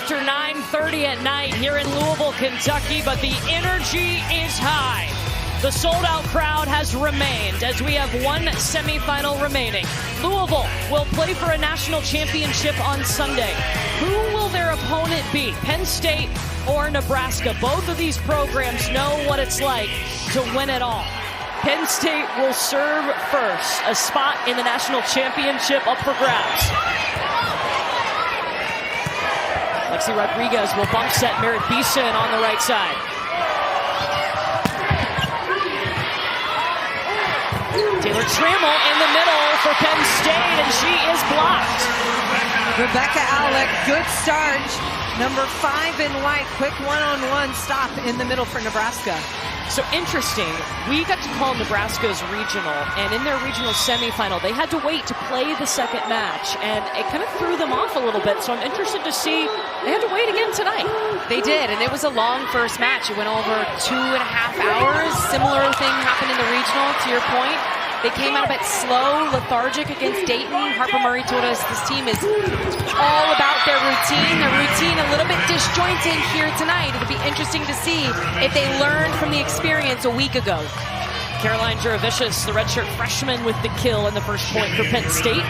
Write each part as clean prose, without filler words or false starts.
after 9:30 at night here in Louisville, Kentucky, but the energy is high. The sold-out crowd has remained as we have one semifinal remaining. Louisville will play for a national championship on Sunday. Who will their opponent be? Penn State or Nebraska? Both of these programs know what it's like to win it all. Penn State will serve first. A spot in the national championship up for grabs. Lexi Rodriguez will bump set Merritt Beeson on the right side. Taylor Trammell in the middle for Penn State, and she is blocked. Rebecca Alec, good start. Number 5 in white, quick one-on-one stop in the middle for Nebraska. So interesting, we got to call Nebraska's regional, and in their regional semifinal, they had to wait to play the second match, and it kind of threw them off a little bit, so I'm interested to see, they had to wait again tonight. They did, and it was a long first match. It went over 2.5 hours. Similar thing happened in the regional, to your point. They came out a bit slow, lethargic against Dayton. Harper Murray told us this team is all about their routine. Their routine a little bit disjointed here tonight. It'll be interesting to see if they learned from the experience a week ago. Caroline Juravicius, the redshirt freshman, with the kill in the first point for Penn State.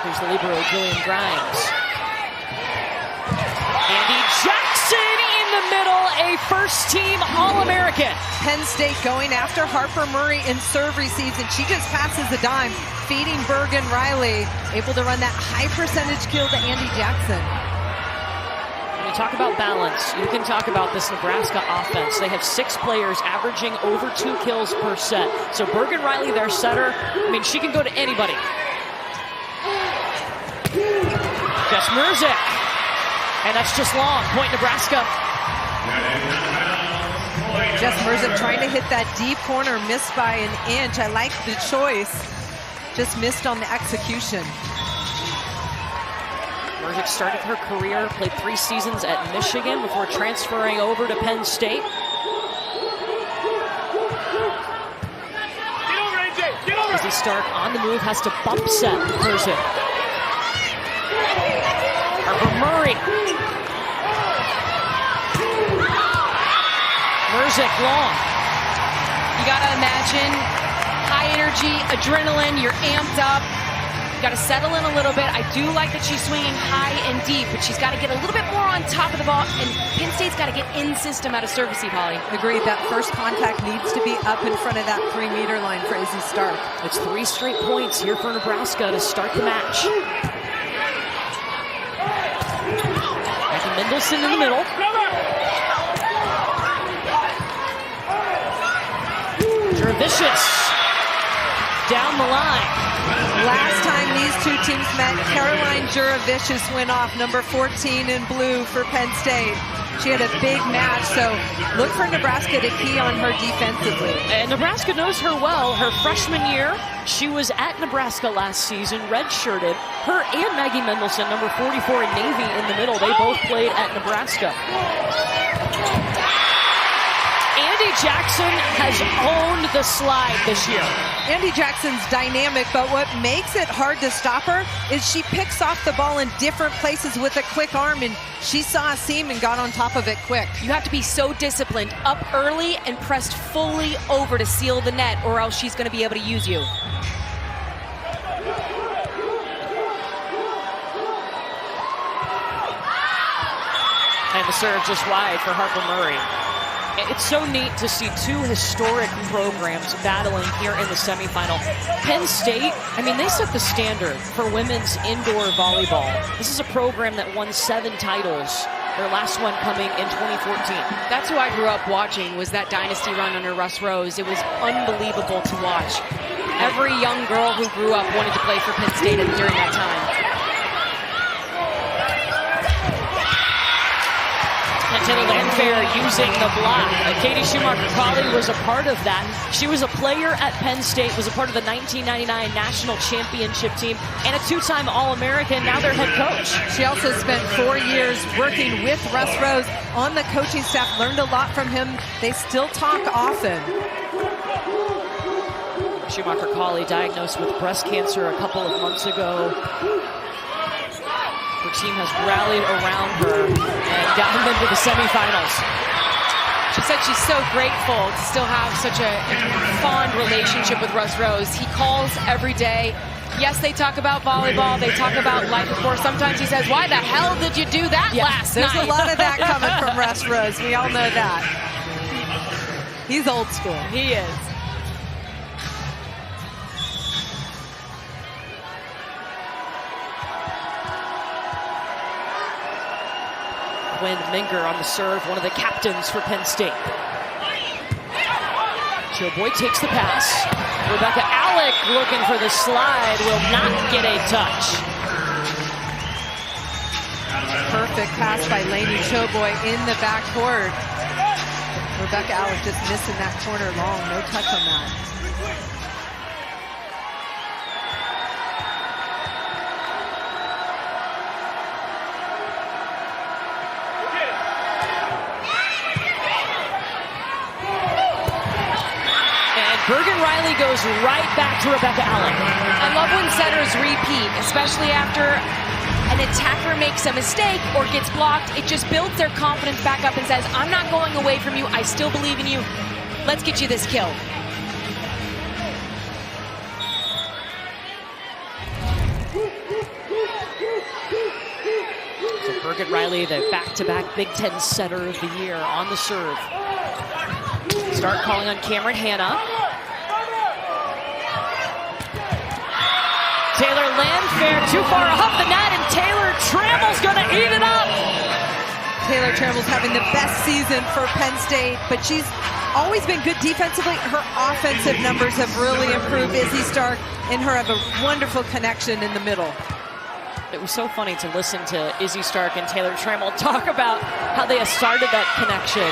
Here's the libero, Jillian Grimes. Andy Jackson in the middle, a first-team All-American. Penn State going after Harper Murray in serve receives, and she just passes the dime, feeding Bergen Riley, able to run that high percentage kill to Andy Jackson. When you talk about balance, you can talk about this Nebraska offense. They have 6 players averaging over 2 kills per set. So Bergen Riley, their setter, I mean, she can go to anybody. Jess Murzik. And that's just long. Point Nebraska. Jess Murzik trying to hit that deep corner, missed by an inch. I like the choice. Just missed on the execution. Murzik started her career, played 3 seasons at Michigan before transferring over to Penn State. Izzy Stark on the move, has to bump set Murzik. Harper Murray. Murzik long. You gotta imagine high energy, adrenaline, you're amped up. You gotta settle in a little bit. I do like that she's swinging high and deep, but she's gotta get a little bit more on top of the ball, and Penn State's gotta get in system out of servicey, Polly. Agreed, that first contact needs to be up in front of that 3-meter line for Izzy Stark. It's 3 straight points here for Nebraska to start the match. Mendelson in the middle. Juravicius down the line. Last time these two teams met, Caroline Juravicius went off, number 14 in blue for Penn State. She had a big match, so look for Nebraska to key on her defensively. And Nebraska knows her well. Her freshman year, she was at Nebraska last season, redshirted. Her and Maggie Mendelson, number 44 in Navy, in the middle. They both played at Nebraska. Andy Jackson has owned the slide this year. Andy Jackson's dynamic, but what makes it hard to stop her is she picks off the ball in different places with a quick arm, and she saw a seam and got on top of it quick. You have to be so disciplined, up early and pressed fully over to seal the net, or else she's going to be able to use you. And the serve just wide for Harper Murray. It's so neat to see 2 historic programs battling here in the semifinal. Penn State, I mean, they set the standard for women's indoor volleyball. This is a program that won 7 titles, their last one coming in 2014. That's who I grew up watching, was that dynasty run under Russ Rose. It was unbelievable to watch. Every young girl who grew up wanted to play for Penn State during that time. Taylor Landfair using the block. Katie Schumacher-Crawley was a part of that. She was a player at Penn State, was a part of the 1999 National Championship team, and a 2-time All-American, now their head coach. She also spent 4 years working with Russ Rose on the coaching staff, learned a lot from him. They still talk often. Schumacher-Colley diagnosed with breast cancer a couple of months ago. Her team has rallied around her and gotten into the semifinals. She said she's so grateful to still have such a fond relationship with Russ Rose. He calls every day. Yes, they talk about volleyball. They talk about life, of course. Sometimes he says, why the hell did you do that last night? There's a lot of that coming from Russ Rose. We all know that. He's old school. He is. Quinn Minger on the serve, one of the captains for Penn State. Choboy takes the pass. Rebecca Alec looking for the slide, will not get a touch. Perfect pass by Lainey Choboy in the backcourt. Rebecca Alec just missing that corner long, no touch on that. Bergen Riley goes right back to Rebecca Allen. I love when setters repeat, especially after an attacker makes a mistake or gets blocked. It just builds their confidence back up and says, I'm not going away from you. I still believe in you. Let's get you this kill. So Bergen Riley, the back-to-back Big Ten setter of the year on the serve. Start calling on Cameron Hanna. Taylor Landfair too far off the net, and Taylor Trammell's going to eat it up. Taylor Trammell's having the best season for Penn State, but she's always been good defensively. Her offensive numbers have really improved. Izzy Stark and her have a wonderful connection in the middle. It was so funny to listen to Izzy Stark and Taylor Trammell talk about how they started that connection.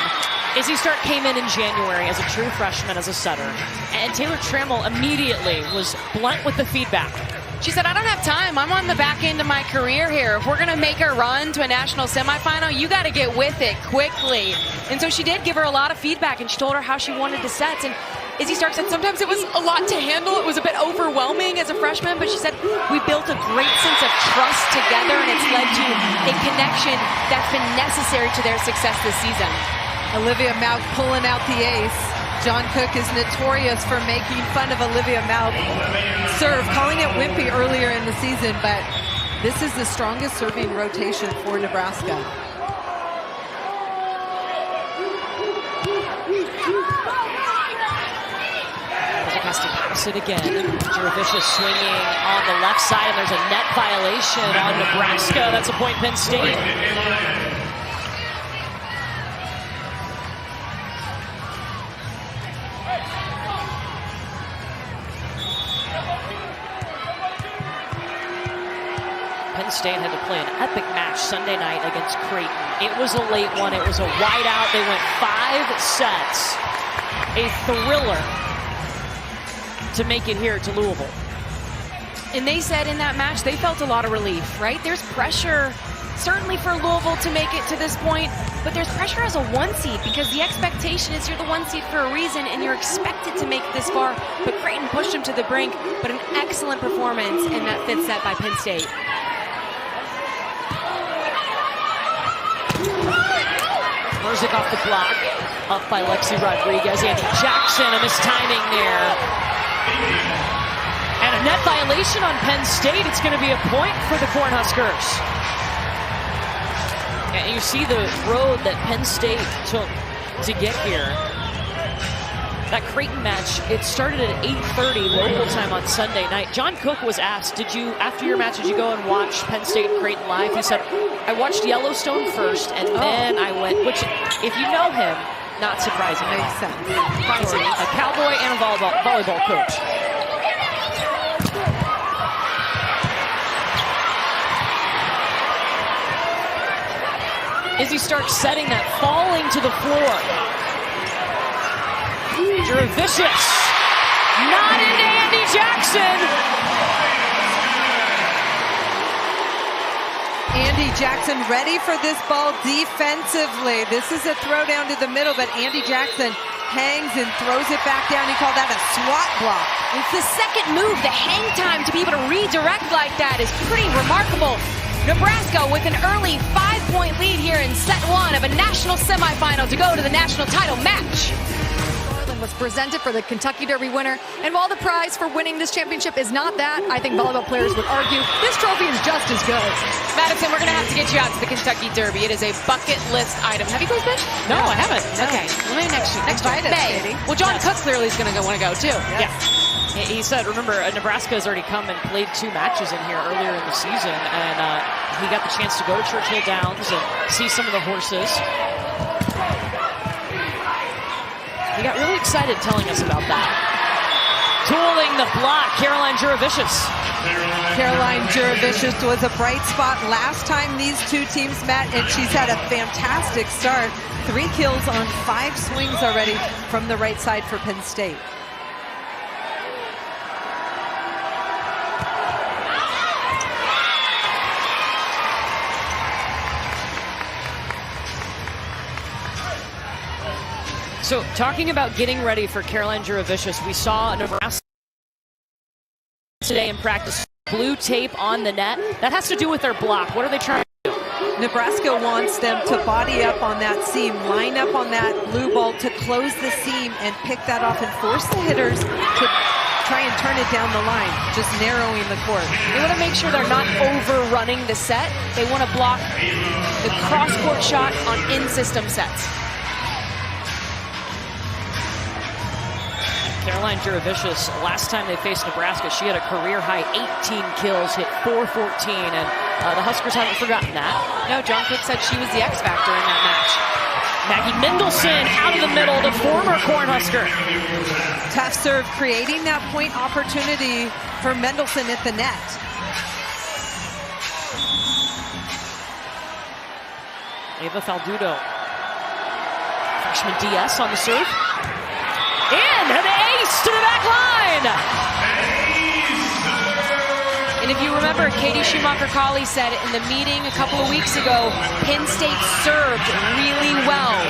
Izzy Stark came in January as a true freshman, as a setter, and Taylor Trammell immediately was blunt with the feedback. She said, I don't have time. I'm on the back end of my career here. If we're going to make a run to a national semifinal, you got to get with it quickly. And so she did give her a lot of feedback, and she told her how she wanted the sets. And Izzy Stark said sometimes it was a lot to handle. It was a bit overwhelming as a freshman, but she said, we built a great sense of trust together, and it's led to a connection that's been necessary to their success this season. Olivia Mauch pulling out the ace. John Cook is notorious for making fun of Olivia Mauch serve, calling it wimpy earlier in the season, but this is the strongest serving rotation for Nebraska. Has to pass it again. Jurevicius swinging on the left side, and there's a net violation on Nebraska. That's a point, Penn State. Penn State had to play an epic match Sunday night against Creighton. It was a late one. It was a whiteout. They went 5 sets. A thriller to make it here to Louisville. And they said in that match they felt a lot of relief, right? There's pressure certainly for Louisville to make it to this point, but there's pressure as a 1 seed because the expectation is you're the 1 seed for a reason and you're expected to make it this far. But Creighton pushed them to the brink, but an excellent performance in that 5th set by Penn State. Merzik off the block, up by Lexi Rodriguez. Andy Jackson, a mistiming there. And a net violation on Penn State. It's going to be a point for the Cornhuskers. And you see the road that Penn State took to get here. That Creighton match, it started at 8:30 local time on Sunday night. John Cook was asked, after your match, did you go and watch Penn State and Creighton live? He said, I watched Yellowstone first, and then I went, which, if you know him, not surprising. Makes sense. Surprising. A cowboy and a volleyball coach. Izzy Stark setting that, falling to the floor. Jurevicius, not into Andy Jackson. Andy Jackson ready for this ball defensively. This is a throw down to the middle, but Andy Jackson hangs and throws it back down. He called that a SWAT block. It's the second move. The hang time to be able to redirect like that is pretty remarkable. Nebraska with an early 5-point lead here in set 1 of a national semifinal to go to the national title match. Was presented for the Kentucky Derby winner. And while the prize for winning this championship is not that, I think volleyball players would argue this trophy is just as good. Madison, we're going to have to get you out to the Kentucky Derby. It is a bucket list item. Have you guys been? No, I haven't. No. Okay, well, maybe next year. Next Invite us, May. Katie. Well, John Cook clearly is going to want to go too. Yeah. He said, remember, Nebraska has already come and played 2 matches in here earlier in the season, and he got the chance to go to Churchill Downs and see some of the horses. He got really excited telling us about that. Tooling the block, Caroline Juravicious. Caroline Juravicious was a bright spot last time these two teams met, and she's had a fantastic start. 3 kills on 5 swings already from the right side for Penn State. So, talking about getting ready for Caroline Juravicious, we saw Nebraska today in practice, blue tape on the net. That has to do with their block. What are they trying to do? Nebraska wants them to body up on that seam, line up on that blue ball to close the seam and pick that off and force the hitters to try and turn it down the line, just narrowing the court. They want to make sure they're not overrunning the set. They want to block the cross-court shot on in-system sets. Caroline Juravicious, last time they faced Nebraska, she had a career-high 18 kills, hit .414, and the Huskers haven't forgotten that. No, John Cook said she was the X factor in that match. Maggie Mendelson out of the middle, the former Cornhusker. Tough serve, creating that point opportunity for Mendelson at the net. Ava Faldudo, freshman DS on the serve. In, an ace to the back line. And if you remember, Katie Schumacher-Cawley said in the meeting a couple of weeks ago, Penn State served really well.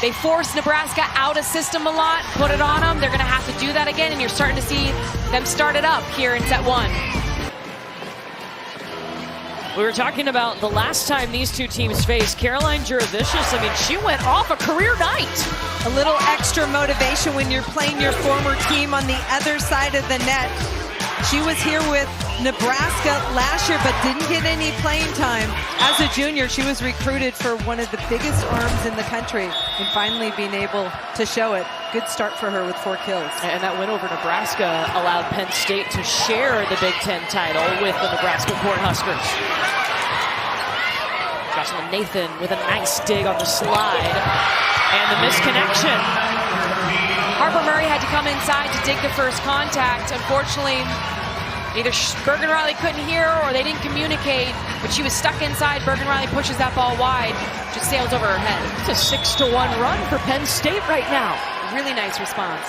They forced Nebraska out of system a lot, put it on them. They're going to have to do that again, and you're starting to see them start it up here in set 1. We were talking about the last time these two teams faced. Caroline Juravicious, I mean, she went off a career night. A little extra motivation when you're playing your former team on the other side of the net. She was here with Nebraska last year, but didn't get any playing time. As a junior, she was recruited for one of the biggest arms in the country, and finally being able to show it. Good start for her with 4 kills. And that win over Nebraska allowed Penn State to share the Big Ten title with the Nebraska Cornhuskers. Jocelyn Nathan with a nice dig on the slide. And the misconnection. Harper Murray had to come inside to dig the first contact. Unfortunately, either Bergen Riley couldn't hear her or they didn't communicate, but she was stuck inside. Bergen Riley pushes that ball wide, just sails over her head. It's a 6-1 run for Penn State right now. Really nice response.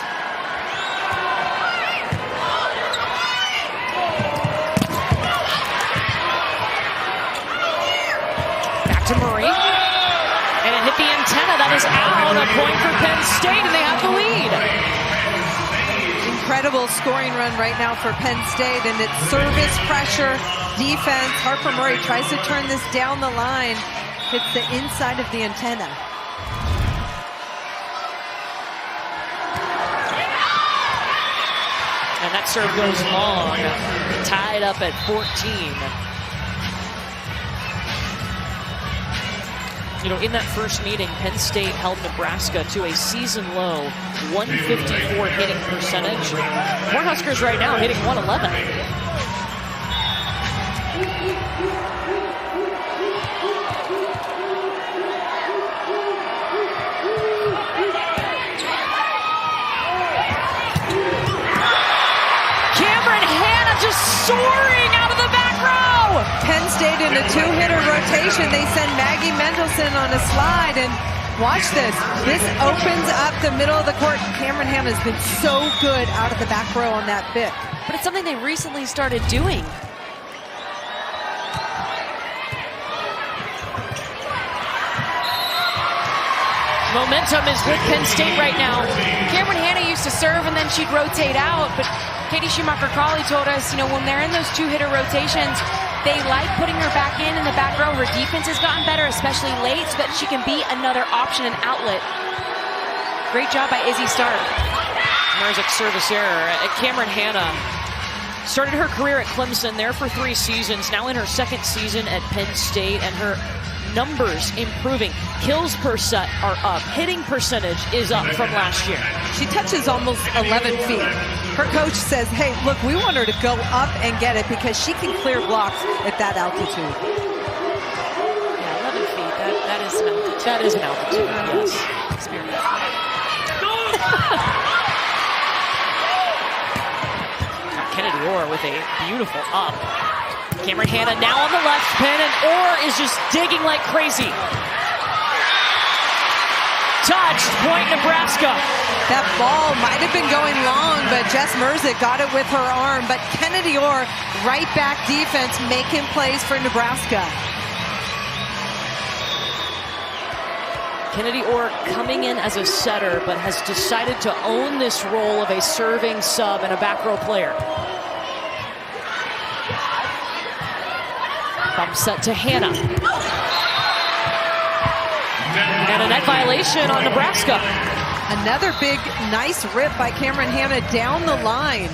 Back to Murray. And it hit the antenna. That is out. A point for Penn State, and they have the lead. Incredible scoring run right now for Penn State, and it's service, pressure, defense. Harper Murray tries to turn this down the line. Hits the inside of the antenna. And that serve goes long. Tied up at 14. You know, in that first meeting, Penn State held Nebraska to a season-low 154 hitting percentage. Cornhuskers right now hitting 111. Soaring out of the back row. Penn State in a 2-hitter rotation. They send Maggie Mendelson on a slide, and watch this. This opens up the middle of the court. Cameron Ham has been so good out of the back row on that bit. But it's something they recently started doing. Momentum is with Penn State right now. Cameron Hanna used to serve and then she'd rotate out, but Katie Schumacher-Crawley told us, you know, when they're in those two-hitter rotations, they like putting her back in the back row. Her defense has gotten better, especially late, so that she can be another option and outlet. Great job by Izzy Stark. Marzik service error. Cameron Hanna started her career at Clemson, there for 3 seasons, now in her 2nd season at Penn State, and her numbers improving. Kills per set are up. Hitting percentage is up from last year. She touches almost 11 feet. Her coach says, hey, look, we want her to go up and get it because she can clear blocks at that altitude. Yeah, 11 feet. That is an altitude. That is an altitude, yes. Experience. Kennedy Orr with a beautiful up. Cameron Hanna now on the left pin, and Orr is just digging like crazy. Touched, point Nebraska. That ball might have been going long, but Jess Merzick got it with her arm. But Kennedy Orr, right back defense, making plays for Nebraska. Kennedy Orr coming in as a setter, but has decided to own this role of a serving sub and a back row player. Bump set to Hanna. And a net violation on Nebraska. Another big, nice rip by Cameron Hanna down the line.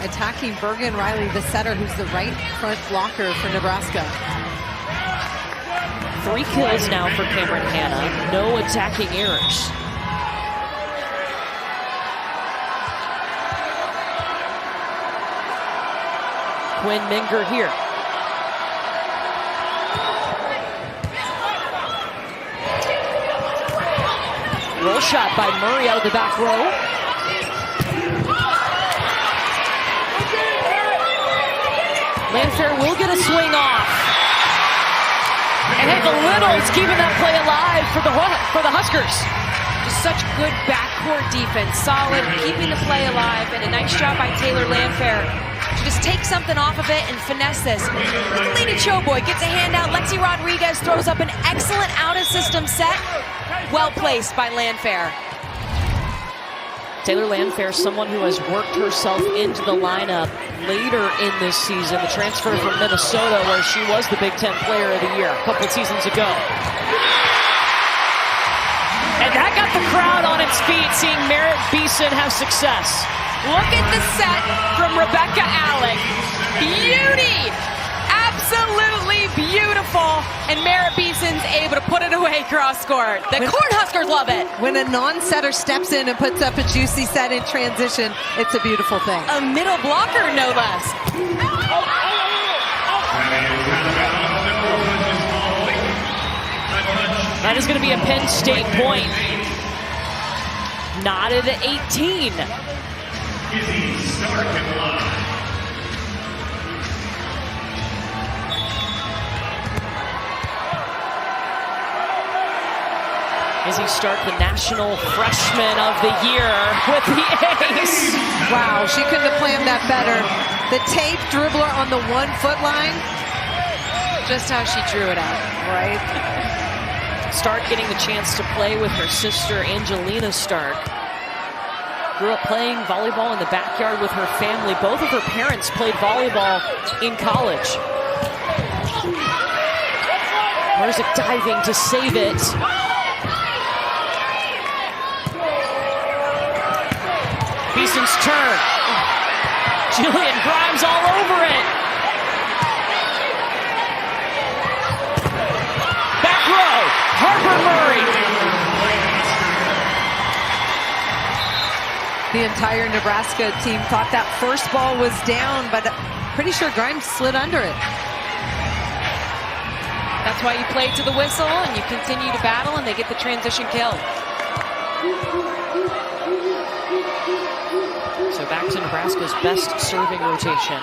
Attacking Bergen Riley, the setter, who's the right front blocker for Nebraska. 3 kills now for Cameron Hanna. No attacking errors. Quinn Minger here. Roll shot by Murray out of the back row. Landfair will get a swing off. And Heck a little is keeping that play alive for the Huskers. Just such good backcourt defense. Solid, keeping the play alive, and a nice job by Taylor Landfair. She just takes something off of it and finesse this. Little Lady Choboy gets a hand out. Lexi Rodriguez throws up an excellent out-of-system set. Well placed by Landfair. Taylor Landfair, someone who has worked herself into the lineup later in this season. The transfer from Minnesota, where she was the Big Ten Player of the Year a couple seasons ago. And that got the crowd on its feet, seeing Merritt Beeson have success. Look at the set from Rebecca Alec. Beauty! Absolutely beautiful. And Merritt Beeson's able to put it away cross court. The Cornhuskers love it. When a non-setter steps in and puts up a juicy set in transition, it's a beautiful thing. A middle blocker, no less. That is going to be a Penn State point. Knotted at 18. Izzy Stark, the National Freshman of the Year with the ace. Wow, she couldn't have planned that better. The tape dribbler on the 1-foot line. Just how she drew it out. Right. Stark getting the chance to play with her sister, Angelina Stark. Grew up playing volleyball in the backyard with her family. Both of her parents played volleyball in college. Merzick diving to save it. Beeson's turn. Jillian Grimes all over it. Back row, Harper Murray. The entire Nebraska team thought that first ball was down, but pretty sure Grimes slid under it. That's why you play to the whistle and you continue to battle and they get the transition kill. So back to Nebraska's best serving rotation.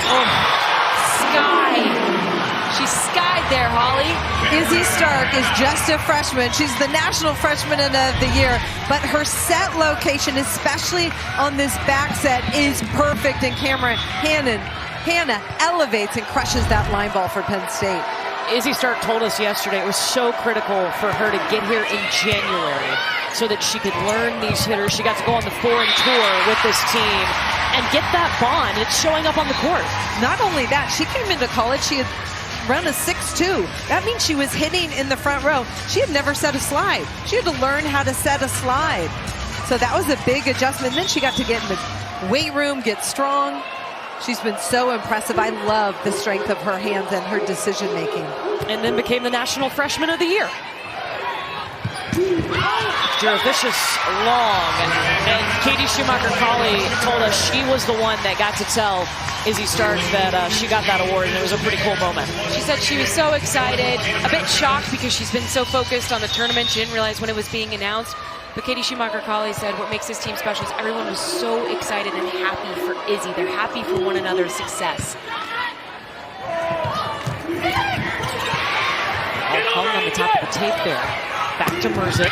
Oh, Sky. She skied there, Holly. Izzy Stark is just a freshman. She's the National Freshman of the Year, but her set location, especially on this back set, is perfect. And Cameron Hanna elevates and crushes that line ball for Penn State. Izzy Stark told us yesterday it was so critical for her to get here in January so that she could learn these hitters. She got to go on the foreign tour with this team and get that bond. It's showing up on the court. Not only that, she came into college, she had run a 6.2. That means she was hitting in the front row. She had never set a slide. She had to learn how to set a slide. So that was a big adjustment. Then she got to get in the weight room, get strong. She's been so impressive. I love the strength of her hands and her decision making. And then became the National Freshman of the Year. Juravicious long, and Katie Schumacher-Colley told us she was the one that got to tell Izzy Stark that she got that award, and it was a pretty cool moment. She said she was so excited, a bit shocked because she's been so focused on the tournament. She didn't realize when it was being announced. But Katie Schumacher-Colley said what makes this team special is everyone was so excited and happy for Izzy. They're happy for one another's success. All hung on the top of the tape there. Back to Merzick.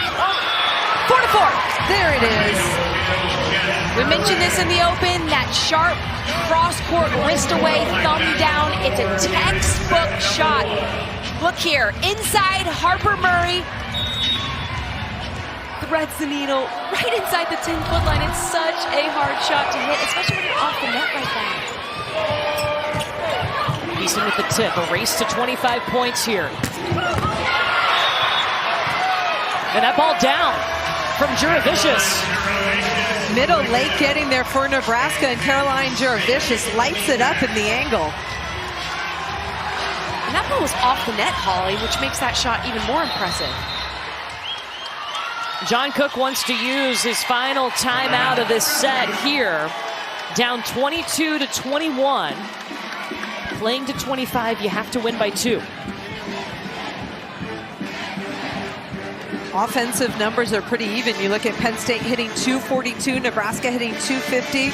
4-4. There it is. We mentioned this in the open, that sharp cross-court wrist away, thumb down. It's a textbook shot. Look here, inside Harper Murray. Threads the needle right inside the 10-foot line. It's such a hard shot to hit, especially when you're off the net like that. Beeson with the tip, a race to 25 points here. And that ball down from Juravicious. Middle late getting there for Nebraska, and Caroline Juravicious lights it up in the angle. And that ball was off the net, Holly, which makes that shot even more impressive. John Cook wants to use his final timeout of this set here. Down 22-21. Playing to 25, you have to win by 2. Offensive numbers are pretty even. You look at Penn State hitting 242, Nebraska hitting 250.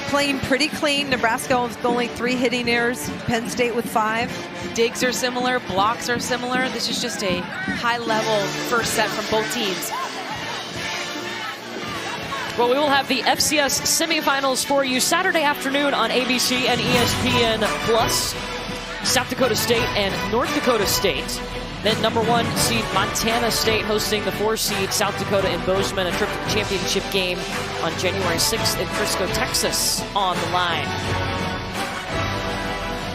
Playing pretty clean. Nebraska with only 3 hitting errors, Penn State with 5. Digs are similar, blocks are similar. This is just a high-level first set from both teams. Well, we will have the FCS semifinals for you Saturday afternoon on ABC and ESPN+. South Dakota State and North Dakota State. Then #1 seed Montana State hosting the 4 seed South Dakota in Bozeman, a trip to the championship game on January 6th in Frisco, Texas on the line.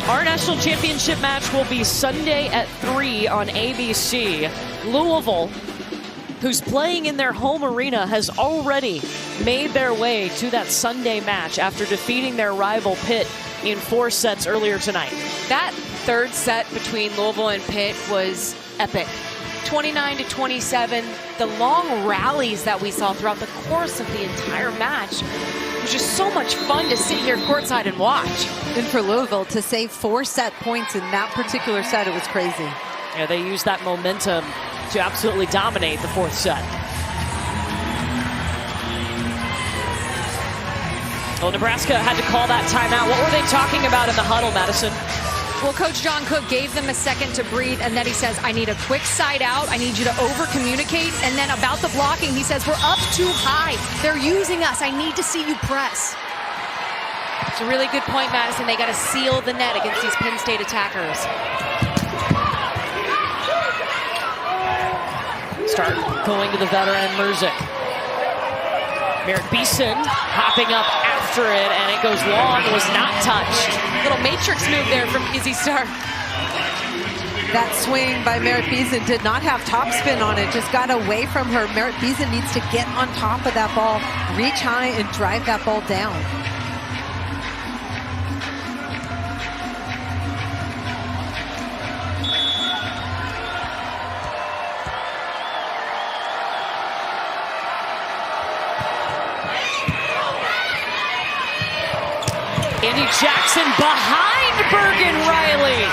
Our national championship match will be Sunday at 3 on ABC. Louisville, who's playing in their home arena, has already made their way to that Sunday match after defeating their rival Pitt in 4 sets earlier tonight. That third set between Louisville and Pitt was epic. 29-27. The long rallies that we saw throughout the course of the entire match. It was just so much fun to sit here courtside and watch. And for Louisville to save 4 set points in that particular set, it was crazy. Yeah, they used that momentum to absolutely dominate the 4th set. Well, Nebraska had to call that timeout. What were they talking about in the huddle, Madison? Well, Coach John Cook gave them a second to breathe, and then he says, I need a quick side out. I need you to over-communicate. And then about the blocking, he says, we're up too high. They're using us. I need to see you press. It's a really good point, Madison. They got to seal the net against these Penn State attackers. Start going to the veteran Merzick. Merritt Beeson hopping up after it, and it goes long, was not touched. Little matrix move there from Izzy Stark. That swing by Merritt Beeson did not have topspin on it, just got away from her. Merritt Beeson needs to get on top of that ball, reach high, and drive that ball down. Andy Jackson behind Bergen Riley.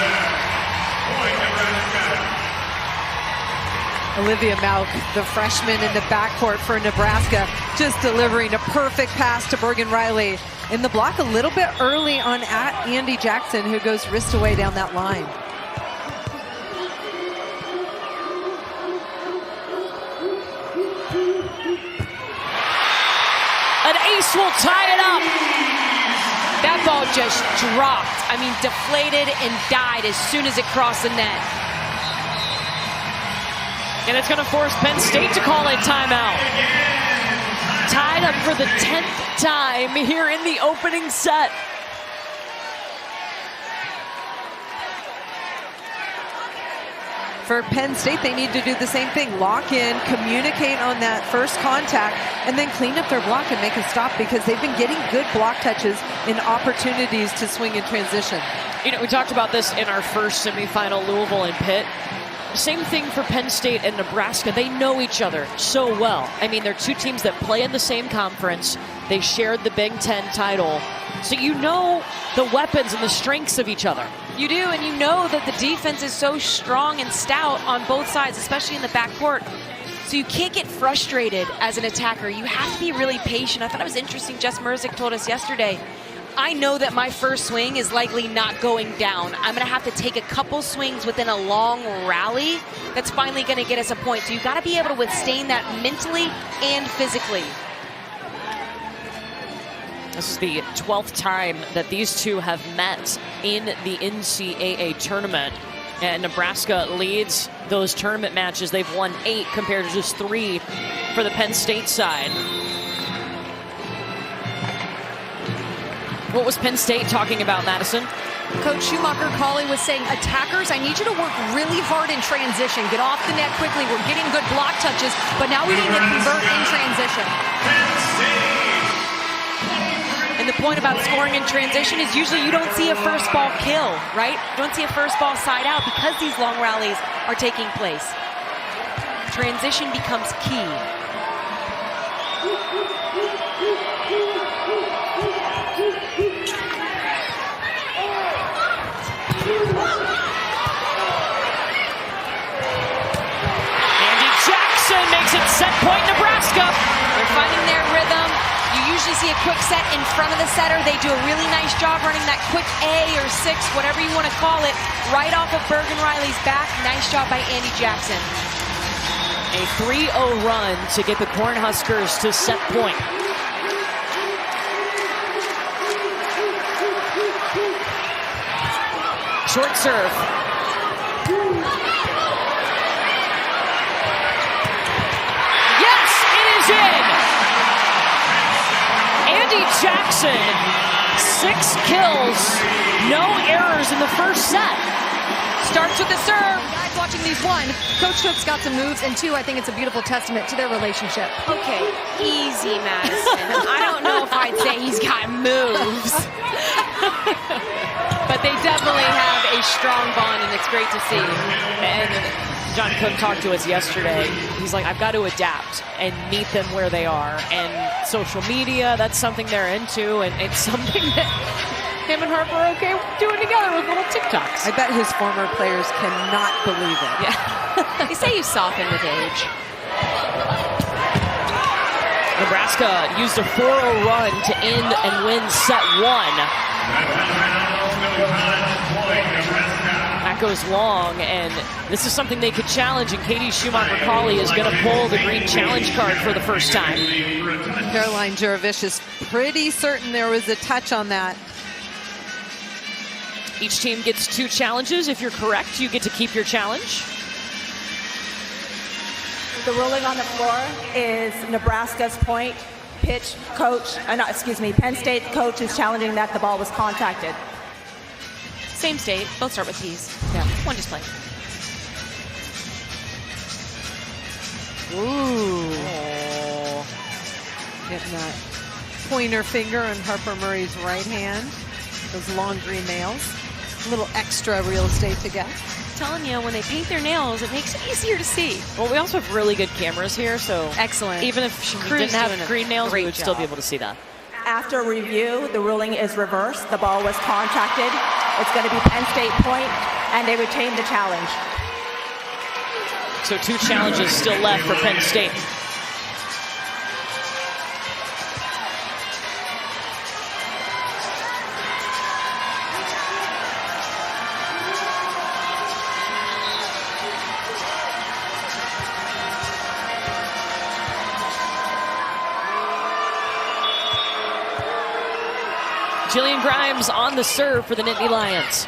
Olivia Malk, the freshman in the backcourt for Nebraska, just delivering a perfect pass to Bergen Riley. In the block a little bit early on at Andy Jackson, who goes wrist away down that line. An ace will tie it up. That ball just dropped. I mean, deflated and died as soon as it crossed the net. And it's going to force Penn State to call a timeout. Tied up for the 10th time here in the opening set. For Penn State, they need to do the same thing. Lock in, communicate on that first contact, and then clean up their block and make a stop, because they've been getting good block touches and opportunities to swing in transition. You know, we talked about this in our first semifinal, Louisville and Pitt. Same thing for Penn State and Nebraska. They know each other so well. I mean, they're two teams that play in the same conference. They shared the Big Ten title. So you know the weapons and the strengths of each other. You do, and you know that the defense is so strong and stout on both sides, especially in the backcourt. So you can't get frustrated as an attacker. You have to be really patient. I thought it was interesting, Jess Merzick told us yesterday, I know that my first swing is likely not going down. I'm going to have to take a couple swings within a long rally that's finally going to get us a point. So you've got to be able to withstand that mentally and physically. This is the 12th time that these two have met in the NCAA tournament. And Nebraska leads those tournament matches. They've won 8 compared to just 3 for the Penn State side. What was Penn State talking about, Madison? Coach Schumacher-Cauley was saying, attackers, I need you to work really hard in transition. Get off the net quickly. We're getting good block touches, but now we need to convert in transition. And the point about scoring in transition is usually you don't see a first ball kill, right? You don't see a first ball side out because these long rallies are taking place. Transition becomes key. Andy Jackson makes it set point Nebraska. They're finding their rhythm. You usually see a quick set in front of the setter. They do a really nice job running that quick A or 6, whatever you want to call it, right off of Bergen Riley's back. Nice job by Andy Jackson. A 3-0 run to get the Cornhuskers to set point. Short serve. Yes, it is in. Andy Jackson, 6 kills, no errors in the first set. Starts with the serve. Guys watching these, 1, Coach Cook's got some moves, and 2, I think it's a beautiful testament to their relationship. Okay, easy, Madison. I don't know if I'd say he's got moves. But they definitely have a strong bond, and it's great to see. And John Cook talked to us yesterday. He's like, I've got to adapt and meet them where they are. And social media, that's something they're into, and it's something that him and Harper are okay doing together with little TikToks. I bet his former players cannot believe it. Yeah. They say you soften with age. Nebraska used a 4-0 run to end and win set 1. That goes long, and this is something they could challenge, and Katie Schumacher-Cauley is going to pull the green challenge card for the first time. Caroline Juravish is pretty certain there was a touch on that. Each team gets 2 challenges. If you're correct, you get to keep your challenge. The ruling on the floor is Nebraska's point. Penn State coach is challenging that the ball was contacted. Same state. Both start with P's. Yeah. One just play. Ooh. Getting that pointer finger on Harper Murray's right hand. Those long green nails. A little extra real estate to get. I'm telling you, when they paint their nails, it makes it easier to see. Well, we also have really good cameras here, so Excellent. even if she didn't have green nails, we would still be able to see that. After review, the ruling is reversed. The ball was contacted. It's going to be Penn State point, and they retain the challenge. So 2 challenges still left for Penn State. Jillian Grimes on the serve for the Nittany Lions.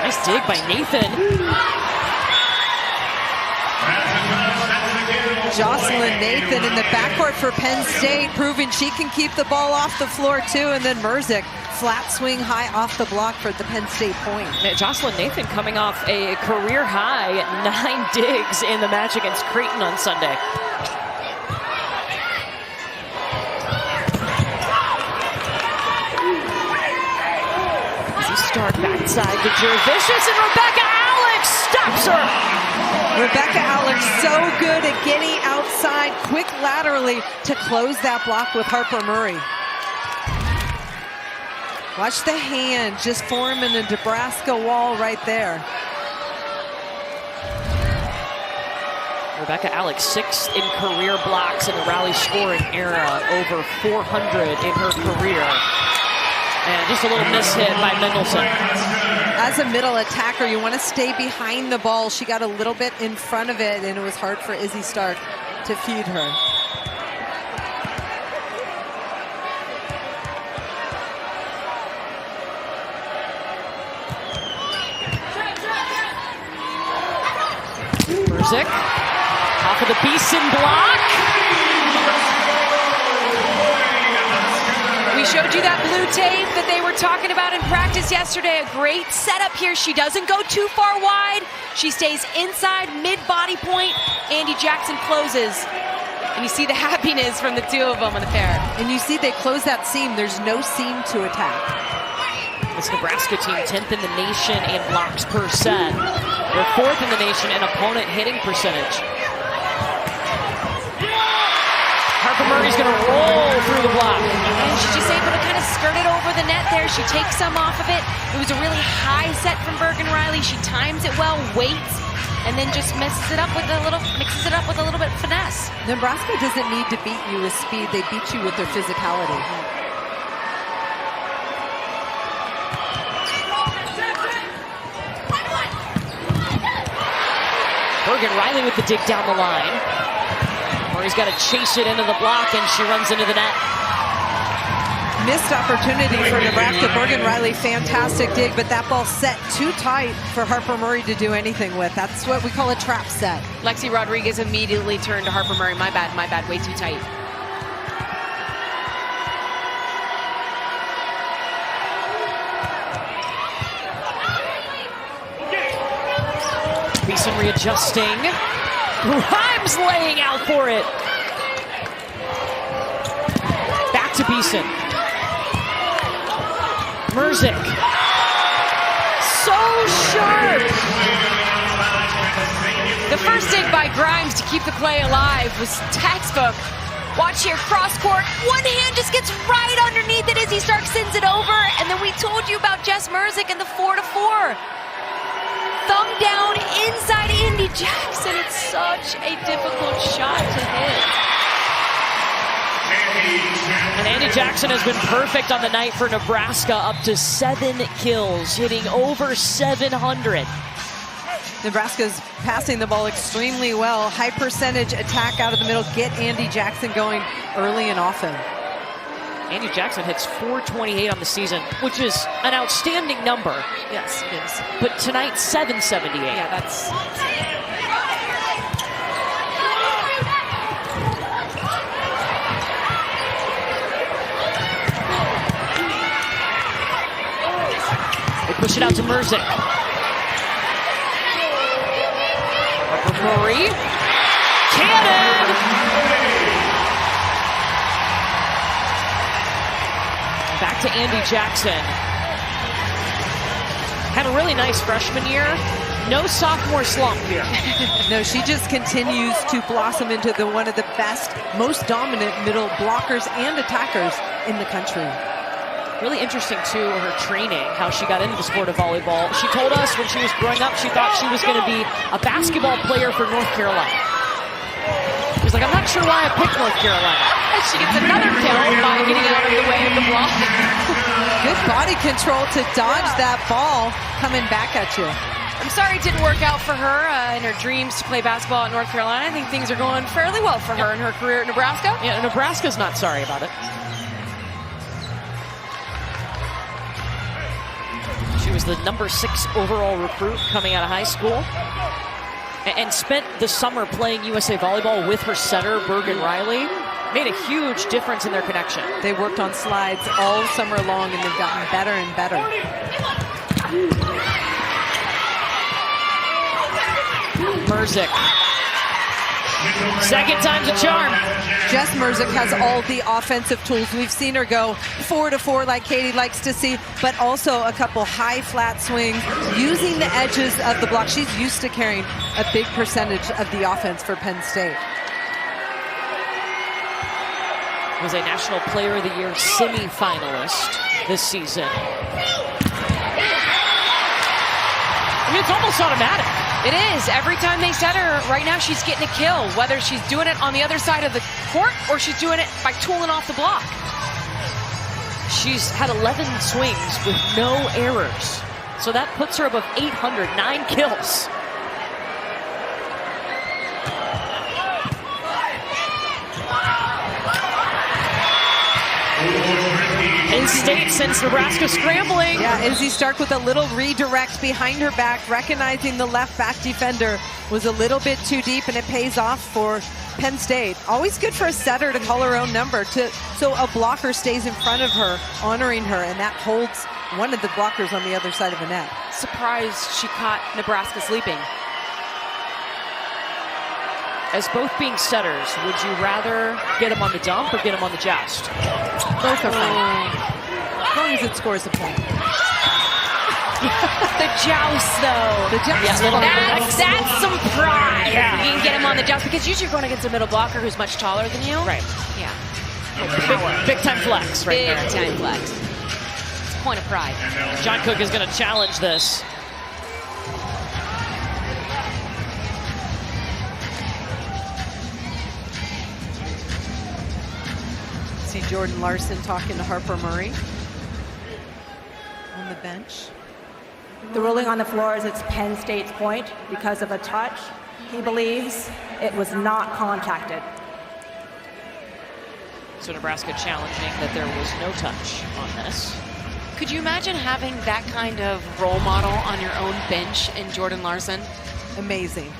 Nice dig by Nathan. Jocelyn Nathan in the backcourt for Penn State, proving she can keep the ball off the floor too. And then Merzick, flat swing high off the block for the Penn State point. Jocelyn Nathan coming off a career high 9 digs in the match against Creighton on Sunday. Stark backside to Jurevicius, and Rebecca Alex stops her. Rebecca Alex so good at getting outside quick laterally to close that block with Harper Murray. Watch the hand just forming a Nebraska wall right there. Rebecca Alex 6th in career blocks in the rally scoring era, over 400 in her career. And just a little mishit by Mendelson. As a middle attacker, you want to stay behind the ball. She got a little bit in front of it, and it was hard for Izzy Stark to feed her. Merzick, off of the Beeson block. We showed you that blue tape that they were talking about in practice yesterday. A great setup here. She doesn't go too far wide. She stays inside mid-body point. Andy Jackson closes. And you see the happiness from the two of them on the pair. And you see they close that seam. There's no seam to attack. This Nebraska team 10th in the nation in blocks per set. They're 4th in the nation in opponent hitting percentage. Harper Murray's going to roll through the block. And she's just able to kind of skirt it over the net there. She takes some off of it. It was a really high set from Bergen Riley. She times it well, waits, and then just mixes it up with a little bit of finesse. Nebraska doesn't need to beat you with speed. They beat you with their physicality. Bergen Riley with the dig down the line. Murray's got to chase it into the block, and she runs into the net. Missed opportunity for Nebraska. Bergen Riley, fantastic dig, but that ball set too tight for Harper Murray to do anything with. That's what we call a trap set. Lexi Rodriguez immediately turned to Harper Murray. My bad, way too tight. Beeson readjusting. Grimes laying out for it. Back to Beeson. Merzick. So sharp. The first dig by Grimes to keep the play alive was textbook. Watch here, cross court. One hand just gets right underneath it. Izzy Stark sends it over. And then we told you about Jess Merzick and the 4-4. Thumb down inside Andy Jackson. It's such a difficult shot to hit. And Andy Jackson has been perfect on the night for Nebraska, up to 7 kills, hitting over 700. Nebraska's passing the ball extremely well. High percentage attack out of the middle. Get Andy Jackson going early and often. Andy Jackson hits .428 on the season, which is an outstanding number. Yes, it is. But tonight, .778. Yeah, that's... They push it out to Merzick. Harper Murray. Cannon! Back to Andy Jackson. Had a really nice freshman year. No sophomore slump here. No, she just continues to blossom into one of the best, most dominant middle blockers and attackers in the country. Really interesting, too, her training, how she got into the sport of volleyball. She told us when she was growing up, she thought she was going to be a basketball player for North Carolina. She was like, I'm not sure why I picked North Carolina. She gets another kill by getting out of the way of the block. Good body control to dodge that ball coming back at you. I'm sorry it didn't work out for her in her dreams to play basketball at North Carolina. I think things are going fairly well for her in her career at Nebraska. Yeah, Nebraska's not sorry about it. She was the #6 overall recruit coming out of high school. and spent the summer playing USA Volleyball with her setter, Bergen Riley. Made a huge difference in their connection. They worked on slides all summer long, and they've gotten better and better. Merzik. Second time's a charm. Jess Merzik has all the offensive tools. We've seen her go 4-4 like Katie likes to see, but also a couple high flat swings, using the edges of the block. She's used to carrying a big percentage of the offense for Penn State. Was a National Player of the Year semifinalist this season. I mean, it's almost automatic. It is. Every time they set her, right now she's getting a kill, whether she's doing it on the other side of the court or she's doing it by tooling off the block. She's had 11 swings with no errors. So that puts her above 800, 9 kills. Penn State sends Nebraska scrambling. Yeah, Izzy Stark with a little redirect behind her back, recognizing the left back defender was a little bit too deep, and it pays off for Penn State. Always good for a setter to call her own number, so a blocker stays in front of her, honoring her, and that holds one of the blockers on the other side of the net. Surprised she caught Nebraska sleeping. As both being setters, would you rather get them on the dump or get them on the joust? Both are fine. As long as it scores a point. The joust, though. The joust. Yeah, That's some pride. Yeah. You can get him on the joust because usually you're going against a middle blocker who's much taller than you. Right. Yeah. Big time flex right there. Big time flex. It's a point of pride. John Cook is going to challenge this. See Jordan Larson talking to Harper Murray on the bench. The ruling on the floor is it's Penn State's point because of a touch. He believes it was not contacted. So Nebraska challenging that there was no touch on this. Could you imagine having that kind of role model on your own bench in Jordan Larson? Amazing.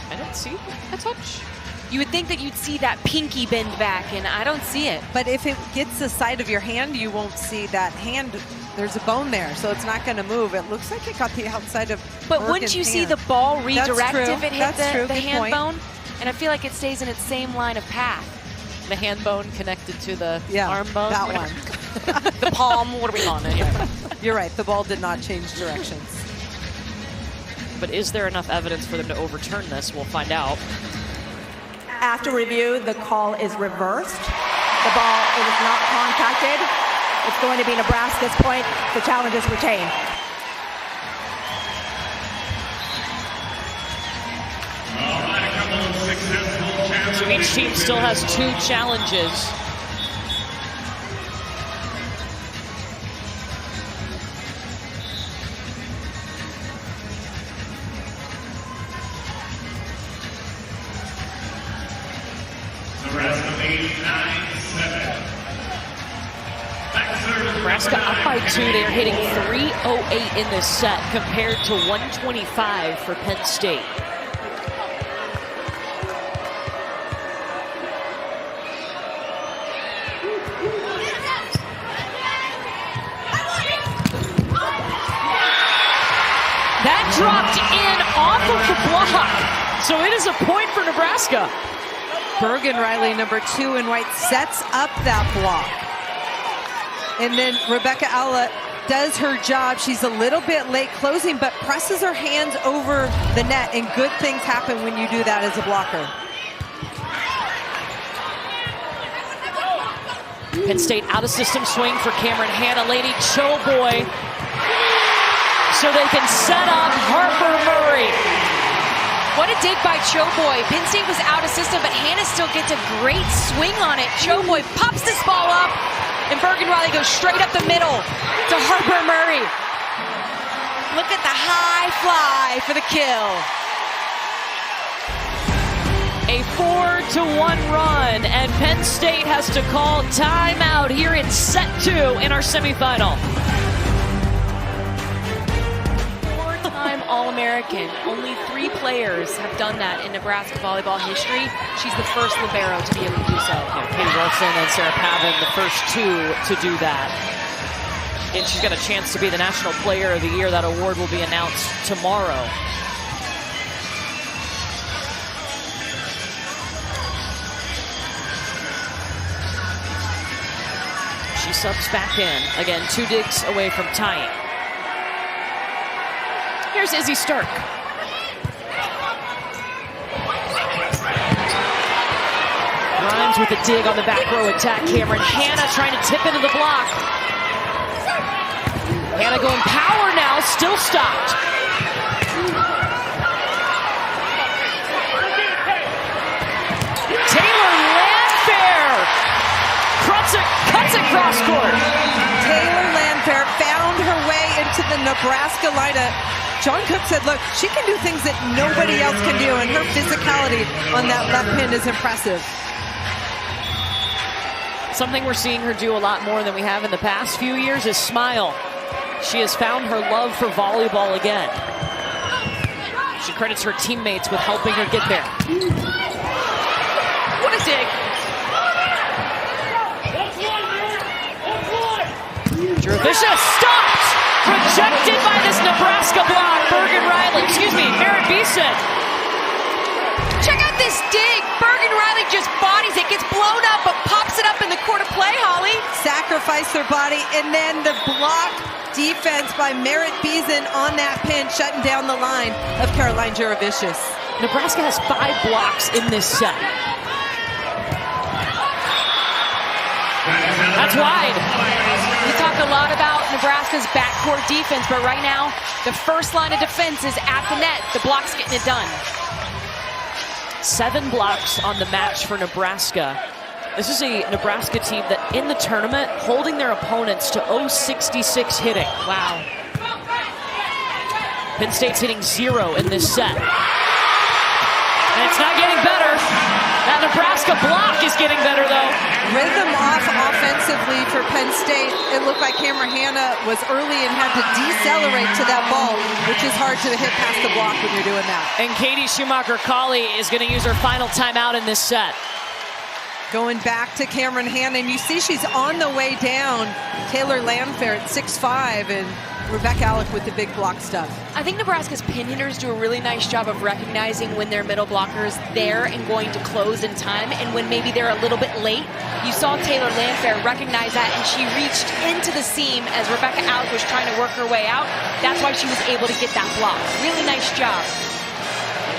I didn't see a touch. You would think that you'd see that pinky bend back, and I don't see it. But if it gets the side of your hand, you won't see that hand. There's a bone there, so it's not going to move. It looks like it got the outside of But Bergen's wouldn't you see hand. the ball redirect true. if it hit That's true. the Good hand point. bone? And I feel like it stays in its same line of path. The hand bone connected to the Yeah, arm bone. that whatever. one. The palm, what are we calling it here? You're right. The ball did not change directions. But is there enough evidence for them to overturn this? We'll find out. After review, the call is reversed. The ball is not contacted. It's going to be Nebraska's point. The challenge is retained. So each team still has 2 challenges. Nebraska up by 2. They are hitting .308 in this set compared to 125 for Penn State. That dropped in off of the block. So it is a point for Nebraska. Bergen Riley, number 2 in white, sets up that block. And then Rebecca Alla does her job. She's a little bit late closing, but presses her hands over the net, and good things happen when you do that as a blocker. Penn State out of system swing for Cameron Hanna. Lady Choboy. So they can set up Harper Murray. What a dig by Choboy. Penn State was out of system, but Hannah still gets a great swing on it. Choboy pops this ball up, and Bergen Riley goes straight up the middle to Harper Murray. Look at the high fly for the kill. A 4-1 run, and Penn State has to call timeout here in set 2 in our semifinal. All-American. Only 3 players have done that in Nebraska volleyball history. She's the first libero to be able to do so. Yeah, Katie Wilson and Sarah Pavin, the first 2 to do that. And she's got a chance to be the National Player of the Year. That award will be announced tomorrow. She subs back in. Again, 2 digs away from tying. Here's Izzy Stark. Grimes with a dig on the back row attack. Cameron Hanna trying to tip into the block. Hanna going power now, still stopped. Taylor Landfair cuts it cross court. Taylor Landfair found her way into the Nebraska lineup. John Cook said, look, she can do things that nobody else can do, and her physicality on that left pin is impressive. Something we're seeing her do a lot more than we have in the past few years is smile. She has found her love for volleyball again. She credits her teammates with helping her get there. What a dig. Jurevicius stopped. Rejected by this Nebraska block. Merritt Beeson. Check out this dig. Bergen Riley just bodies it, gets blown up, but pops it up in the court of play, Holly. Sacrifice their body, and then the block defense by Merritt Beeson on that pin, shutting down the line of Caroline Jurevicius. Nebraska has 5 blocks in this set. That's wide. We talk a lot about Nebraska's backcourt defense, but right now, the first line of defense is at the net. The block's getting it done. 7 blocks on the match for Nebraska. This is a Nebraska team that in the tournament holding their opponents to 0.66 hitting. Wow. Penn State's hitting 0 in this set. And it's not getting better. That Nebraska block is getting better though. Rhythm off offensively for Penn State. It looked like Cameron Hanna was early and had to decelerate to that ball, which is hard to hit past the block when you're doing that. And Katie Schumacher-Colley is going to use her final timeout in this set. Going back to Cameron Hanna, and you see she's on the way down. Taylor Landfair at 6'5", and Rebecca Alec with the big block stuff. I think Nebraska's pin hitters do a really nice job of recognizing when their middle blocker is there and going to close in time, and when maybe they're a little bit late. You saw Taylor Landfair recognize that, and she reached into the seam as Rebecca Alec was trying to work her way out. That's why she was able to get that block. Really nice job.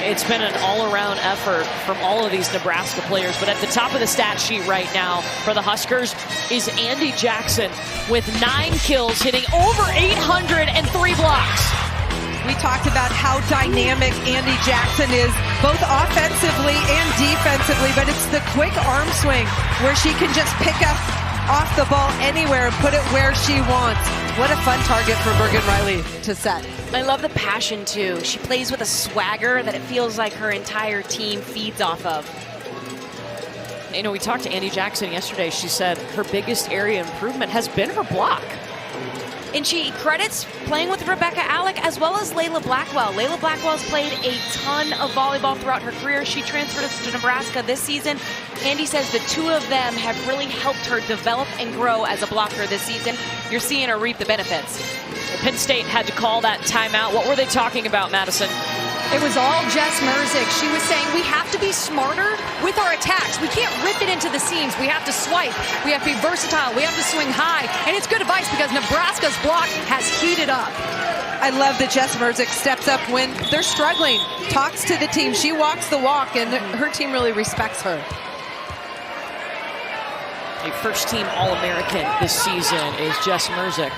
It's been an all-around effort from all of these Nebraska players, but at the top of the stat sheet right now for the Huskers is Andy Jackson with 9 kills, hitting over 803 blocks. We talked about how dynamic Andy Jackson is, both offensively and defensively, but it's the quick arm swing where she can just pick up off the ball anywhere and put it where she wants. What a fun target for Bergen Riley to set. I love the passion too. She plays with a swagger that it feels like her entire team feeds off of. You know, we talked to Andy Jackson yesterday. She said her biggest area of improvement has been her block. And she credits playing with Rebecca Alec as well as Layla Blackwell. Layla Blackwell's played a ton of volleyball throughout her career. She transferred us to Nebraska this season. Andy says the 2 of them have really helped her develop and grow as a blocker this season. You're seeing her reap the benefits. Penn State had to call that timeout. What were they talking about, Madison? It was all Jess Merzick. She was saying we have to be smarter with our attacks. We can't rip it into the seams. We have to swipe. We have to be versatile. We have to swing high. And it's good advice because Nebraska's block has heated up. I love that Jess Merzick steps up when they're struggling, talks to the team. She walks the walk, and her team really respects her. A first-team All-American this season is Jess Merzick.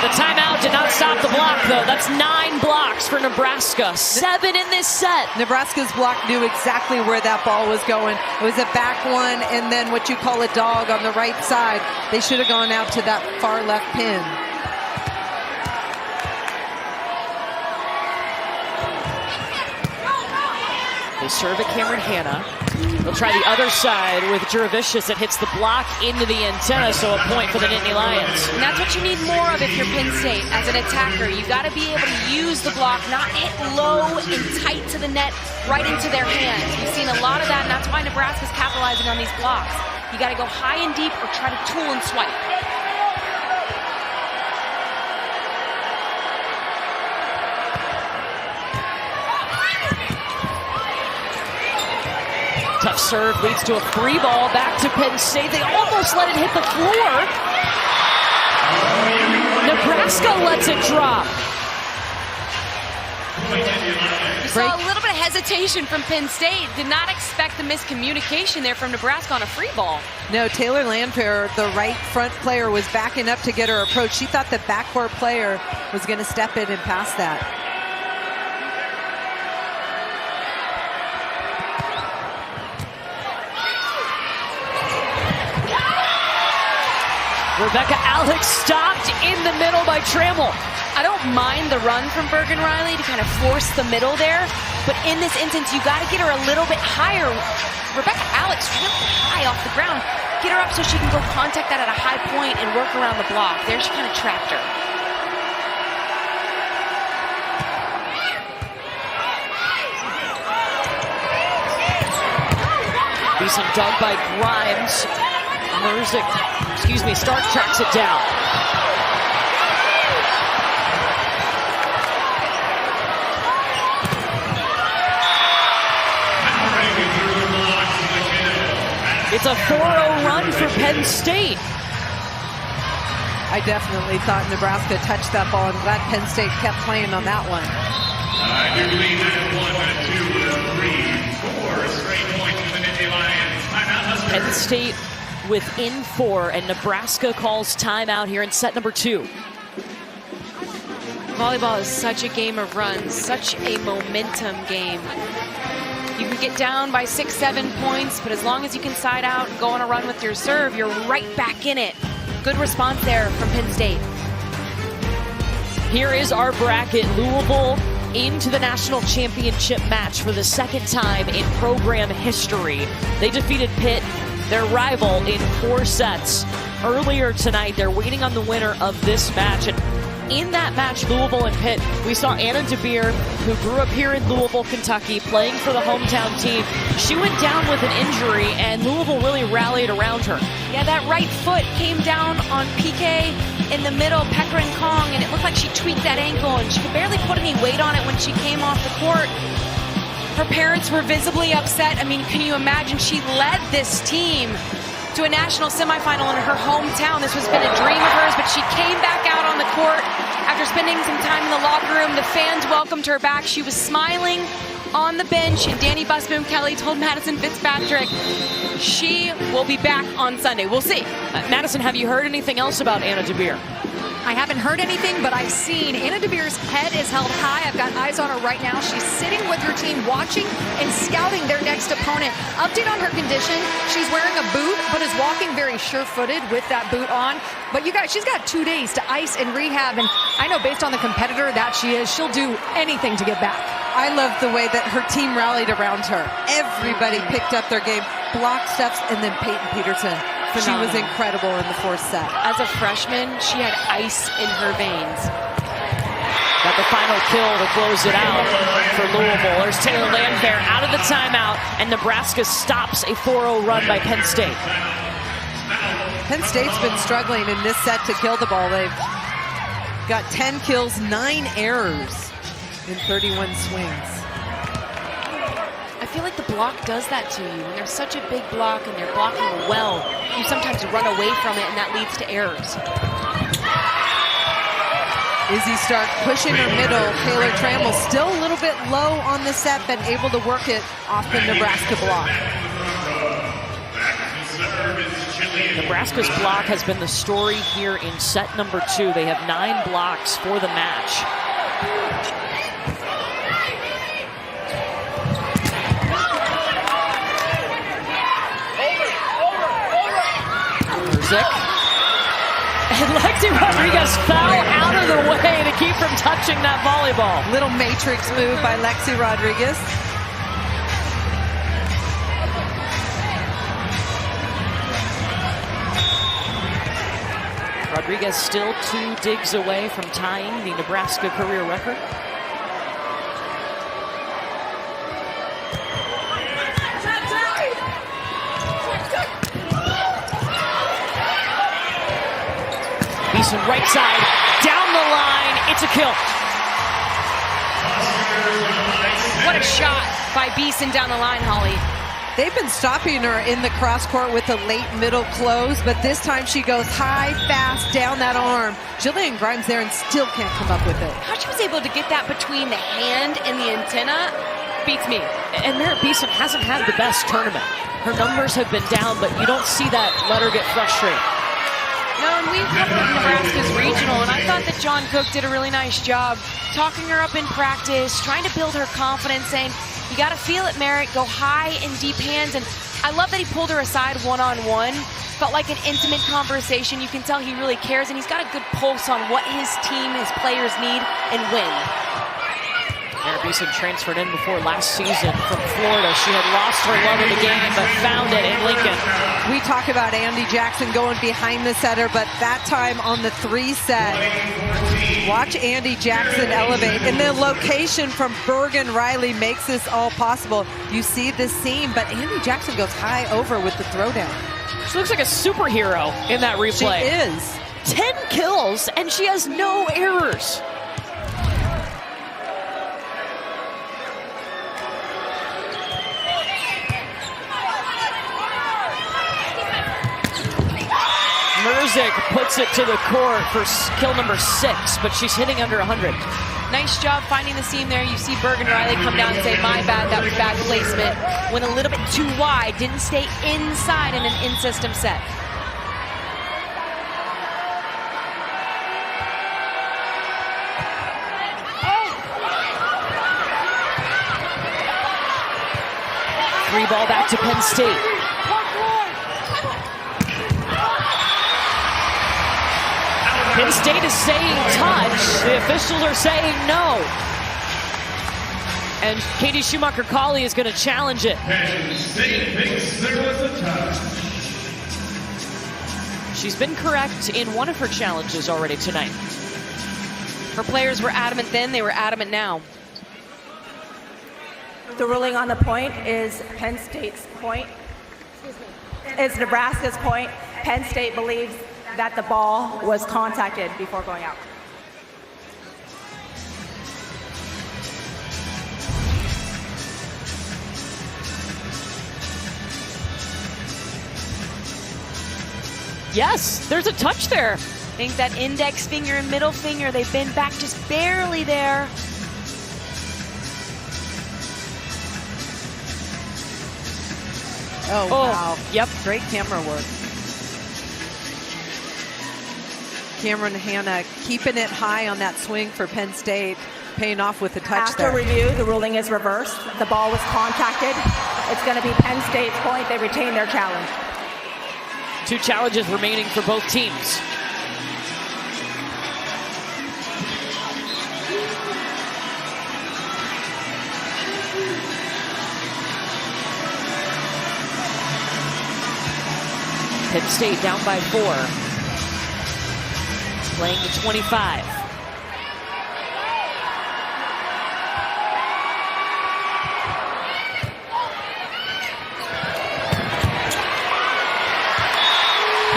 The timeout did not stop the block, though. That's 9 blocks for Nebraska. 7 in this set. Nebraska's block knew exactly where that ball was going. It was a back one, and then what you call a dog on the right side. They should have gone out to that far left pin. They serve at Cameron Hanna. They'll try the other side with Juravicius. It hits the block into the antenna, so a point for the Nittany Lions. And that's what you need more of if you're Penn State. As an attacker, you got to be able to use the block, not hit low and tight to the net, right into their hands. We've seen a lot of that, and that's why Nebraska's capitalizing on these blocks. You got to go high and deep or try to tool and swipe. Tough serve leads to a free ball back to Penn State. They almost let it hit the floor. Nebraska lets it drop. You saw a little bit of hesitation from Penn State. Did not expect the miscommunication there from Nebraska on a free ball. No, Taylor Landfair, the right front player, was backing up to get her approach. She thought the backcourt player was going to step in and pass that. Rebecca Alex stopped in the middle by Trammell. I don't mind the run from Bergen Riley to kind of force the middle there, but in this instance, you got to get her a little bit higher. Rebecca Alex really high off the ground. Get her up so she can go contact that at a high point and work around the block. There she kind of trapped her. Decent dunk by Grimes. Stark tracks it down. It's a 4-0 run for Penn State. I definitely thought Nebraska touched that ball. I'm glad Penn State kept playing on that one. I do believe that 1, 2, 3, 4 straight points for the Nittany Lions. Timeout, Husker. Penn State within 4, and Nebraska calls timeout here in set number 2. Volleyball is such a game of runs, such a momentum game. You can get down by 6, 7 points, but as long as you can side out and go on a run with your serve, you're right back in it. Good response there from Penn State. Here is our bracket. Louisville into the national championship match for the second time in program history. They defeated Pitt, their rival, in 4 sets earlier tonight. They're waiting on the winner of this match. And in that match, Louisville and Pitt, we saw Anna DeBeer, who grew up here in Louisville, Kentucky, playing for the hometown team. She went down with an injury, and Louisville really rallied around her. Yeah, that right foot came down on PK in the middle, Pecker and Kong, and it looked like she tweaked that ankle, and she could barely put any weight on it when she came off the court. Her parents were visibly upset. I mean, can you imagine? She led this team to a national semifinal in her hometown. This has been a dream of hers, but she came back out on the court after spending some time in the locker room. The fans welcomed her back. She was smiling on the bench, and Danny Busboom Kelly told Madison Fitzpatrick she will be back on Sunday. We'll see. Madison, have you heard anything else about Anna DeBeer? I haven't heard anything, but I've seen Anna DeBeer's head is held high. I've got eyes on her right now. She's sitting with her team, watching and scouting their next opponent. Update on her condition. She's wearing a boot, but is walking very sure-footed with that boot on. But you guys, she's got 2 days to ice and rehab, and I know based on the competitor that she is, she'll do anything to get back. I love the way that her team rallied around her. Everybody picked up their game, block steps, and then Peyton Peterson. She was incredible in the 4th set. As a freshman, she had ice in her veins. Got the final kill to close it out for Louisville. There's Taylor Landfair out of the timeout, and Nebraska stops a 4-0 run by Penn State. Penn State's been struggling in this set to kill the ball. They've got 10 kills, 9 errors in 31 swings. I feel like the block does that to you. When there's such a big block and they're blocking well, you sometimes run away from it, and that leads to errors. Izzy Stark pushing her middle. Taylor Trammell still a little bit low on the set, but able to work it off the Nebraska block. Nebraska's block has been the story here in set number 2. They have 9 blocks for the match. And Lexi Rodriguez foul out of the way to keep from touching that volleyball. Little matrix move by Lexi Rodriguez. Rodriguez still 2 digs away from tying the Nebraska career record. Beeson right side, down the line, it's a kill. What a shot by Beeson down the line, Holly. They've been stopping her in the cross court with a late middle close, but this time she goes high, fast, down that arm. Jillian Grimes there and still can't come up with it. How she was able to get that between the hand and the antenna beats me. And Merritt Beeson hasn't had the best tournament. Her numbers have been down, but you don't see that let her get frustrated. No, and we've covered Nebraska's regional, and I thought that John Cook did a really nice job talking her up in practice, trying to build her confidence, saying, you got to feel it, Merritt, go high and deep hands. And I love that he pulled her aside one-on-one. Felt like an intimate conversation. You can tell he really cares, and he's got a good pulse on what his team, his players need and when. Merritt Beeson transferred in before last season from Florida. She had lost her love of the game, but found it in Lincoln. We talk about Andy Jackson going behind the setter, but that time on the 3 set, watch Andy Jackson elevate. And the location from Bergen Riley makes this all possible. You see this seam, but Andy Jackson goes high over with the throwdown. She looks like a superhero in that replay. She is. 10 kills, and she has no errors. Merzik puts it to the court for kill number 6, but she's hitting under 100. Nice job finding the seam there. You see Bergen Riley come down and say, my bad, that was bad placement. Went a little bit too wide, didn't stay inside in an in-system set. Free ball back to Penn State. Penn State is saying touch. The officials are saying no. And Katie Schumacher-Cauley is going to challenge it. Penn State thinks there was a touch. She's been correct in one of her challenges already tonight. Her players were adamant then, they were adamant now. The ruling on the point is Penn State's point. It's Nebraska's point. Penn State believes that the ball was contacted before going out. Yes, there's a touch there. I think that index finger and middle finger, they've been back just barely there. Oh, wow. Yep. Great camera work. Cameron Hanna keeping it high on that swing for Penn State, paying off with a touch After there. review, the ruling is reversed. The ball was contacted. It's going to be Penn State's point. They retain their challenge. 2 challenges remaining for both teams. Penn State down by 4. Playing to 25.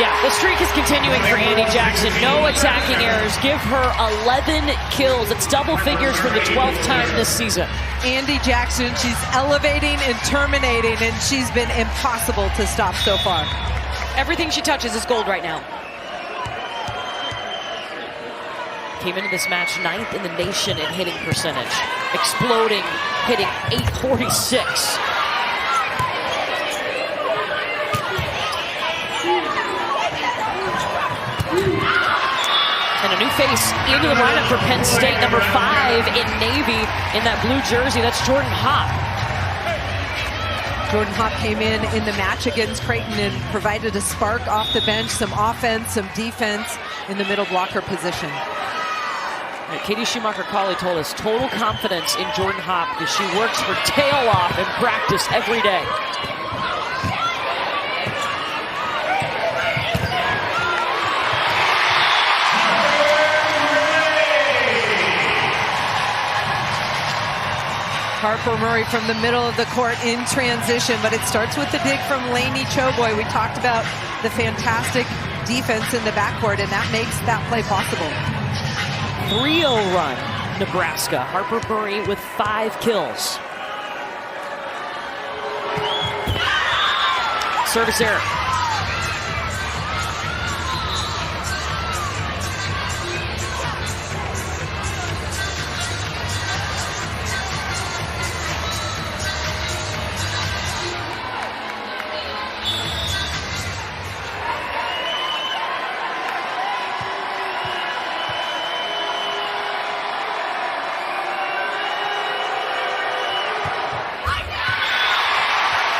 Yeah, the streak is continuing for Andy Jackson. No attacking errors. Give her 11 kills. It's double figures for the 12th time this season. Andy Jackson, she's elevating and terminating, and she's been impossible to stop so far. Everything she touches is gold right now. Came into this match 9th in the nation in hitting percentage. Exploding, hitting .846. And a new face into the lineup for Penn State, number 5 in Navy in that blue jersey. That's Jordan Hopp. Jordan Hopp came in the match against Creighton and provided a spark off the bench, some offense, some defense in the middle blocker position. Right, Katie Schumacher-Cauley told us total confidence in Jordan Hopp because she works her tail off in practice every day. Harper Murray from the middle of the court in transition, but it starts with the dig from Lainey Choboy. We talked about the fantastic defense in the backcourt, and that makes that play possible. 3-0 run, Nebraska. Harper Murray with 5 kills. Service error.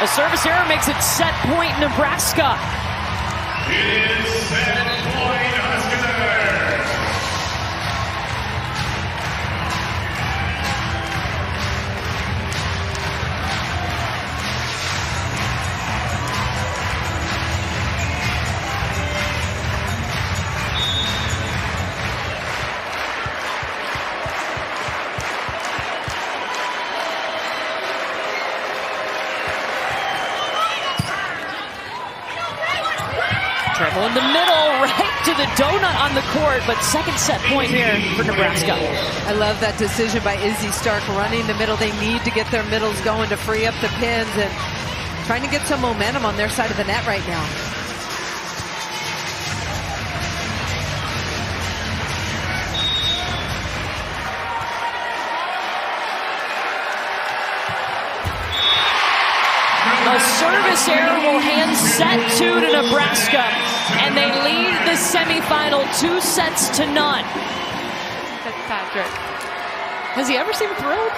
A service error makes it set point Nebraska. It is set point Huskers. Travel in the middle, right to the donut on the court, but second set point here for Nebraska. I love that decision by Izzy Stark running the middle. They need to get their middles going to free up the pins and trying to get some momentum on their side of the net right now. A service error will hand set 2 to Nebraska, and they lead the semifinal 2-0. Patrick. Has he ever seemed thrilled?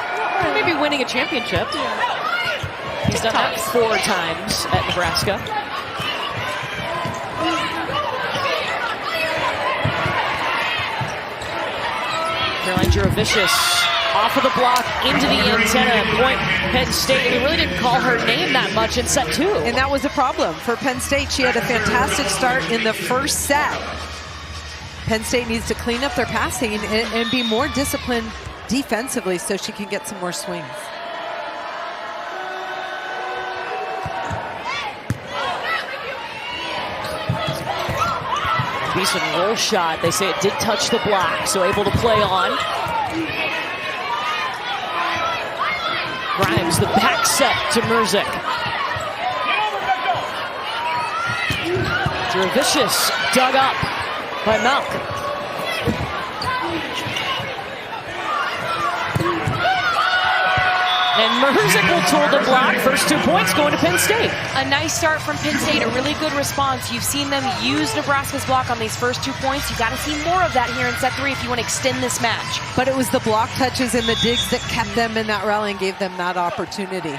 Maybe winning a championship. He's done that 4 times at Nebraska. Caroline Juravicius off of the block into the antenna. Point Penn State. We really didn't call her name that much in set 2. And that was a problem for Penn State. She had a fantastic start in the first set. Penn State needs to clean up their passing and be more disciplined defensively so she can get some more swings. Decent roll shot. They say it did touch the block, so able to play on. Grimes, the back set to Murzik. Juravicius dug up by Malk. And Murzik will tool the block. First 2 points going to Penn State. A nice start from Penn State, a really good response. You've seen them use Nebraska's block on these first 2 points. You got to see more of that here in set 3 if you want to extend this match. But it was the block touches and the digs that kept them in that rally and gave them that opportunity.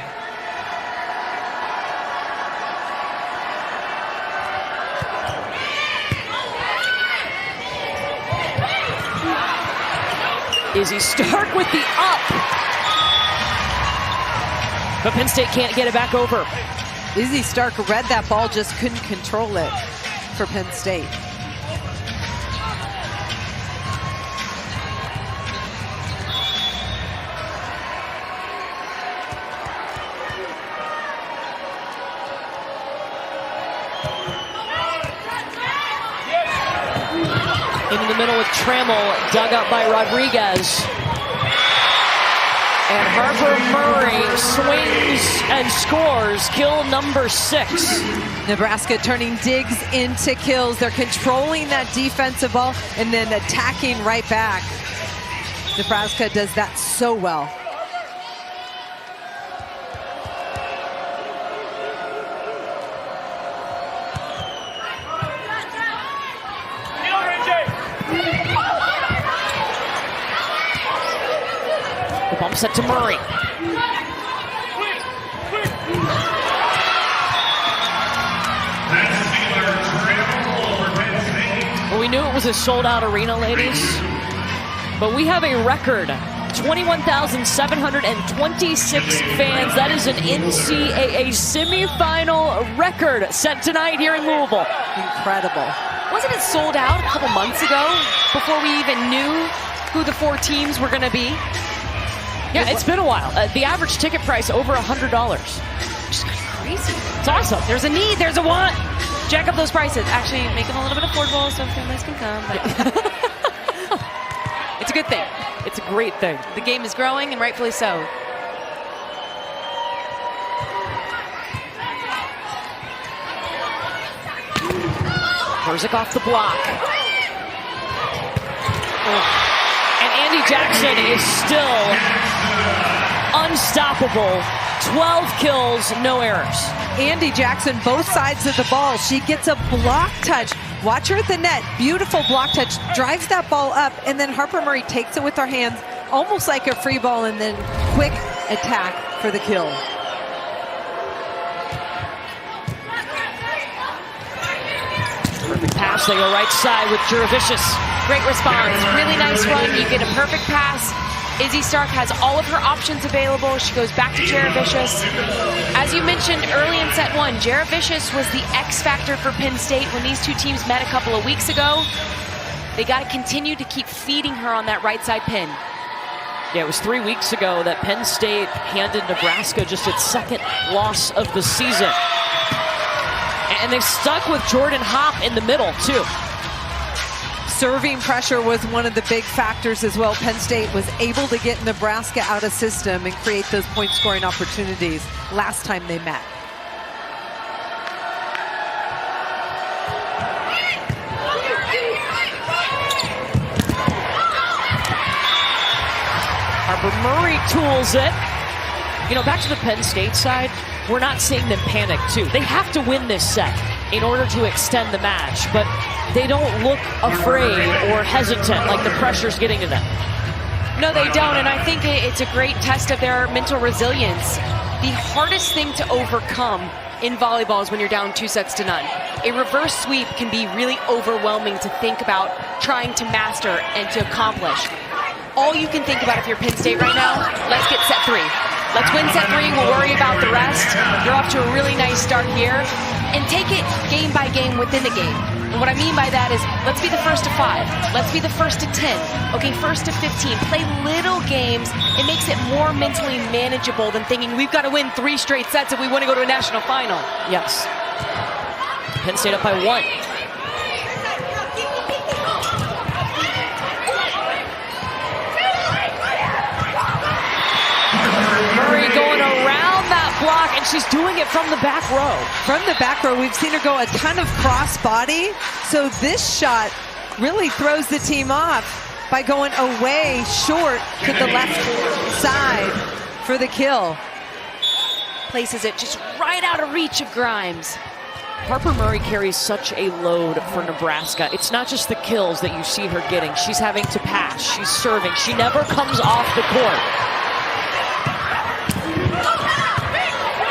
Izzy Stark with the up. But Penn State can't get it back over. Izzy Stark read that ball, just couldn't control it for Penn State. In the middle with Trammell, dug up by Rodriguez. And Harper Murray swings and scores kill number 6. Nebraska turning digs into kills. They're controlling that defensive ball and then attacking right back. Nebraska does that so well. The bump set to Murray. Well, we knew it was a sold-out arena, ladies. But we have a record. 21,726 fans. That is an NCAA semifinal record set tonight here in Louisville. Incredible. Wasn't it sold out a couple months ago before we even knew who the 4 teams were going to be? Yeah, it's been a while. The average ticket price over $100. Just crazy. It's awesome. There's a need, there's a want. Jack up those prices. Actually, make them a little bit affordable so families can come. But it's a good thing. It's a great thing. The game is growing, and rightfully so. Persic off the block. And Andy Jackson is still unstoppable. 12 kills, no errors. Andy Jackson, both sides of the ball. She gets a block touch. Watch her at the net. Beautiful block touch. Drives that ball up, and then Harper Murray takes it with her hands, almost like a free ball, and then quick attack for the kill. Perfect pass. They go right side with Juravicious. Great response. Really nice run. You get a perfect pass. Izzy Stark has all of her options available. She goes back to Juravicious. As you mentioned early in set one, Juravicious was the X factor for Penn State when these two teams met a couple of weeks ago. They got to continue to keep feeding her on that right side pin. Yeah, it was 3 weeks ago that Penn State handed Nebraska just its second loss of the season. And they stuck with Jordan Hopp in the middle, too. Serving pressure was one of the big factors as well. Penn State was able to get Nebraska out of system and create those point-scoring opportunities last time they met. Harper Murray tools it. You know, back to the Penn State side, we're not seeing them panic, too. They have to win this set in order to extend the match, but they don't look afraid or hesitant like the pressure's getting to them. No, they don't, and I think it's a great test of their mental resilience. The hardest thing to overcome in volleyball is when you're down 2-0. A reverse sweep can be really overwhelming to think about trying to master and to accomplish. All you can think about if you're Penn State right now, let's get set 3. Let's win set 3, we'll worry about the rest. You're off to a really nice start here. And take it game by game within the game. And what I mean by that is, let's be the first to 5. Let's be the first to 10. Okay, first to 15. Play little games. It makes it more mentally manageable than thinking we've got to win 3 straight sets if we want to go to a national final. Yes. Penn State up by 1. Murray going around that block, and she's doing it from the back row. From the back row, we've seen her go a ton of cross body. So this shot really throws the team off by going away short to the left side for the kill. Places it just right out of reach of Grimes. Harper Murray carries such a load for Nebraska. It's not just the kills that you see her getting. She's having to pass. She's serving. She never comes off the court.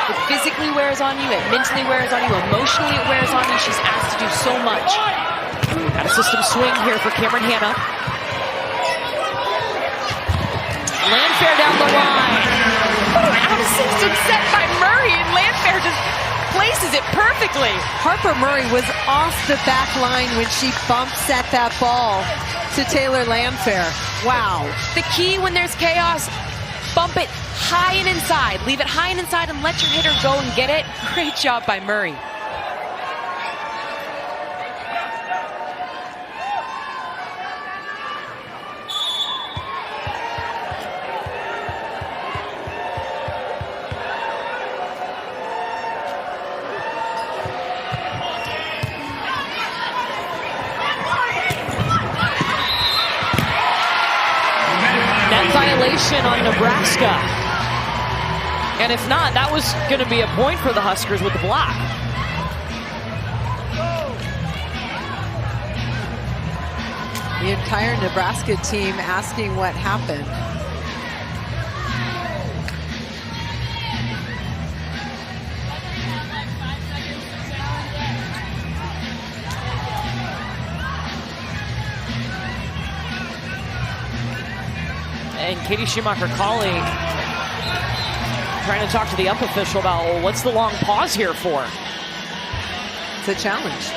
It physically wears on you. It mentally wears on you. Emotionally it wears on you. She's asked to do so much. Got a system swing here for Cameron Hanna. Landfair down the line. Out of system set by Murray, and Landfair just places it perfectly. Harper Murray was off the back line when she bump set that ball to Taylor Landfair. Wow. The key when there's chaos, bump it high and inside. Leave it high and inside and let your hitter go and get it. Great job by Murray. Violation on Nebraska. And if not, that was going to be a point for the Huskers with the block. The entire Nebraska team asking what happened. And Katie Schumacher-Cawley trying to talk to the ump official about, well, what's the long pause here for? It's a challenge.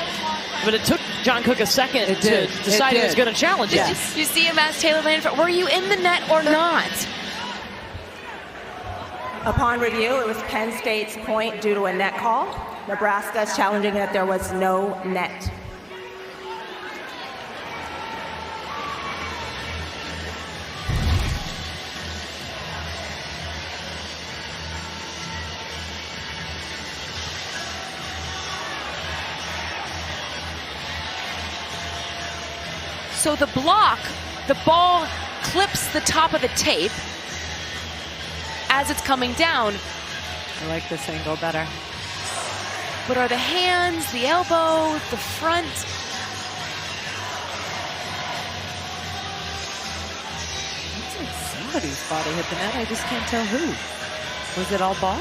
But it took John Cook a second to decide he was going to challenge it. You see him ask Taylor Landfair, were you in the net or not? Upon review, it was Penn State's point due to a net call. Nebraska is challenging that there was no net. So the block, the ball clips the top of the tape as it's coming down. I like this angle better. But are the hands, the elbow, the front? Looks like somebody's body hit the net. I just can't tell who. Was it all ball?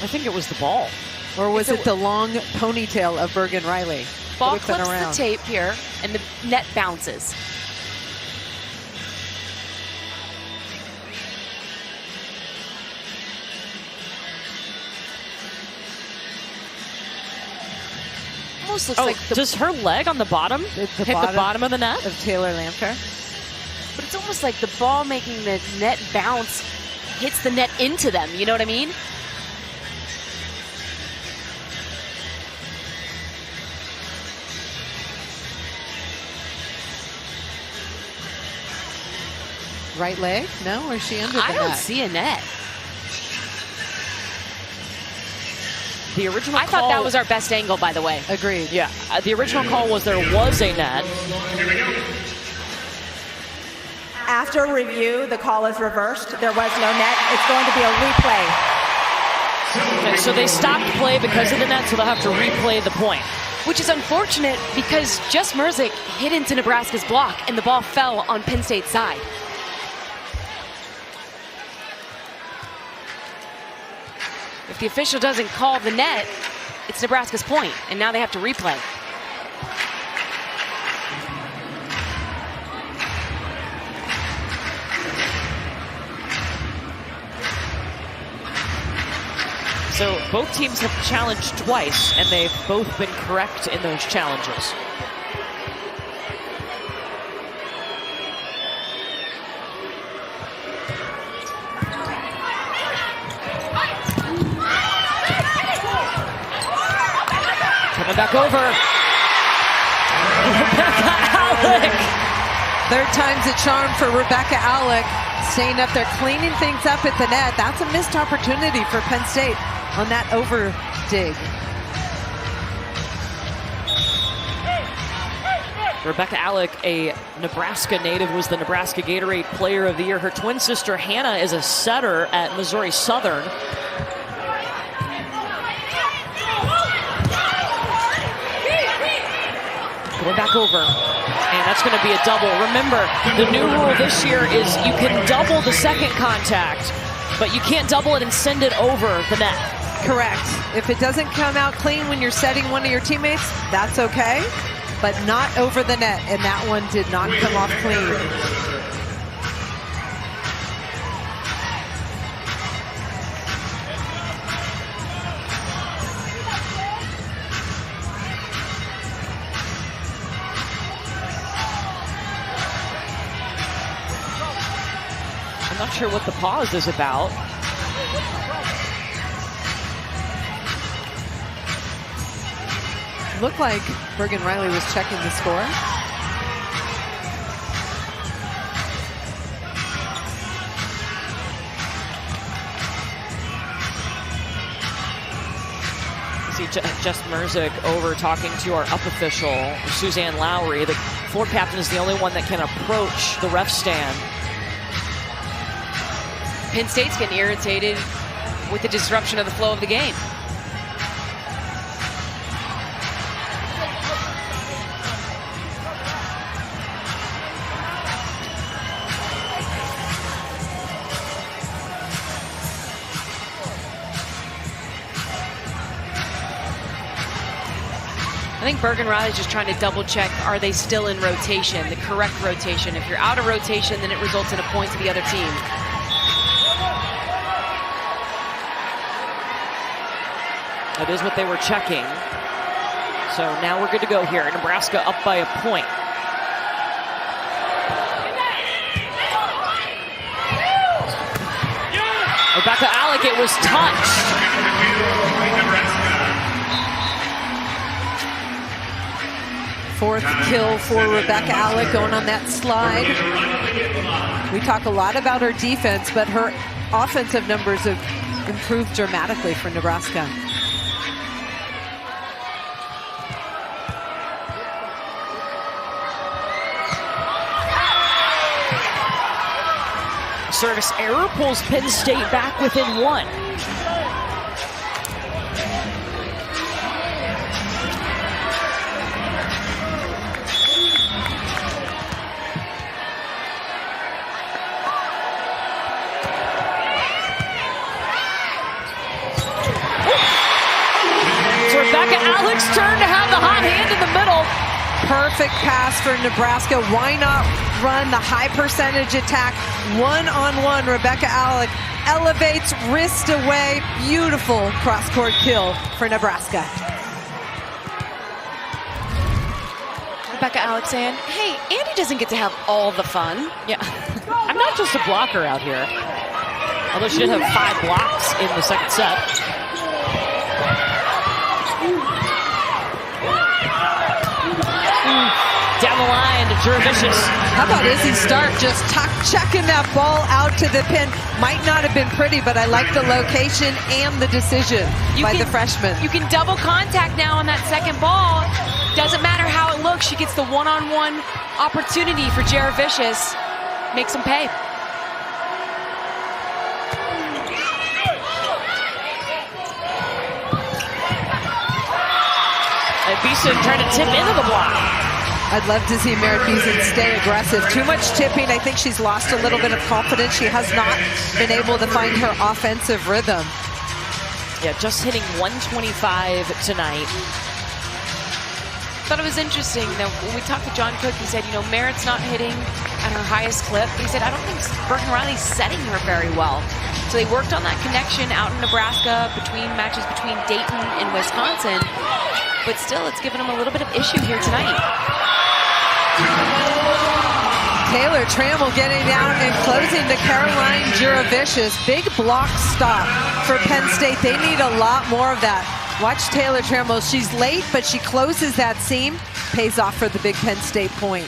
I think it was the ball. Or was it the long ponytail of Bergen Riley? Ball clips the tape here, and the net bounces. Almost looks like does her leg on the bottom hit the bottom of the net? Of Taylor Lamphere. But it's almost like the ball making the net bounce hits the net into them. You know what I mean? Right leg? No, or is she under the net? I don't see a net. The original I thought that was our best angle, by the way. Agreed. Yeah, the original call was there was a net. After review, the call is reversed. There was no net. It's going to be a replay. Okay, so they stopped play because of the net, so they'll have to replay the point. Which is unfortunate because Jess Merzick hit into Nebraska's block and the ball fell on Penn State's side. If the official doesn't call the net, it's Nebraska's point, and now they have to replay. So both teams have challenged twice, and they've both been correct in those challenges. Coming back over. Rebecca Alec. Third time's a charm for Rebecca Alec. Staying up there, cleaning things up at the net. That's a missed opportunity for Penn State on that over dig. Rebecca Alec, a Nebraska native, was the Nebraska Gatorade Player of the Year. Her twin sister Hannah is a setter at Missouri Southern. Going back over, and that's going to be a double. Remember, the new rule this year is you can double the second contact, but you can't double it and send it over the net. Correct. If it doesn't come out clean when you're setting one of your teammates, that's okay, but not over the net, and that one did not come off clean. I'm not sure what the pause is about. Looked like Bergen Riley was checking the score. See Jess Merzick over talking to our up official, Suzanne Lowry. The floor captain is the only one that can approach the ref stand. Penn State's getting irritated with the disruption of the flow of the game. I think Bergen Riley's just trying to double check, are they still in rotation, the correct rotation? If you're out of rotation, then it results in a point to the other team. That is what they were checking. So now we're good to go here. Nebraska up by a point. Rebecca Alec, it was touched. Fourth kill for Rebecca Alec going on that slide. We talk a lot about her defense, but her offensive numbers have improved dramatically for Nebraska. Service error pulls Penn State back within 1. It's Rebecca Alec's turn to have the hot hand in the middle. Perfect pass for Nebraska. Why not run the high percentage attack? One-on-one, Rebecca Alec elevates, wrist away. Beautiful cross-court kill for Nebraska. Rebecca Alec saying, hey, Andy doesn't get to have all the fun. Yeah, I'm not just a blocker out here. Although she did have 5 blocks in the second set. Down the line to Juravicius. How about Izzy Stark just chucking that ball out to the pin? Might not have been pretty, but I like the location and the decision by the freshman. You can double contact now on that second ball. Doesn't matter how it looks. She gets the one-on-one opportunity for Juravicius. Makes him pay. And Beeson trying to tip into the block. I'd love to see Merritt Beeson stay aggressive. Too much tipping. I think she's lost a little bit of confidence. She has not been able to find her offensive rhythm. Yeah, just hitting 125 tonight. Thought it was interesting that when we talked to John Cook, he said, you know, Merritt's not hitting at her highest clip. He said, I don't think Bergen-Riley's setting her very well. So they worked on that connection out in Nebraska between matches between Dayton and Wisconsin. But still, it's given them a little bit of issue here tonight. Taylor Trammell getting down and closing to Caroline Juravicius. Big block stop for Penn State. They need a lot more of that. Watch Taylor Trammell. She's late, but she closes that seam. Pays off for the big Penn State point.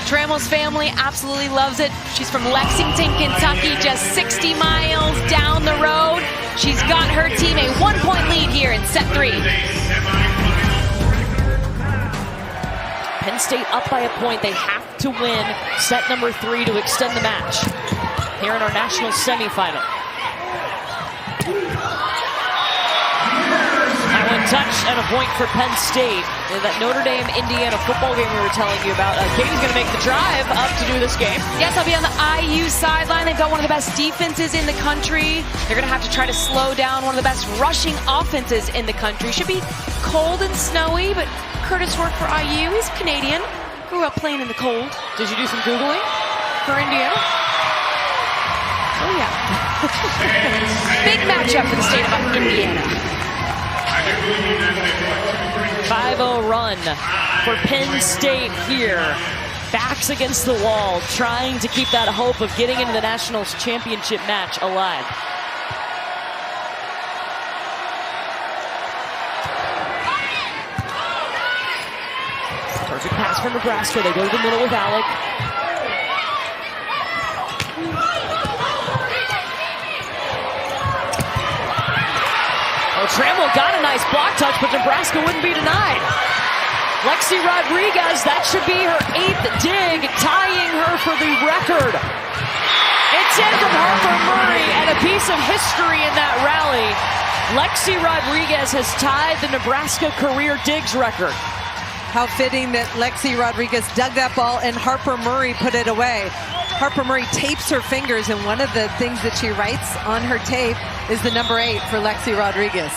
Trammell's family absolutely loves it. She's from Lexington, Kentucky, just 60 miles down the road. She's got her team a 1-point lead here in set 3. Penn State up by a point. They have to win set number 3 to extend the match here in our national semifinal. That one touch and a point for Penn State. In that Notre Dame-Indiana football game we were telling you about, Katie's going to make the drive up to do this game. Yes, I'll be on the IU sideline. They've got one of the best defenses in the country. They're going to have to try to slow down one of the best rushing offenses in the country. Should be cold and snowy, but Curtis worked for IU. He's Canadian. Grew up playing in the cold. Did you do some Googling For Indiana? Oh, yeah. Big matchup for the state of Indiana. 5-0 run for Penn State here. Backs against the wall, trying to keep that hope of getting into the Nationals championship match alive. Perfect pass from Nebraska. They go to the middle with Alec. Trammell got a nice block touch, but Nebraska wouldn't be denied. Lexi Rodriguez, that should be her 8th dig, tying her for the record. It's in from Harper Murray, and a piece of history in that rally. Lexi Rodriguez has tied the Nebraska career digs record. How fitting that Lexi Rodriguez dug that ball and Harper Murray put it away. Harper Murray tapes her fingers, and one of the things that she writes on her tape is the number 8 for Lexi Rodriguez.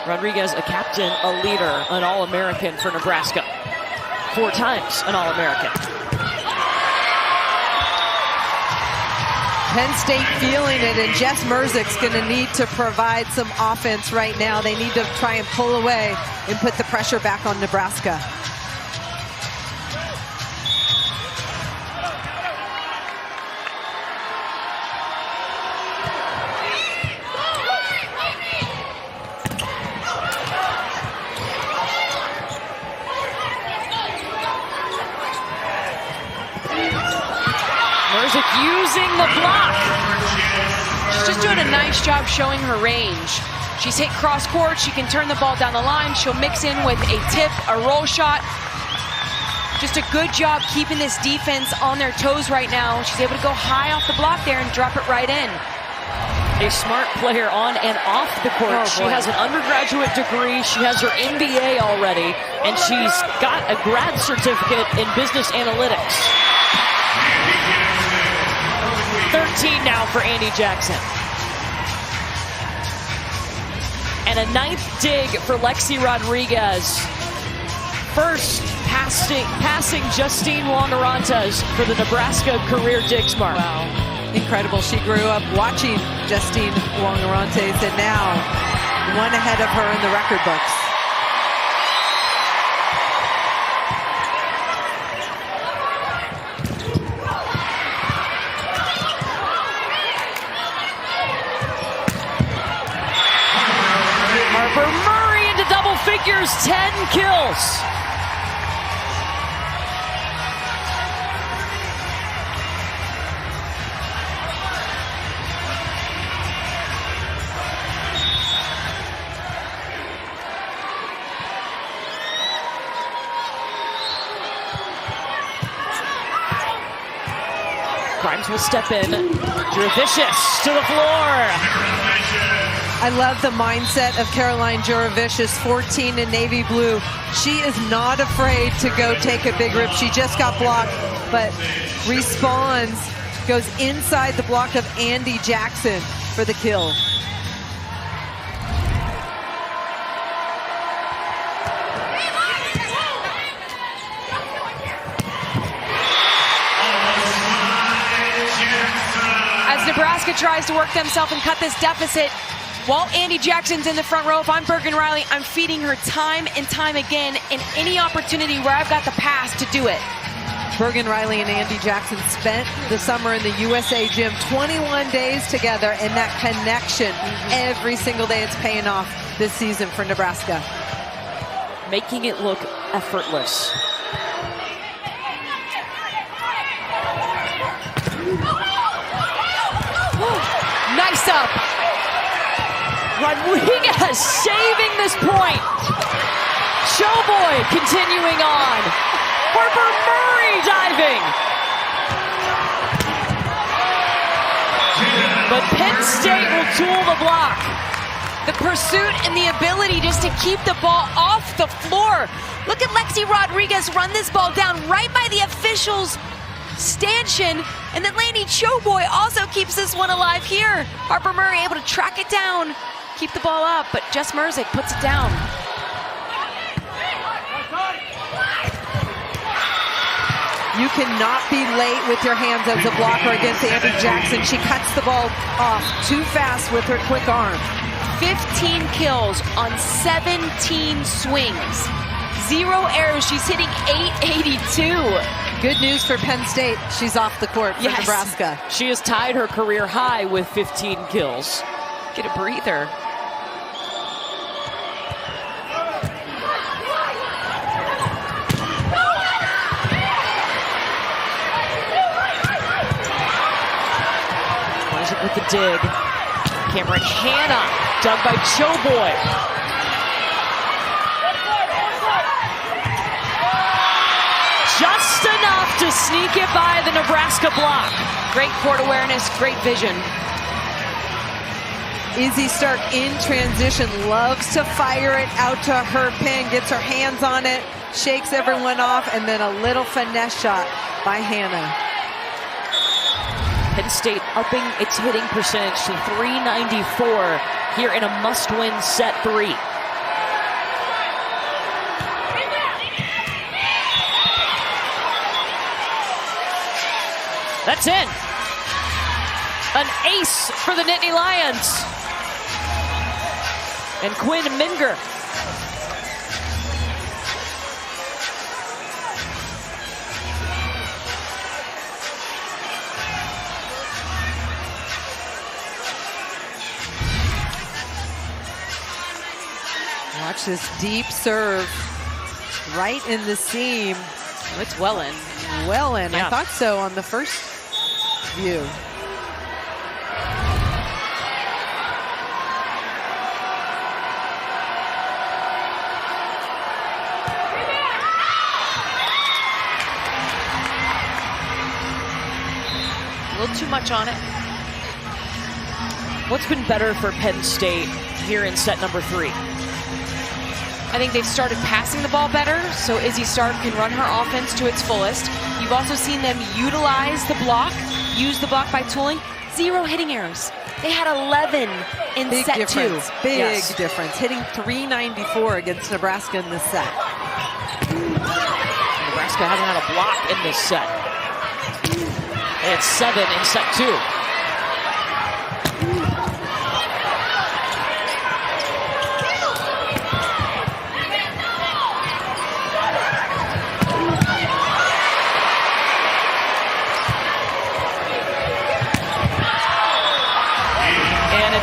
Rodriguez, a captain, a leader, an All-American for Nebraska. 4 times an All-American. Penn State feeling it, and Jess Merzik's going to need to provide some offense right now. They need to try and pull away and put the pressure back on Nebraska. Merzick using the block. She's just doing a nice job showing her range. She's hit cross court, she can turn the ball down the line, she'll mix in with a tip, a roll shot. Just a good job keeping this defense on their toes right now. She's able to go high off the block there and drop it right in. A smart player on and off the court. She has an undergraduate degree, she has her MBA already, and she's got a grad certificate in business analytics. 13 now for Andy Jackson. And a 9th dig for Lexi Rodriguez. First passing Justine Wongarantes for the Nebraska career digs mark. Wow, incredible. She grew up watching Justine Wongarantes and now one ahead of her in the record books. Harper Murray into double figures, 10 kills. Grimes will step in. Juravicius to the floor. I love the mindset of Caroline Juravicius, 14 in navy blue. She is not afraid to go take a big rip. She just got blocked, but responds, goes inside the block of Andy Jackson for the kill. As Nebraska tries to work themselves and cut this deficit, while Andy Jackson's in the front row, if I'm Bergen Riley, I'm feeding her time and time again in any opportunity where I've got the pass to do it. Bergen Riley and Andy Jackson spent the summer in the USA gym, 21 days together, and that connection every single day, it's paying off this season for Nebraska. Making it look effortless. Nice up. Rodriguez saving this point. Showboy continuing on. Harper Murray diving. But Penn State will tool the block. The pursuit and the ability just to keep the ball off the floor. Look at Lexi Rodriguez run this ball down right by the officials' stanchion, and then Laney Showboy also keeps this one alive here. Harper Murray able to track it down, keep the ball up, but Jess Merzick puts it down. You cannot be late with your hands as a blocker against Andy Jackson. She cuts the ball off too fast with her quick arm. 15 kills on 17 swings. 0 errors. She's hitting .882. Good news for Penn State. She's off the court for Nebraska. She has tied her career high with 15 kills. Get a breather. Merzick with the dig. Cameron Hanna dug by Showboy. Just enough to sneak it by the Nebraska block. Great court awareness, great vision. Izzy Stark in transition, loves to fire it out to her pin, gets her hands on it, shakes everyone off, and then a little finesse shot by Hanna. Penn State upping its hitting percentage to .394 here in a must-win set 3. That's in. An ace for the Nittany Lions. And Quinn Minger. Watch this deep serve right in the seam. Oh, it's well in. Well in. Yeah. I thought so on the first view. A little too much on it. What's been better for Penn State here in set number 3? I think they've started passing the ball better, so Izzy Stark can run her offense to its fullest. You've also seen them utilize the block, use the block by tooling. 0 hitting errors. They had 11 in Big set difference. 2. Big difference. Hitting .394 against Nebraska in this set. Nebraska hasn't had a block in this set. They had 7 in set 2.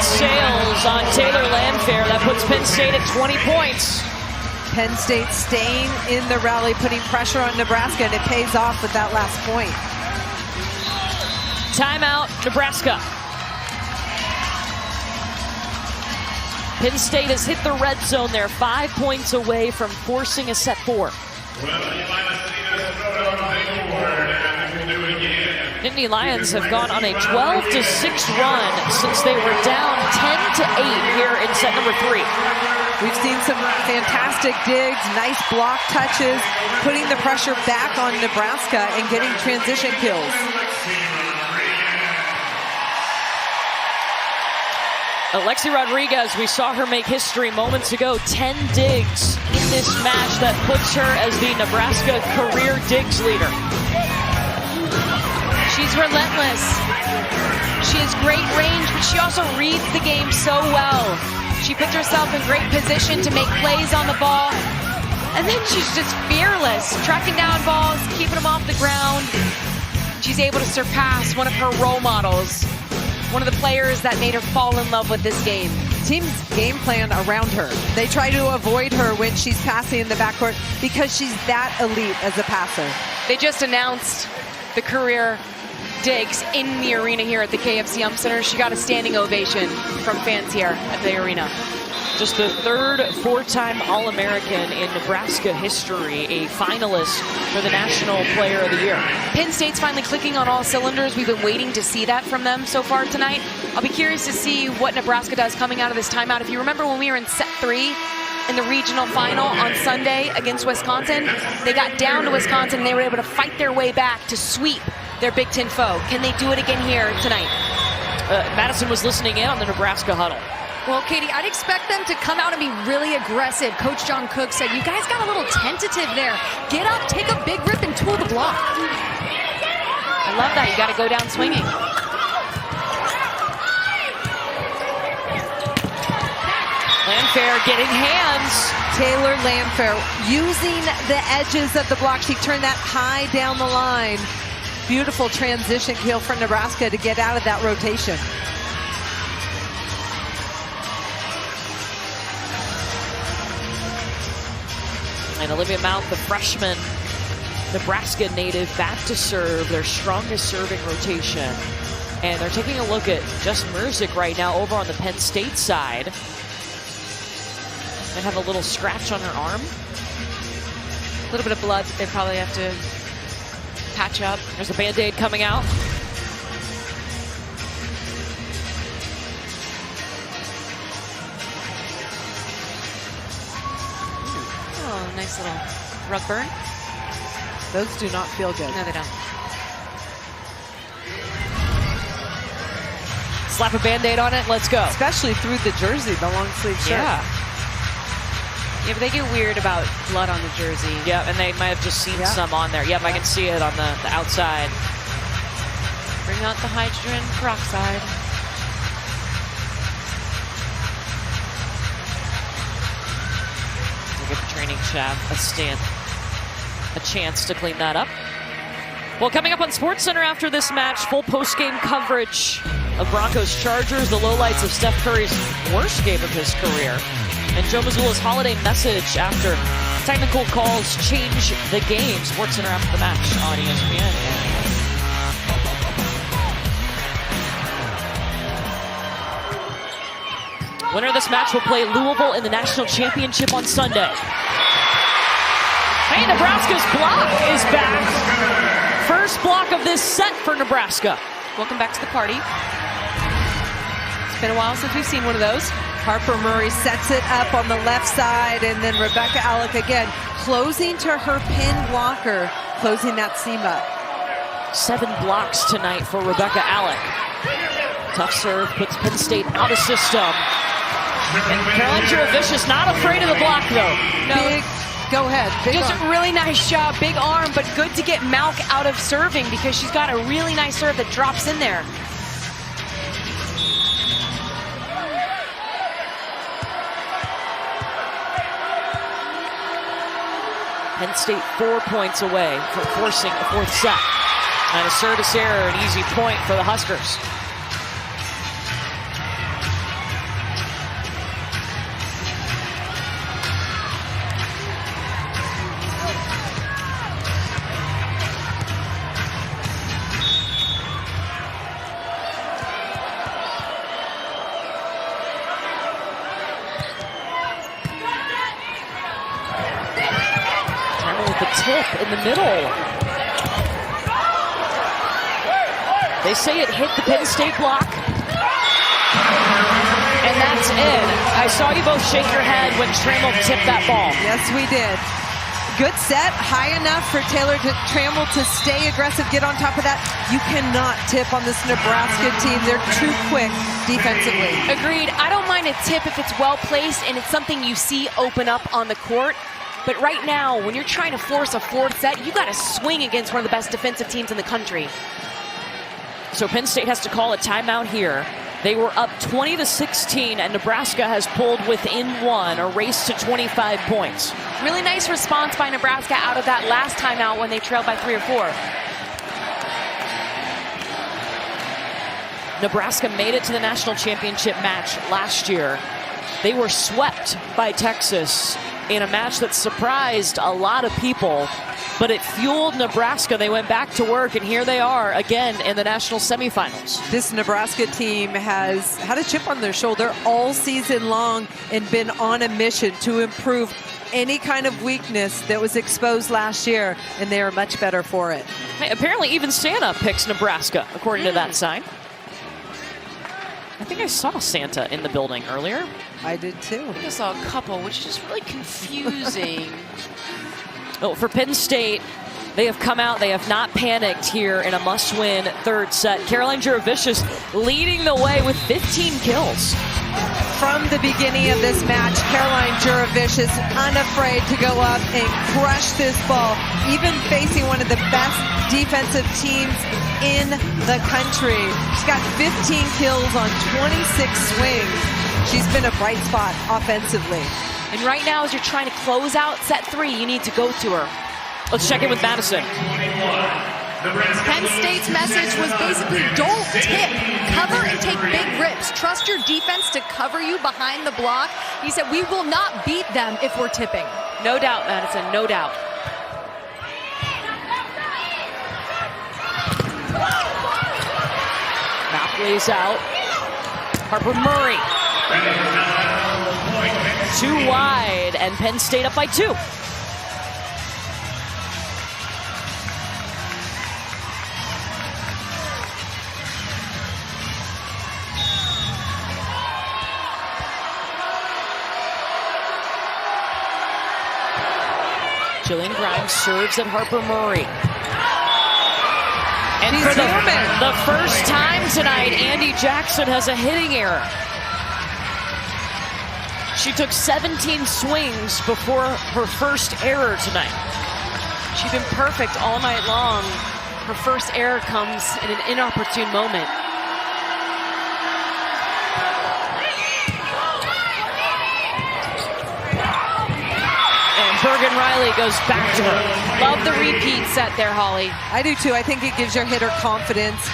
Sails on Taylor Landfair. That puts Penn State at 20 points. Penn State staying in the rally, putting pressure on Nebraska, and it pays off with that last point. Timeout, Nebraska. Penn State has hit the red zone. They're 5 points away from forcing a set 4. Nittany Lions have gone on a 12-6 run since they were down 10-8 here in set number 3. We've seen some fantastic digs, nice block touches, putting the pressure back on Nebraska and getting transition kills. Alexi Rodriguez, we saw her make history moments ago. 10 digs in this match that puts her as the Nebraska career digs leader. She's relentless. She has great range, but she also reads the game so well. She puts herself in great position to make plays on the ball. And then she's just fearless, tracking down balls, keeping them off the ground. She's able to surpass one of her role models, one of the players that made her fall in love with this game. Teams game plan around her. They try to avoid her when she's passing in the backcourt because she's that elite as a passer. They just announced the career digs in the arena here at the KFC Center. She got a standing ovation from fans here at the arena. Just the third 4-time All-American in Nebraska history, a finalist for the National Player of the Year. Penn State's finally clicking on all cylinders. We've been waiting to see that from them so far tonight. I'll be curious to see what Nebraska does coming out of this timeout. If you remember when we were in set 3 in the regional final on Sunday against Wisconsin, they got down to Wisconsin and they were able to fight their way back to sweep their Big Ten foe. Can they do it again here tonight? Madison was listening in on the Nebraska huddle. Well, Katie, I'd expect them to come out and be really aggressive. Coach John Cook said, you guys got a little tentative there. Get up, take a big rip, and tool the block. I love that. You got to go down swinging. Landfair getting hands. Taylor Landfair using the edges of the block. She turned that high down the line. Beautiful transition kill for Nebraska to get out of that rotation. And Olivia Mount, the freshman Nebraska native, back to serve, their strongest serving rotation. And they're taking a look at Jess Merzick right now over on the Penn State side. They have a little scratch on her arm. A little bit of blood that they probably have to patch up. There's a Band-Aid coming out. Oh, nice little rug burn. Those do not feel good. No, they don't. Slap a Band-Aid on it, let's go. Especially through the jersey, the long sleeve shirt. Yeah. Yeah, but they get weird about blood on the jersey. Yeah, and they might have just seen some on there. Yep, I can see it on the outside. Bring out the hydrogen peroxide. We'll give the training staff a chance to clean that up. Well, coming up on SportsCenter after this match, full post-game coverage of Broncos Chargers, the lowlights of Steph Curry's worst game of his career, and Joe Mazzulla's holiday message after technical calls change the game. SportsCenter after the match on ESPN. Winner of this match will play Louisville in the national championship on Sunday. Hey, Nebraska's block is back. First block of this set for Nebraska. Welcome back to the party. It's been a while since we've seen one of those. Harper Murray sets it up on the left side, and then Rebecca Alec again closing to her pin blocker, closing that seam up. 7 blocks tonight for Rebecca Alec. Tough serve, puts Penn State out of system. And Caroline Juravicius not afraid of the block, though. No. Go ahead. Just a really nice job, big arm, but good to get Malk out of serving because she's got a really nice serve that drops in there. Penn State 4 points away from forcing a 4th set. And a service error, an easy point for the Huskers. Tip in the middle. They say it hit the Penn State block. And that's in. I saw you both shake your head when Trammell tipped that ball. Yes, we did. Good set, high enough for Trammell to stay aggressive, get on top of that. You cannot tip on this Nebraska team. They're too quick defensively. Agreed. I don't mind a tip if it's well placed and it's something you see open up on the court. But right now, when you're trying to force a 4th set, you got to swing against one of the best defensive teams in the country. So Penn State has to call a timeout here. They were up 20-16, and Nebraska has pulled within 1, a race to 25 points. Really nice response by Nebraska out of that last timeout when they trailed by 3 or 4. Nebraska made it to the national championship match last year. They were swept by Texas in a match that surprised a lot of people, but it fueled Nebraska. They went back to work, and here they are again in the national semifinals. This Nebraska team has had a chip on their shoulder all season long and been on a mission to improve any kind of weakness that was exposed last year, and they are much better for it. Hey, apparently even Santa picks Nebraska, according to that sign. I think I saw Santa in the building earlier. I did too. I think I saw a couple, which is just really confusing. Oh, for Penn State, they have come out. They have not panicked here in a must-win 3rd set. Caroline Juravicius leading the way with 15 kills. From the beginning of this match, Caroline Juravicius unafraid to go up and crush this ball, even facing one of the best defensive teams in the country. She's got 15 kills on 26 swings. She's been a bright spot offensively. And right now, as you're trying to close out set 3, you need to go to her. Let's check in with Madison. Penn State's message was basically don't tip. Cover and take big rips. Trust your defense to cover you behind the block. He said, we will not beat them if we're tipping. No doubt, Madison, no doubt. Map lays out. Harper Murray. 2 wide, and Penn State up by 2. Jillian Grimes serves at Harper Murray. And for the first time tonight, Andy Jackson has a hitting error. She took 17 swings before her first error tonight. She's been perfect all night long. Her first error comes in an inopportune moment. And Bergen Riley goes back to her. Love the repeat set there, Holly. I do too. I think it gives your hitter confidence.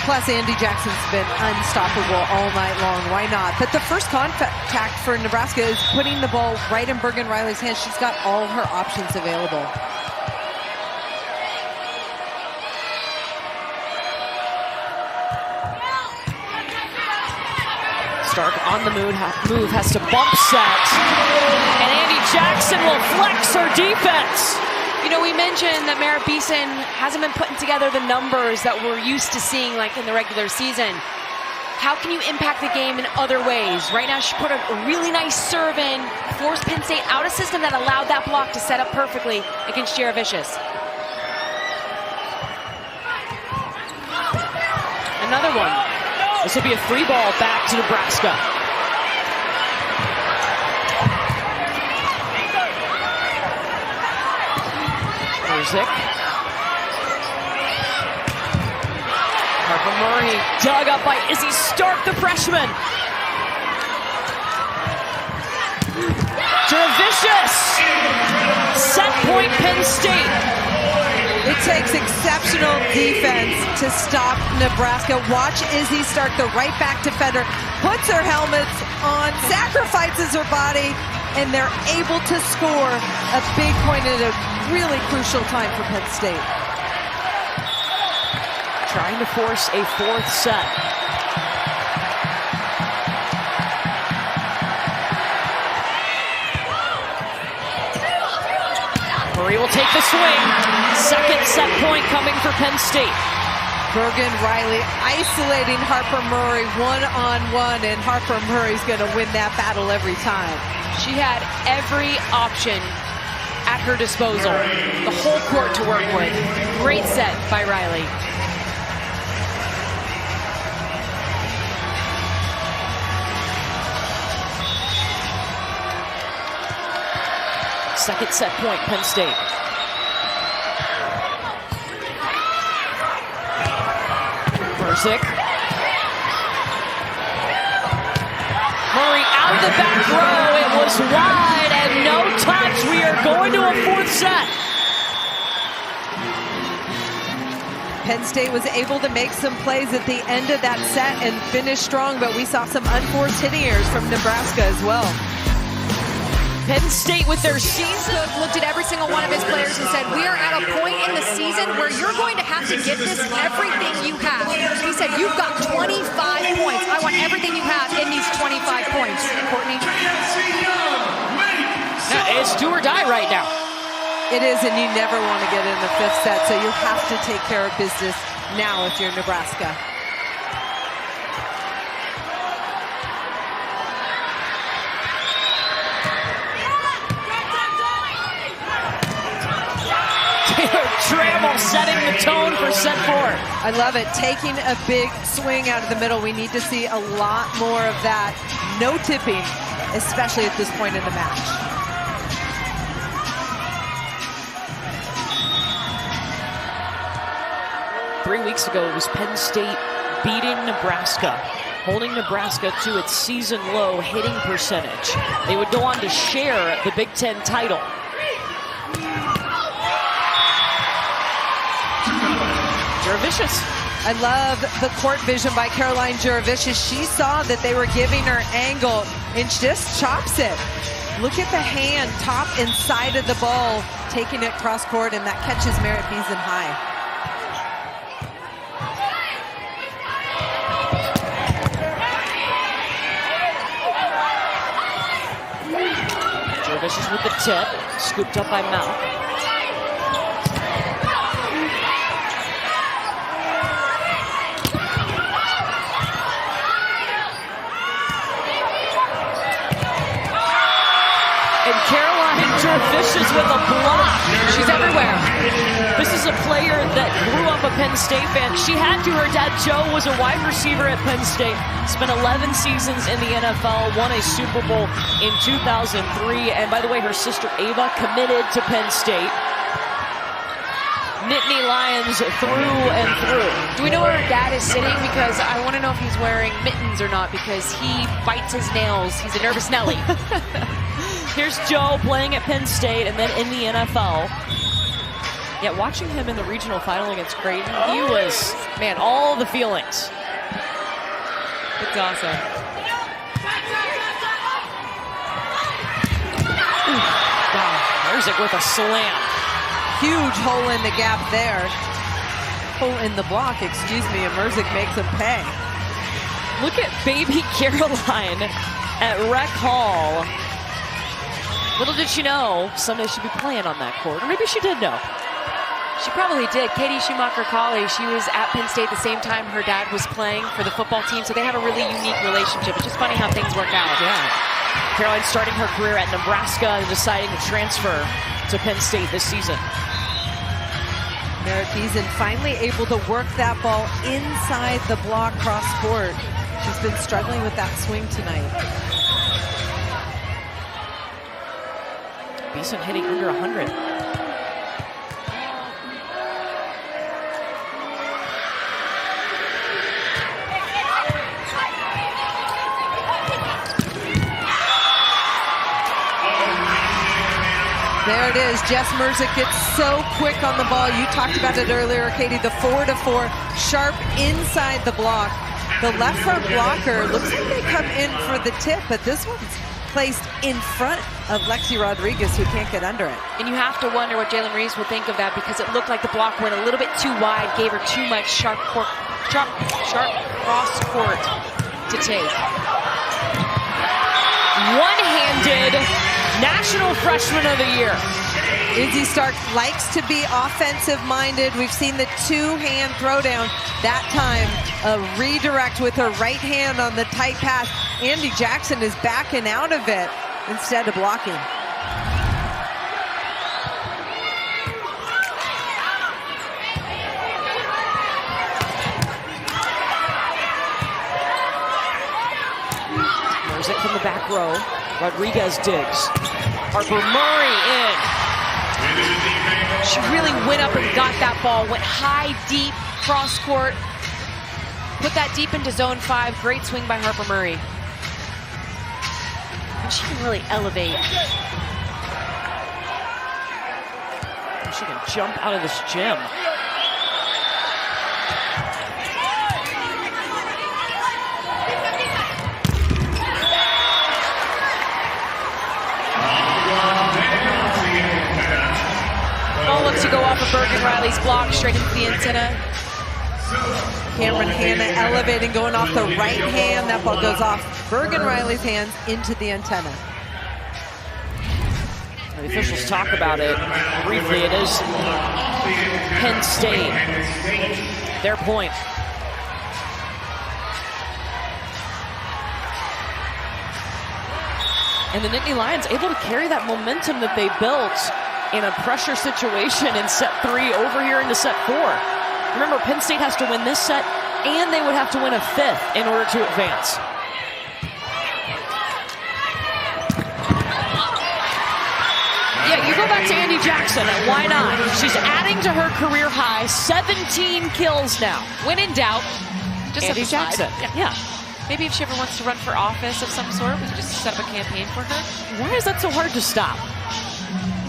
Plus, Andy Jackson's been unstoppable all night long. Why not? But the first contact for Nebraska is putting the ball right in Bergen Riley's hands. She's got all her options available. Stark on the move has to bump set. And Andy Jackson will flex her defense. You know, we mentioned that Merritt Beeson hasn't been putting together the numbers that we're used to seeing like in the regular season. How can you impact the game in other ways? Right now she put a really nice serve in, forced Penn State out of system that allowed that block to set up perfectly against Jurevicius. Another one. This will be a free ball back to Nebraska. Merzik. Harper Murray dug up by Izzy Stark, the freshman. Jurevicius. Set point Penn State. It takes exceptional defense to stop Nebraska. Watch Izzy Stark, the right back defender, puts her helmets on, sacrifices her body, and they're able to score a big point at a really crucial time for Penn State. Trying to force a fourth set. Murray will take the swing. Second set point coming for Penn State. Bergen Riley isolating Harper Murray one-on-one, and Harper Murray's going to win that battle every time. She had every option at her disposal. The whole court to work with. Great set by Riley. Second set point, Penn State. Merzik. Murray out the back row. It was wide and no touch. We are going to a fourth set. Penn State was able to make some plays at the end of that set and finish strong, but we saw some unforced hitting errors from Nebraska as well. Penn State with their season. Cook looked at every single one of his players and said, we are at a point in the season where you're going to have to give this everything you have. He said, you've got 25 points. I want everything you have in these 25 points. Courtney? Yeah, it's do or die right now. It is, and you never want to get in the fifth set, so you have to take care of business now if you're Nebraska. Trammell setting the tone for set four. I love it. Taking a big swing out of the middle. We need to see a lot more of that. No tipping, especially at this point in the match. Three weeks ago, it was Penn State beating Nebraska, holding Nebraska to its season-low hitting percentage. They would go on to share the Big Ten title. Jurevicius. I love the court vision by Caroline Jurevicius. She saw that they were giving her angle and just chops it. Look at the hand, top and side of the ball, taking it cross court, and that catches Merritt Beeson high. Jurevicius with the tip, scooped up by Mount. Jurevicius with a block. She's everywhere. This is a player that grew up a Penn State fan. She had to. Her dad, Joe, was a wide receiver at Penn State. Spent 11 seasons in the NFL. Won a Super Bowl in 2003. And by the way, her sister, Ava, committed to Penn State. Nittany Lions through and through. Do we know where her dad is sitting? Because I want to know if he's wearing mittens or not, because he bites his nails. He's a nervous Nelly. Here's Joe playing at Penn State and then in the NFL. Yeah, watching him in the regional final against Creighton, he was, man, all the feelings. It's awesome. Wow, Merzik with a slam. Huge hole in the gap there. Hole in the block, excuse me, and Merzik makes him pay. Look at baby Caroline at Rec Hall. Little did she know someday she'd be playing on that court. Or maybe she did know. She probably did. Katie Schumacher-Colley, she was at Penn State the same time her dad was playing for the football team, so they have a really unique relationship. It's just funny how things work out. Yeah. Caroline starting her career at Nebraska and deciding to transfer to Penn State this season. Merritt Beason finally able to work that ball inside the block cross court. She's been struggling with that swing tonight. Beason hitting under 100. There it is. Jess Merzick gets so quick on the ball. You talked about it earlier, Katie. The 4-4, sharp inside the block. The left front blocker looks like they come in for the tip, but this one's placed in front of Lexi Rodriguez, who can't get under it. And you have to wonder what Jalen Reeves will think of that, because it looked like the block went a little bit too wide, gave her too much sharp cross court to take. One-handed National Freshman of the Year. Izzy Stark likes to be offensive-minded. We've seen the two-hand throwdown. That time, a redirect with her right hand on the tight pass. Andy Jackson is backing out of it instead of blocking. Merzick from the back row. Rodriguez digs. Harper Murray in. She really went up and got that ball, went high, deep, cross court, put that deep into zone 5. Great swing by Harper Murray. And she can really elevate. She can jump out of this gym. Ball looks to go off of Bergen Riley's block straight into the antenna. Cameron Hanna elevating, going off the right hand. That ball goes off Bergen Riley's hands into the antenna. The officials talk about it briefly. It is Penn State. Their point. And the Nittany Lions able to carry that momentum that they built in a pressure situation in set 3 over here into set 4. Remember, Penn State has to win this set, and they would have to win a 5th in order to advance. Yeah, you go back to Andy Jackson. Why not? She's adding to her career high, 17 kills now. When in doubt, just Andy set aside. Jackson. Yeah. Maybe if she ever wants to run for office of some sort, we can just set up a campaign for her. Why is that so hard to stop?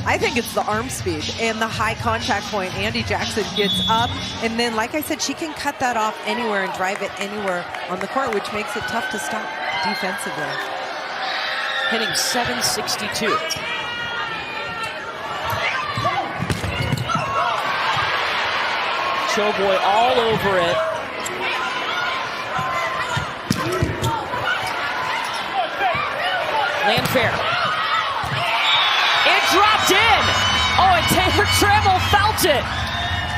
I think it's the arm speed and the high contact point. Andy Jackson gets up, and then, like I said, she can cut that off anywhere and drive it anywhere on the court, which makes it tough to stop defensively. Hitting .762. Showboy all over it. Landfair. It dropped in. Oh, and Taylor Trammell felt it.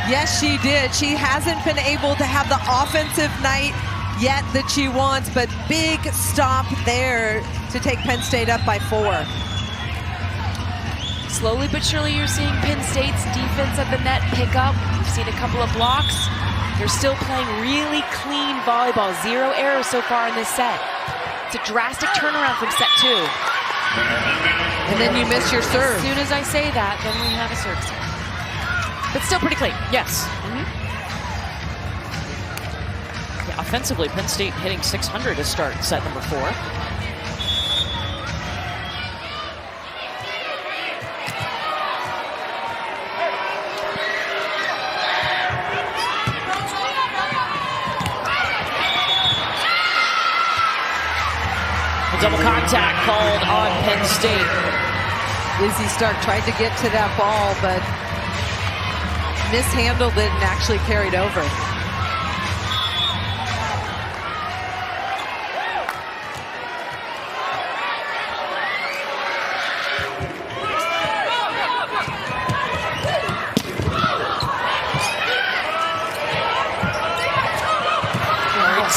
Yes, she did. She hasn't been able to have the offensive night yet that she wants, but big stop there to take Penn State up by 4. Slowly but surely, you're seeing Penn State's defense at the net pick up. We've seen a couple of blocks. They're still playing really clean volleyball. 0 errors so far in this set. It's a drastic turnaround from set 2. And then you miss your serve. As soon as I say that, then we have a serve. But still pretty clean. Yes. Yeah, offensively, Penn State hitting .600 to start set number 4. Double contact called on Penn State. Izzy Stark tried to get to that ball, but mishandled it and actually carried over.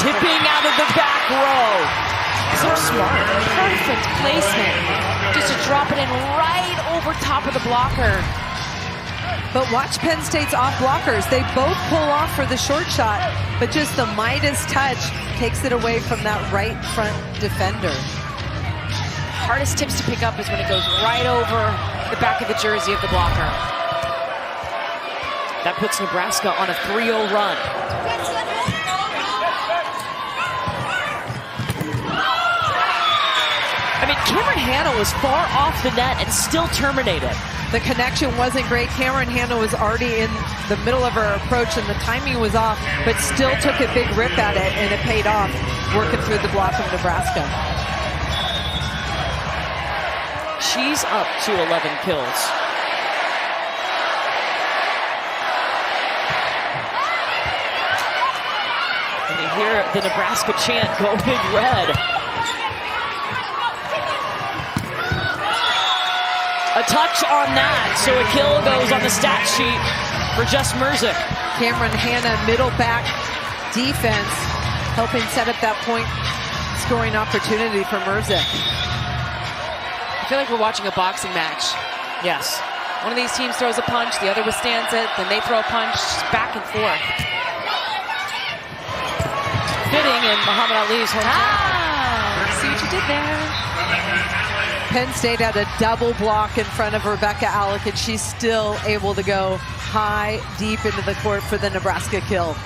tipping out of the back row. So smart. Perfect placement. Just to drop it in right over top of the blocker. But watch Penn State's off blockers. They both pull off for the short shot, but just the Midas touch takes it away from that right front defender. Hardest tips to pick up is when it goes right over the back of the jersey of the blocker. That puts Nebraska on a 3-0 run. I mean, Cameron Hanna was far off the net and still terminated. The connection wasn't great. Cameron Hanna was already in the middle of her approach and the timing was off, but still took a big rip at it, and it paid off working through the block of Nebraska. She's up to 11 kills. And you hear the Nebraska chant, "Go Big Red." A touch on that, so a kill goes on the stat sheet for Jess Merzick. Cameron Hanna, middle back defense, helping set up that point scoring opportunity for Merzick. I feel like we're watching a boxing match. Yes. One of these teams throws a punch, the other withstands it, then they throw a punch, just back and forth. Fitting in Muhammad Ali's hometown. See what you did there. Penn State had a double block in front of Rebecca Alec, and she's still able to go high, deep into the court for the Nebraska kill.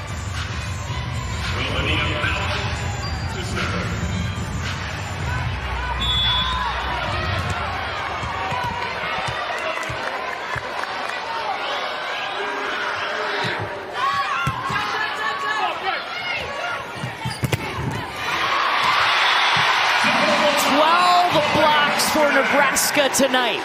For Nebraska tonight.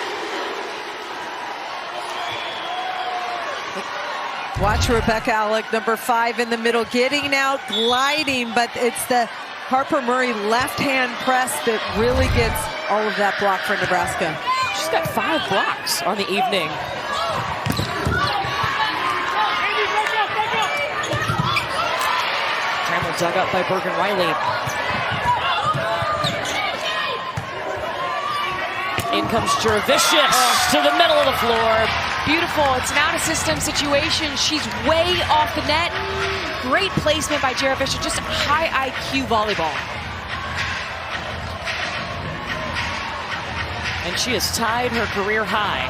Watch Rebecca Alec, number 5 in the middle, getting out, gliding, but it's the Harper Murray left-hand press that really gets all of that block for Nebraska. She's got 5 blocks on the evening. Trammell dug up by Bergen Riley. In comes Juravicius to the middle of the floor. Beautiful. It's an out-of-system situation. She's way off the net. Great placement by Juravicius. Just high IQ volleyball. And she has tied her career high.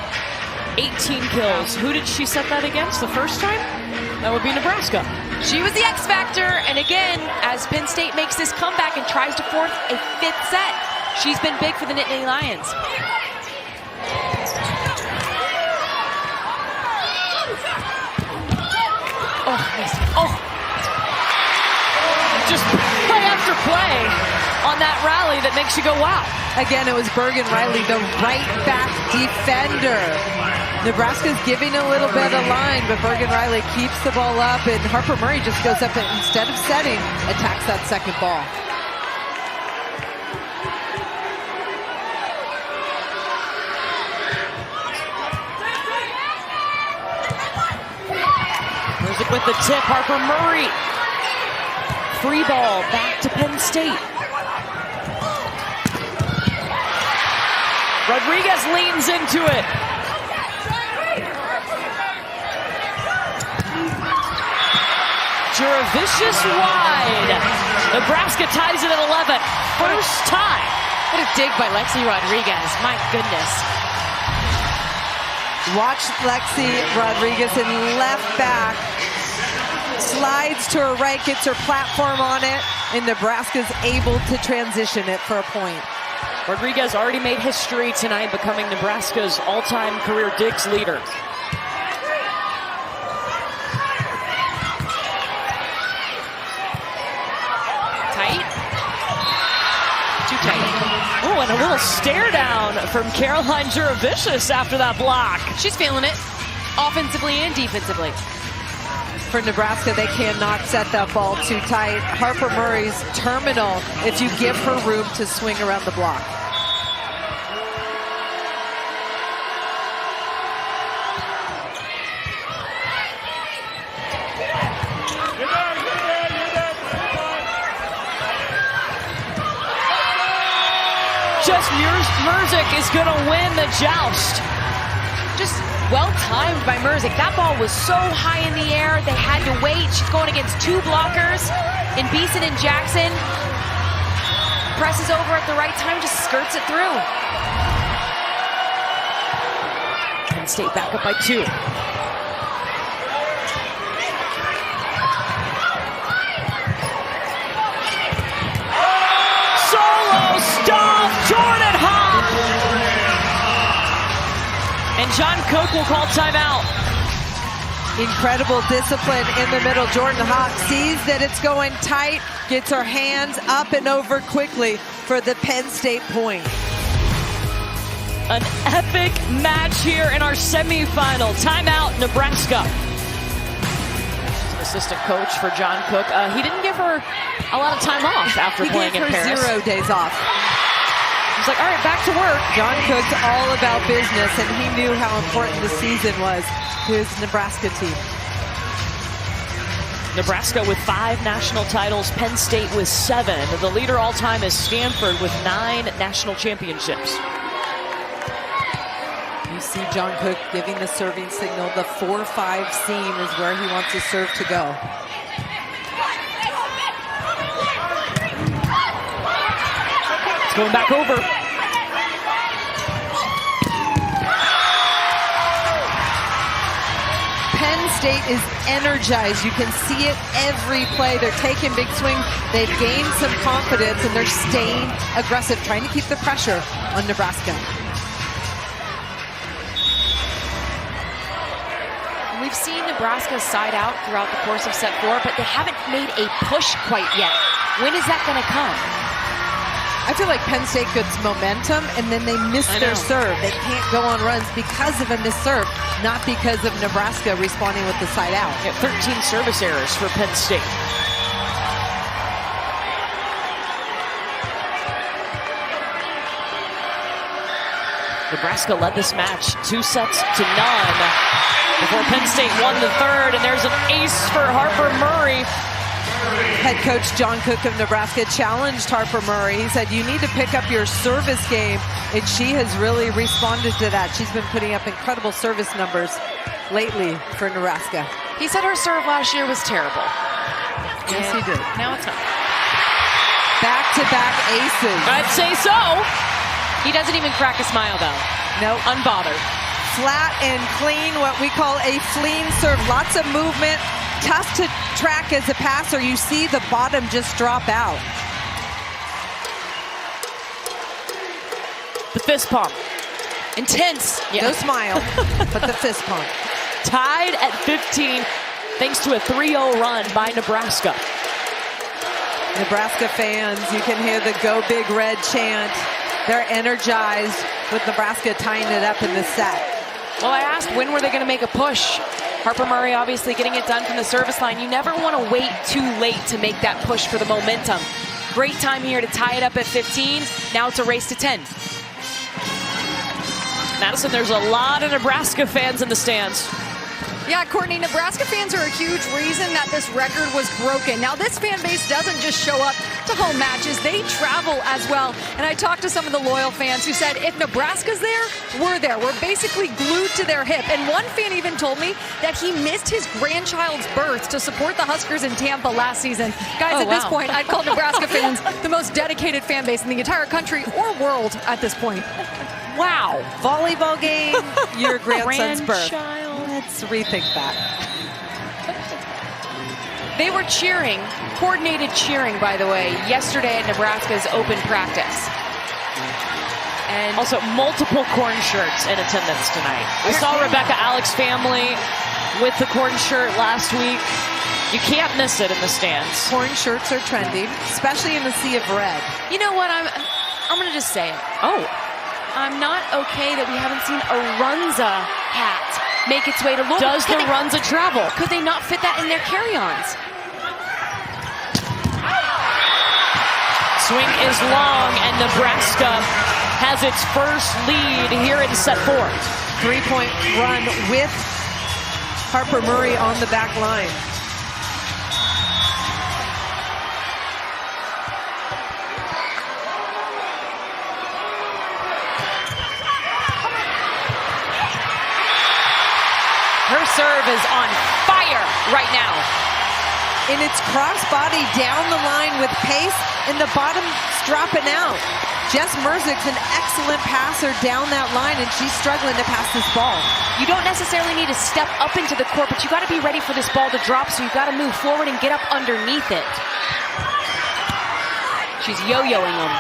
18 kills. Who did she set that against the first time? That would be Nebraska. She was the X factor. And again, as Penn State makes this comeback and tries to force a 5th set, she's been big for the Nittany Lions. Oh, nice. Oh. Just play after play on that rally that makes you go, wow. Again, it was Bergen Riley, the right back defender. Nebraska's giving a little bit of line, but Bergen Riley keeps the ball up, and Harper Murray just goes up and instead of setting, attacks that second ball. With the tip, Harper Murray. Free ball back to Penn State. Rodriguez leans into it. Juravicius wide. Nebraska ties it at 11. First time. What a dig by Lexi Rodriguez. My goodness. Watch Lexi Rodriguez in left back. Slides to her right, gets her platform on it, and Nebraska's able to transition it for a point. Rodriguez already made history tonight, becoming Nebraska's all-time career digs leader. Tight. Too tight. Oh, and a little stare down from Caroline Juravicius after that block. She's feeling it, offensively and defensively. For Nebraska, they cannot set that ball too tight. Harper Murray's terminal if you give her room to swing around the block. just Murzik is going to win the joust. Just well-timed by Murzik. That ball was so high in the air, they had to wait. She's going against two blockers in Beeson and Jackson. Presses over at the right time, just skirts it through. Penn State back up by 2. Solo stop, Jordan Hawk! And John Cook will call timeout. Incredible discipline in the middle. Jordan Hawk sees that it's going tight, gets her hands up and over quickly for the Penn State point. An epic match here in our semifinal. Timeout, Nebraska. Assistant coach for John Cook. He didn't give her a lot of time off after playing in Paris. He gave her 0 days off. He's like, all right, back to work. John Cook's all about business, and he knew how important the season was to his Nebraska team. Nebraska with 5 national titles, Penn State with 7. The leader all-time is Stanford with 9 national championships. You see John Cook giving the serving signal. The 4-5 seam is where he wants his serve to go. It's going back over. Penn State is energized. You can see it every play. They're taking big swings. They've gained some confidence, and they're staying aggressive, trying to keep the pressure on Nebraska. We've seen Nebraska side out throughout the course of set 4, but they haven't made a push quite yet. When is that going to come? I feel like Penn State gets momentum, and then they miss their serve. They can't go on runs because of a missed serve, not because of Nebraska responding with the side out. 13 service errors for Penn State. Nebraska led this match 2 sets to none before Penn State won the 3rd, and there's an ace for Harper Murray. Head coach John Cook of Nebraska challenged Harper Murray. He said, you need to pick up your service game, and she has really responded to that. She's been putting up incredible service numbers lately for Nebraska. He said her serve last year was terrible. Yes, he did. Now it's not. Back-to-back aces. I'd say so. He doesn't even crack a smile, though. Nope. Unbothered. Flat and clean, what we call a flean serve. Lots of movement. Tough to track as a passer. You see the bottom just drop out. The fist pump. Intense. Yeah. No smile, but the fist pump. Tied at 15 thanks to a 3-0 run by Nebraska. Nebraska fans, you can hear the Go Big Red chant. They're energized with Nebraska tying it up in the set. Well, I asked when were they going to make a push. Harper Murray obviously getting it done from the service line. You never want to wait too late to make that push for the momentum. Great time here to tie it up at 15. Now it's a race to 10. Madison, there's a lot of Nebraska fans in the stands. Yeah, Courtney, Nebraska fans are a huge reason that this record was broken. Now, this fan base doesn't just show up to home matches. They travel as well. And I talked to some of the loyal fans who said, if Nebraska's there, we're there. We're basically glued to their hip. And one fan even told me that he missed his grandchild's birth to support the Huskers in Tampa last season. Guys, at this point, I'd call Nebraska fans the most dedicated fan base in the entire country or world at this point. Wow. Volleyball game, your grandson's birth. Grandchild. Let's rethink that. They were cheering, coordinated cheering, by the way, yesterday at Nebraska's open practice. And also multiple corn shirts in attendance tonight. We saw Rebecca Alex family with the corn shirt last week. You can't miss it in the stands. Corn shirts are trending, especially in the sea of red. You know what? I'm going to just say it. Oh. I'm not okay that we haven't seen a Runza hat make its way to Louisville. Does the Runza travel? Could they not fit that in their carry-ons? Swing is long, and Nebraska has its first lead here in set 4. 3-point run with Harper Murray on the back line. serve is on fire right now. And it's cross-body down the line with pace, and the bottom's dropping out. Jess Merzig's an excellent passer down that line, and she's struggling to pass this ball. You don't necessarily need to step up into the court, but you got to be ready for this ball to drop, so you got to move forward and get up underneath it. She's yo-yoing them.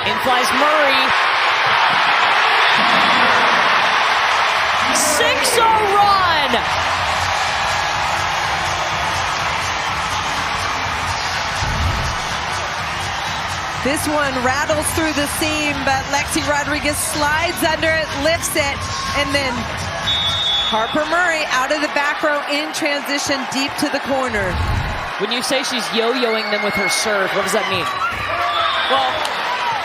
In flies Murray. 6-0 run. This one rattles through the seam, but Lexi Rodriguez slides under it, lifts it, and then Harper Murray out of the back row in transition deep to the corner. When you say she's yo-yoing them with her serve, what does that mean? Well,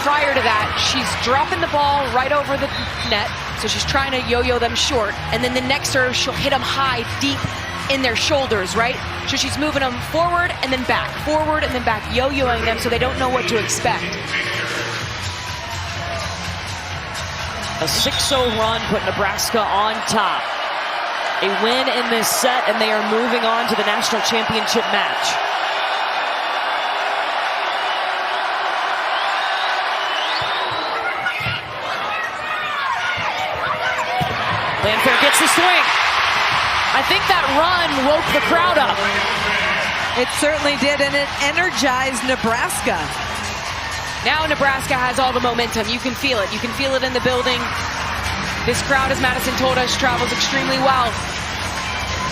prior to that, she's dropping the ball right over the net, so she's trying to yo-yo them short, and then the next serve, she'll hit them high, deep in their shoulders, right? So she's moving them forward and then back, yo-yoing them so they don't know what to expect. A 6-0 run put Nebraska on top. A win in this set, and they are moving on to the national championship match. Landfair gets the swing. I think that run woke the crowd up. It certainly did, and it energized Nebraska. Now Nebraska has all the momentum. You can feel it. You can feel it in the building. This crowd, as Madison told us, travels extremely well.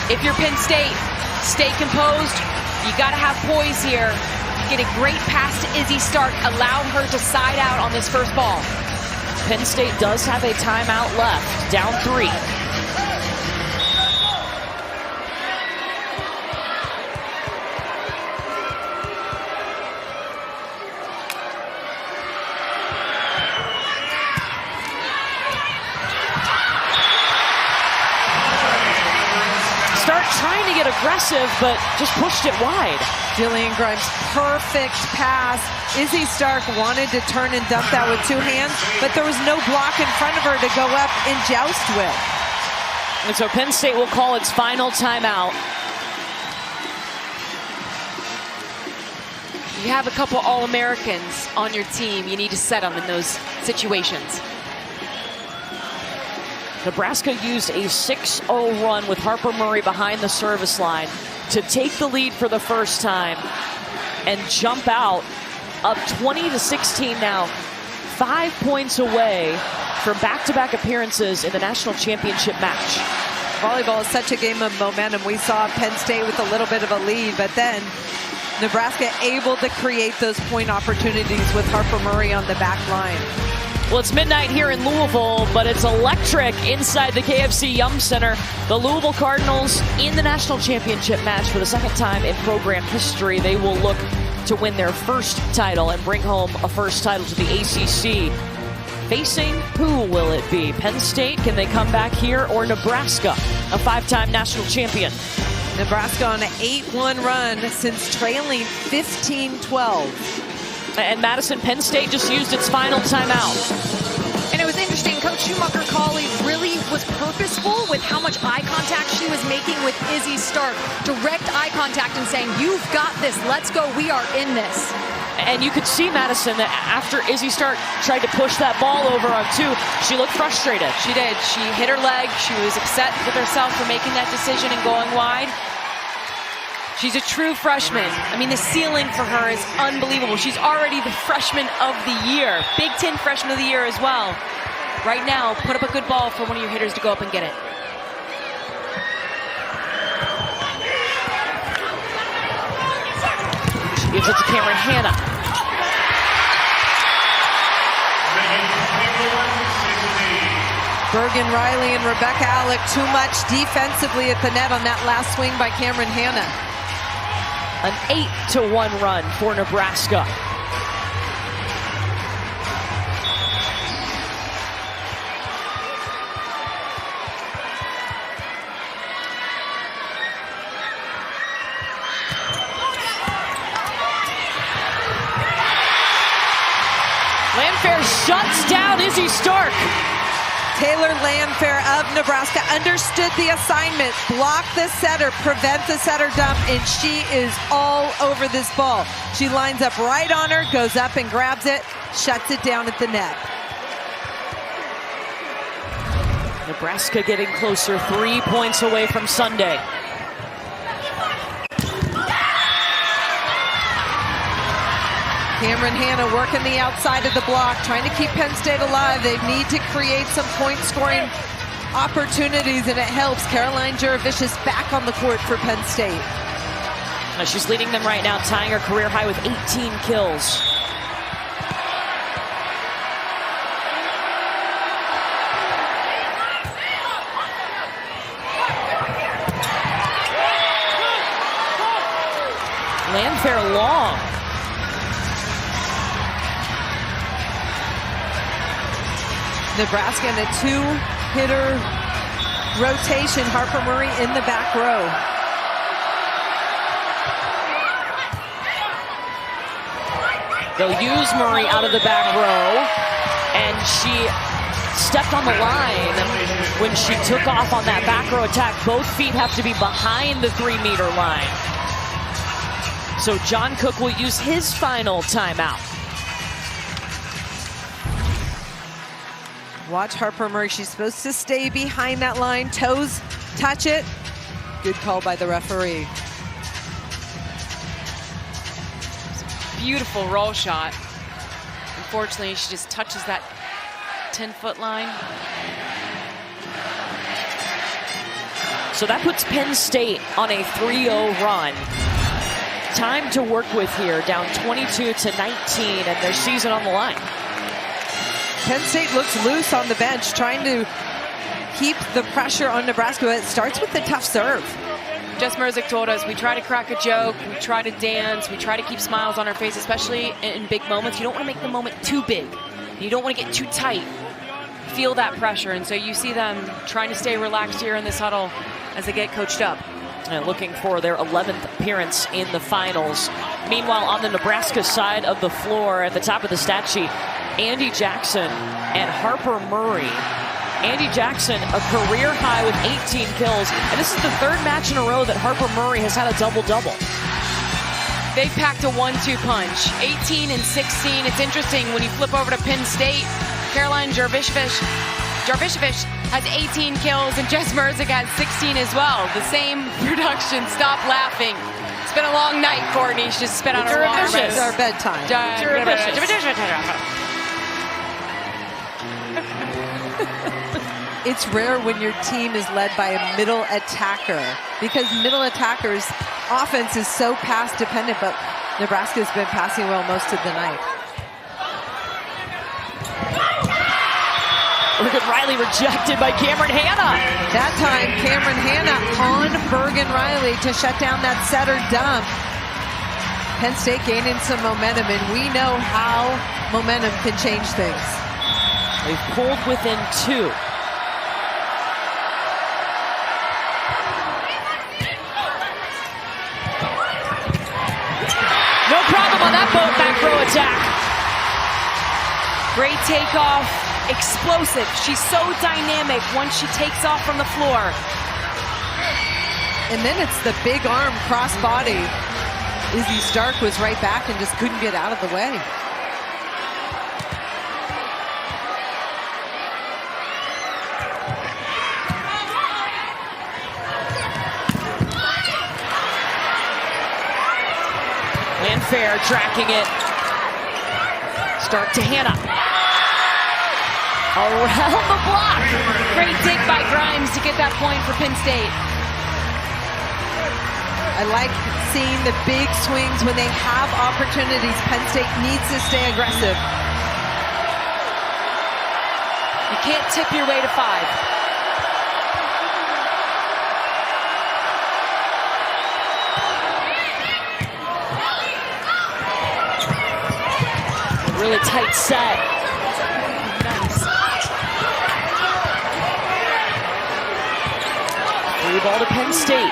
If you're Penn State, stay composed. You got to have poise here. Get a great pass to Izzy Stark. Allow her to side out on this first ball. Penn State does have a timeout left, down 3. Trying to get aggressive, but just pushed it wide. Jillian Grimes, perfect pass. Izzy Stark wanted to turn and dump that with 2 hands, but there was no block in front of her to go up and joust with. And so Penn State will call its final timeout. You have a couple All-Americans on your team. You need to set them in those situations. Nebraska used a 6-0 run with Harper Murray behind the service line to take the lead for the first time and jump out up 20-16 now, 5 points away from back-to-back appearances in the national championship match. Volleyball is such a game of momentum. We saw Penn State with a little bit of a lead, but then Nebraska able to create those point opportunities with Harper Murray on the back line. Well, it's midnight here in Louisville, but it's electric inside the KFC Yum Center. The Louisville Cardinals in the national championship match for the second time in program history. They will look to win their first title and bring home a first title to the ACC. Facing who will it be? Penn State, can they come back here, or Nebraska, a 5-time national champion? Nebraska on an 8-1 run since trailing 15-12. And Madison, Penn State just used its final timeout. And it was interesting, Coach Schumacher-Cawley really was purposeful with how much eye contact she was making with Izzy Stark. Direct eye contact and saying, you've got this, let's go, we are in this. And you could see, Madison, that after Izzy Stark tried to push that ball over on 2, she looked frustrated. She did. She hit her leg. She was upset with herself for making that decision and going wide. She's a true freshman. I mean, the ceiling for her is unbelievable. She's already the freshman of the year. Big Ten freshman of the year as well. Right now, put up a good ball for one of your hitters to go up and get it. She gives it to Cameron Hanna. Bergen Riley and Rebecca Alec too much defensively at the net on that last swing by Cameron Hanna. An 8-1 run for Nebraska. Landfair shuts down Izzy Stark. Taylor Landfair of Nebraska understood the assignment, blocked the setter, prevent the setter dump, and she is all over this ball. She lines up right on her, goes up and grabs it, shuts it down at the net. Nebraska getting closer, 3 points away from Sunday. Cameron Hanna working the outside of the block, trying to keep Penn State alive. They need to create some point-scoring opportunities, and it helps. Caroline Juravicius back on the court for Penn State. She's leading them right now, tying her career high with 18 kills. Landfair long. Nebraska in a two-hitter rotation. Harper Murray in the back row. They'll use Murray out of the back row, and she stepped on the line when she took off on that back row attack. Both feet have to be behind the 3-meter line. So John Cook will use his final timeout. Watch Harper Murray. She's supposed to stay behind that line. Toes touch it. Good call by the referee. Beautiful roll shot. Unfortunately, she just touches that 10-foot line. So that puts Penn State on a 3-0 run. Time to work with here, down 22-19, and their season on the line. Penn State looks loose on the bench, trying to keep the pressure on Nebraska. It starts with the tough serve. Jess Merzik told us, we try to crack a joke, we try to dance, we try to keep smiles on our face, especially in big moments. You don't want to make the moment too big. You don't want to get too tight. Feel that pressure, and so you see them trying to stay relaxed here in this huddle as they get coached up. And looking for their 11th appearance in the finals. Meanwhile, on the Nebraska side of the floor, at the top of the stat sheet, Andy Jackson and Harper Murray. Andy Jackson, a career high with 18 kills, and this is the third match in a row that Harper Murray has had a double-double. They've packed a 1-2 punch, 18 and 16. It's interesting when you flip over to Penn State, Caroline Juravicius has 18 kills, and Jess Merzik has 16 as well. The same production. Stop laughing. It's been a long night, Courtney. She just spit on her water. It's our bedtime. It's rare when your team is led by a middle attacker, because middle attackers' offense is so pass dependent, but Nebraska's been passing well most of the night. Look at Riley rejected by Cameron Hanna. That time, Cameron Hanna on Bergen Riley to shut down that setter dump. Penn State gaining some momentum, and we know how momentum can change things. They've pulled within 2. No problem on that back row attack. Great takeoff. Explosive. She's so dynamic once she takes off from the floor. And then it's the big arm cross body. Izzy Stark was right back and just couldn't get out of the way. Landfair tracking it. Stark to Hanna. Around the block. Great dig by Grimes to get that point for Penn State. I like seeing the big swings when they have opportunities. Penn State needs to stay aggressive. You can't tip your way to 5. Really tight set. Nice. Free ball to Penn State.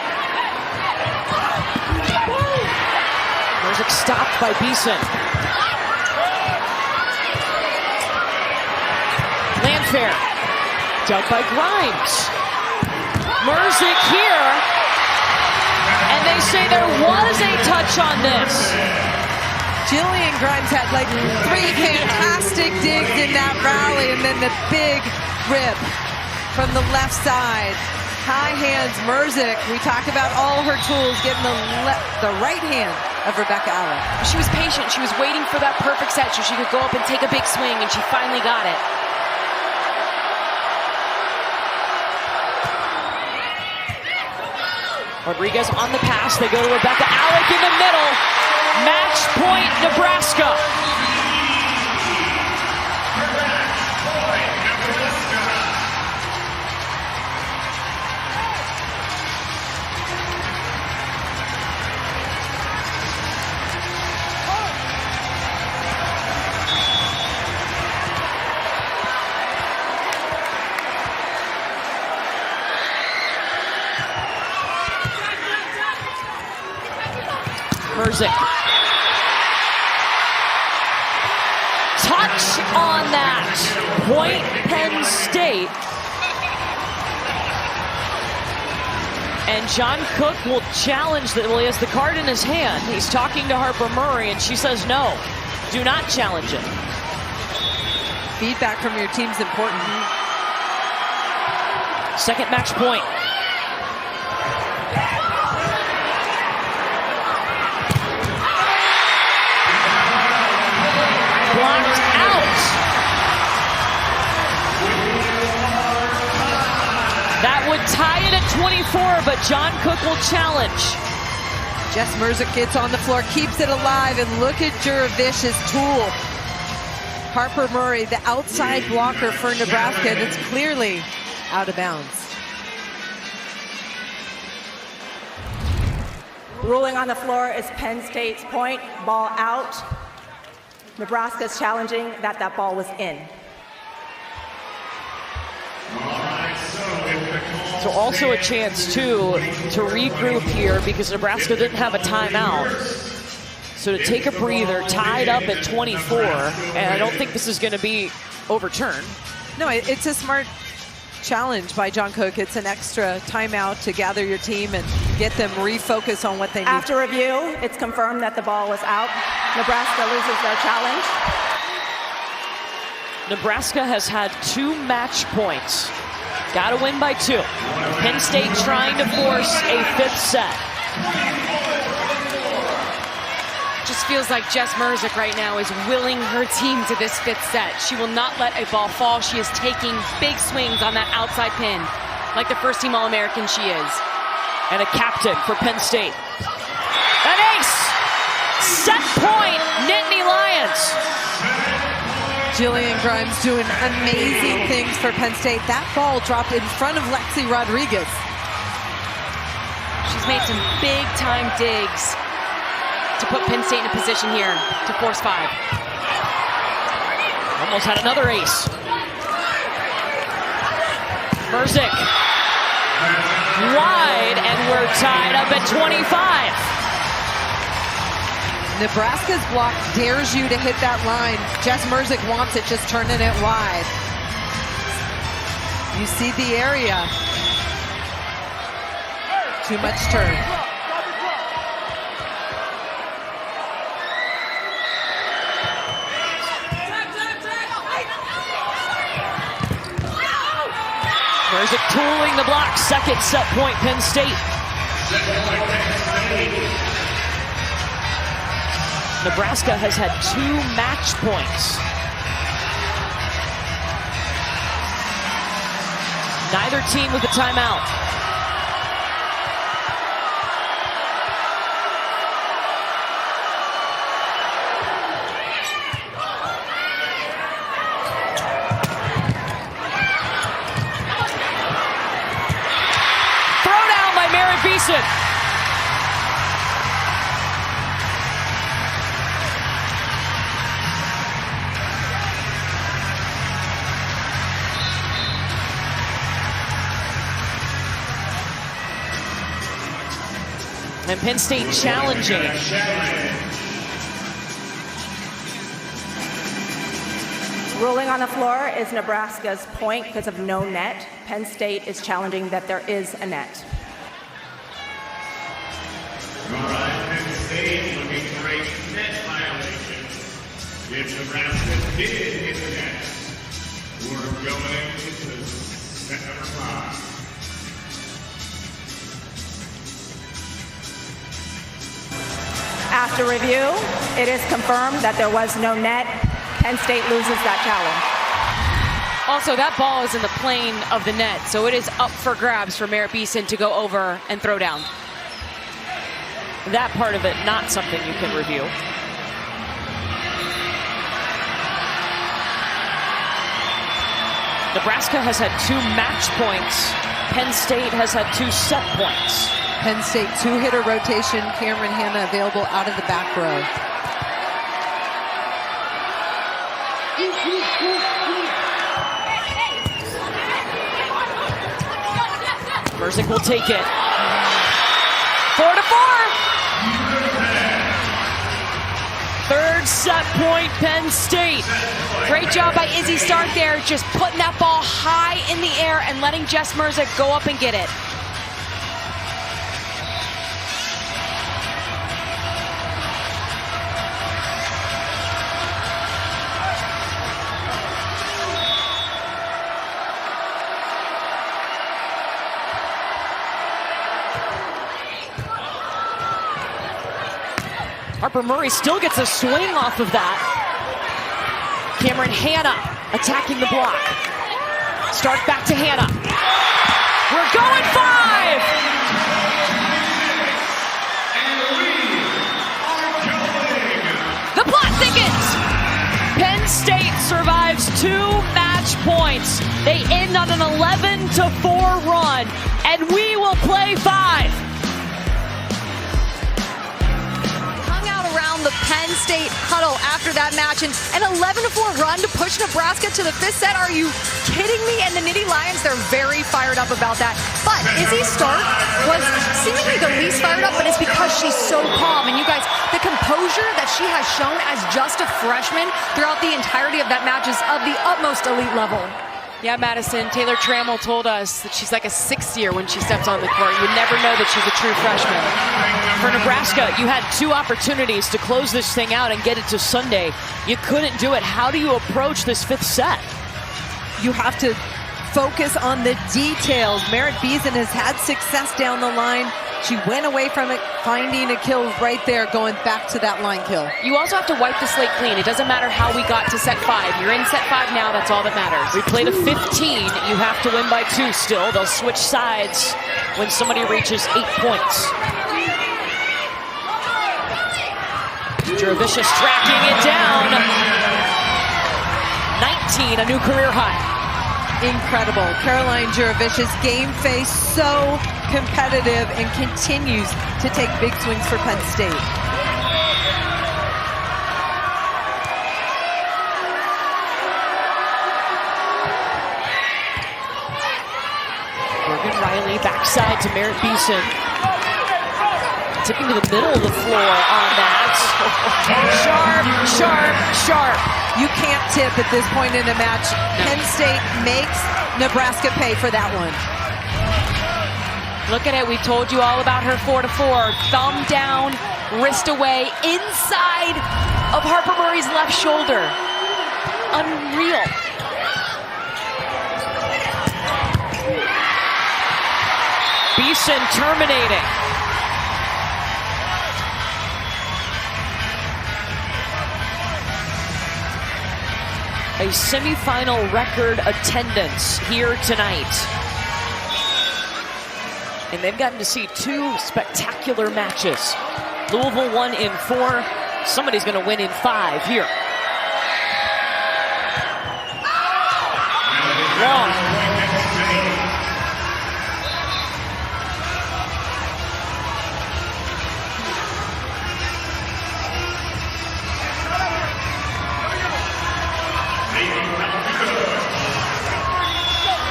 Merzik stopped by Beeson. fair. Dug by Grimes. Merzik here. And they say there was a touch on this. Jillian Grimes had like 3 fantastic digs in that rally, and then the big rip from the left side. High hands, Merzik. We talk about all her tools, getting the right hand of Rebecca Allen. She was patient. She was waiting for that perfect set so she could go up and take a big swing, and she finally got it. Rodriguez on the pass. They go to Rebecca Allen in the middle. Match point, Nebraska. Merzik. Touch on that. Point Penn State. And John Cook will challenge that. Well, he has the card in his hand. He's talking to Harper Murray, and she says no. Do not challenge it. Feedback from your team's important. Second match point. Blocked out. That would tie it at 24, but John Cook will challenge. Jess Merzik gets on the floor, keeps it alive, and look at Juravish's tool. Harper Murray, the outside blocker for Nebraska, and it's clearly out of bounds. Ruling on the floor is Penn State's point, ball out. Nebraska's challenging that ball was in. So also a chance, too, to regroup here because Nebraska didn't have a timeout. So to take a breather, tied up at 24, and I don't think this is going to be overturned. No, it's a smart challenge by John Cook. It's an extra timeout to gather your team and get them refocus on what they need. After review, it's confirmed that the ball was out. Nebraska loses their challenge. Nebraska has had 2 match points. Got to win by 2. Penn State trying to force a 5th set. Just feels like Jess Merzik right now is willing her team to this 5th set. She will not let a ball fall. She is taking big swings on that outside pin, like the first-team All-American she is. And a captain for Penn State. An ace! Set point, Nittany Lions. Jillian Grimes doing amazing things for Penn State. That ball dropped in front of Lexi Rodriguez. She's made some big-time digs to put Penn State in a position here to force 5. Almost had another ace. Merzik. Wide, and we're tied up at 25. Nebraska's block dares you to hit that line. Jess Merzik wants it, just turning it wide. You see the area. Too much turn. Merzik tooling the block. Second set point, Penn State. Nebraska has had 2 match points. Neither team with a timeout. Throw down by Merritt Beeson. And Penn State challenging. Ruling on the floor is Nebraska's point because of no net. Penn State is challenging that there is a net. All right, Penn State looking for a net violation. If Nebraska did hit the net, we're going into set number 5. After review, it is confirmed that there was no net. Penn State loses that challenge. Also, that ball is in the plane of the net, so it is up for grabs for Merritt Beeson to go over and throw down. That part of it, not something you can review. Nebraska has had 2 match points. Penn State has had 2 set points. Penn State 2-hitter rotation. Cameron Hanna available out of the back row. Merzik will take it. 4-4. Third set point, Penn State. Great job by Izzy Stark there, just putting that ball high in the air and letting Jess Merzik go up and get it. Harper Murray still gets a swing off of that. Cameron Hanna attacking the block. Stark back to Hanna. We're going 5! The plot thickens! Penn State survives 2 match points. They end on an 11-4 run, and we will play 5. The Penn State huddle after that match, and an 11-4 run to push Nebraska to the 5th set. Are you kidding me? And the Nittany Lions, they're very fired up about that. But Izzy Stark was seemingly the least fired up, but it's because she's so calm. And you guys, the composure that she has shown as just a freshman throughout the entirety of that match is of the utmost elite level. Yeah, Madison, Taylor Trammell told us that she's like a 6th year when she steps on the court. You would never know that she's a true freshman. For Nebraska, you had 2 opportunities to close this thing out and get it to Sunday. You couldn't do it. How do you approach this 5th set? You have to focus on the details. Merritt Beeson has had success down the line. She went away from it, finding a kill right there, going back to that line kill. You also have to wipe the slate clean. It doesn't matter how we got to set 5. You're in set 5 now. That's all that matters. We played a 15. You have to win by 2 still. They'll switch sides when somebody reaches 8 points. Juravicius tracking it down. 19, a new career high. Incredible. Caroline Juravicius, game face, so competitive, and continues to take big swings for Penn State. Morgan Riley backside to Merritt Beeson. Tipping to the middle of the floor on that. Sharp, sharp, sharp. You can't tip at this point in a match. No. Penn State makes Nebraska pay for that one. Look at it. We told you all about her 4-4. Thumb down, wrist away, inside of Harper Murray's left shoulder. Unreal. Beeson terminating. A semifinal record attendance here tonight. And they've gotten to see 2 spectacular matches. Louisville won in 4. Somebody's going to win in 5 here. Long.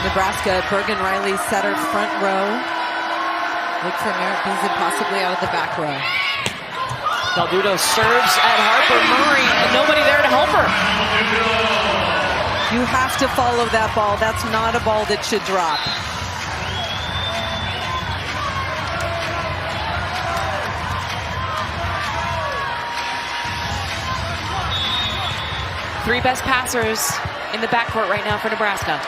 Nebraska, Bergen Riley setter front row. Look for Merritt Beeson possibly out of the back row. Daldudo serves at Harper Murray and nobody there to help her. You have to follow that ball. That's not a ball that should drop. Three best passers in the backcourt right now for Nebraska.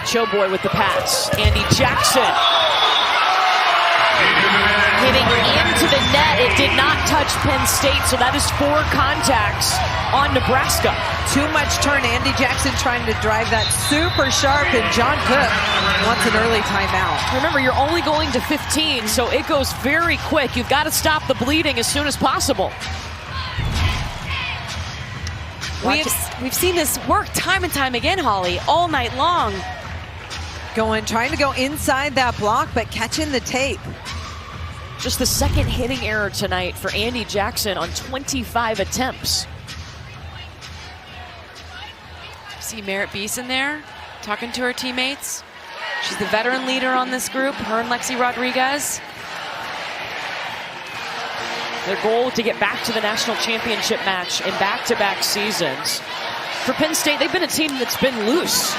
Showboy with the pass. Andy Jackson hitting into the net. It did not touch Penn State, so that is 4 contacts on Nebraska. Too much turn. Andy Jackson trying to drive that super sharp, and John Cook wants an early timeout. Remember, you're only going to 15, so it goes very quick. You've got to stop the bleeding as soon as possible. We've seen this work time and time again, Holly, all night long. Trying to go inside that block, but catching the tape. Just the second hitting error tonight for Andy Jackson on 25 attempts. See Merritt Beeson there talking to her teammates. She's the veteran leader on this group, her and Lexi Rodriguez. Their goal to get back to the national championship match in back-to-back seasons. For Penn State, they've been a team that's been loose.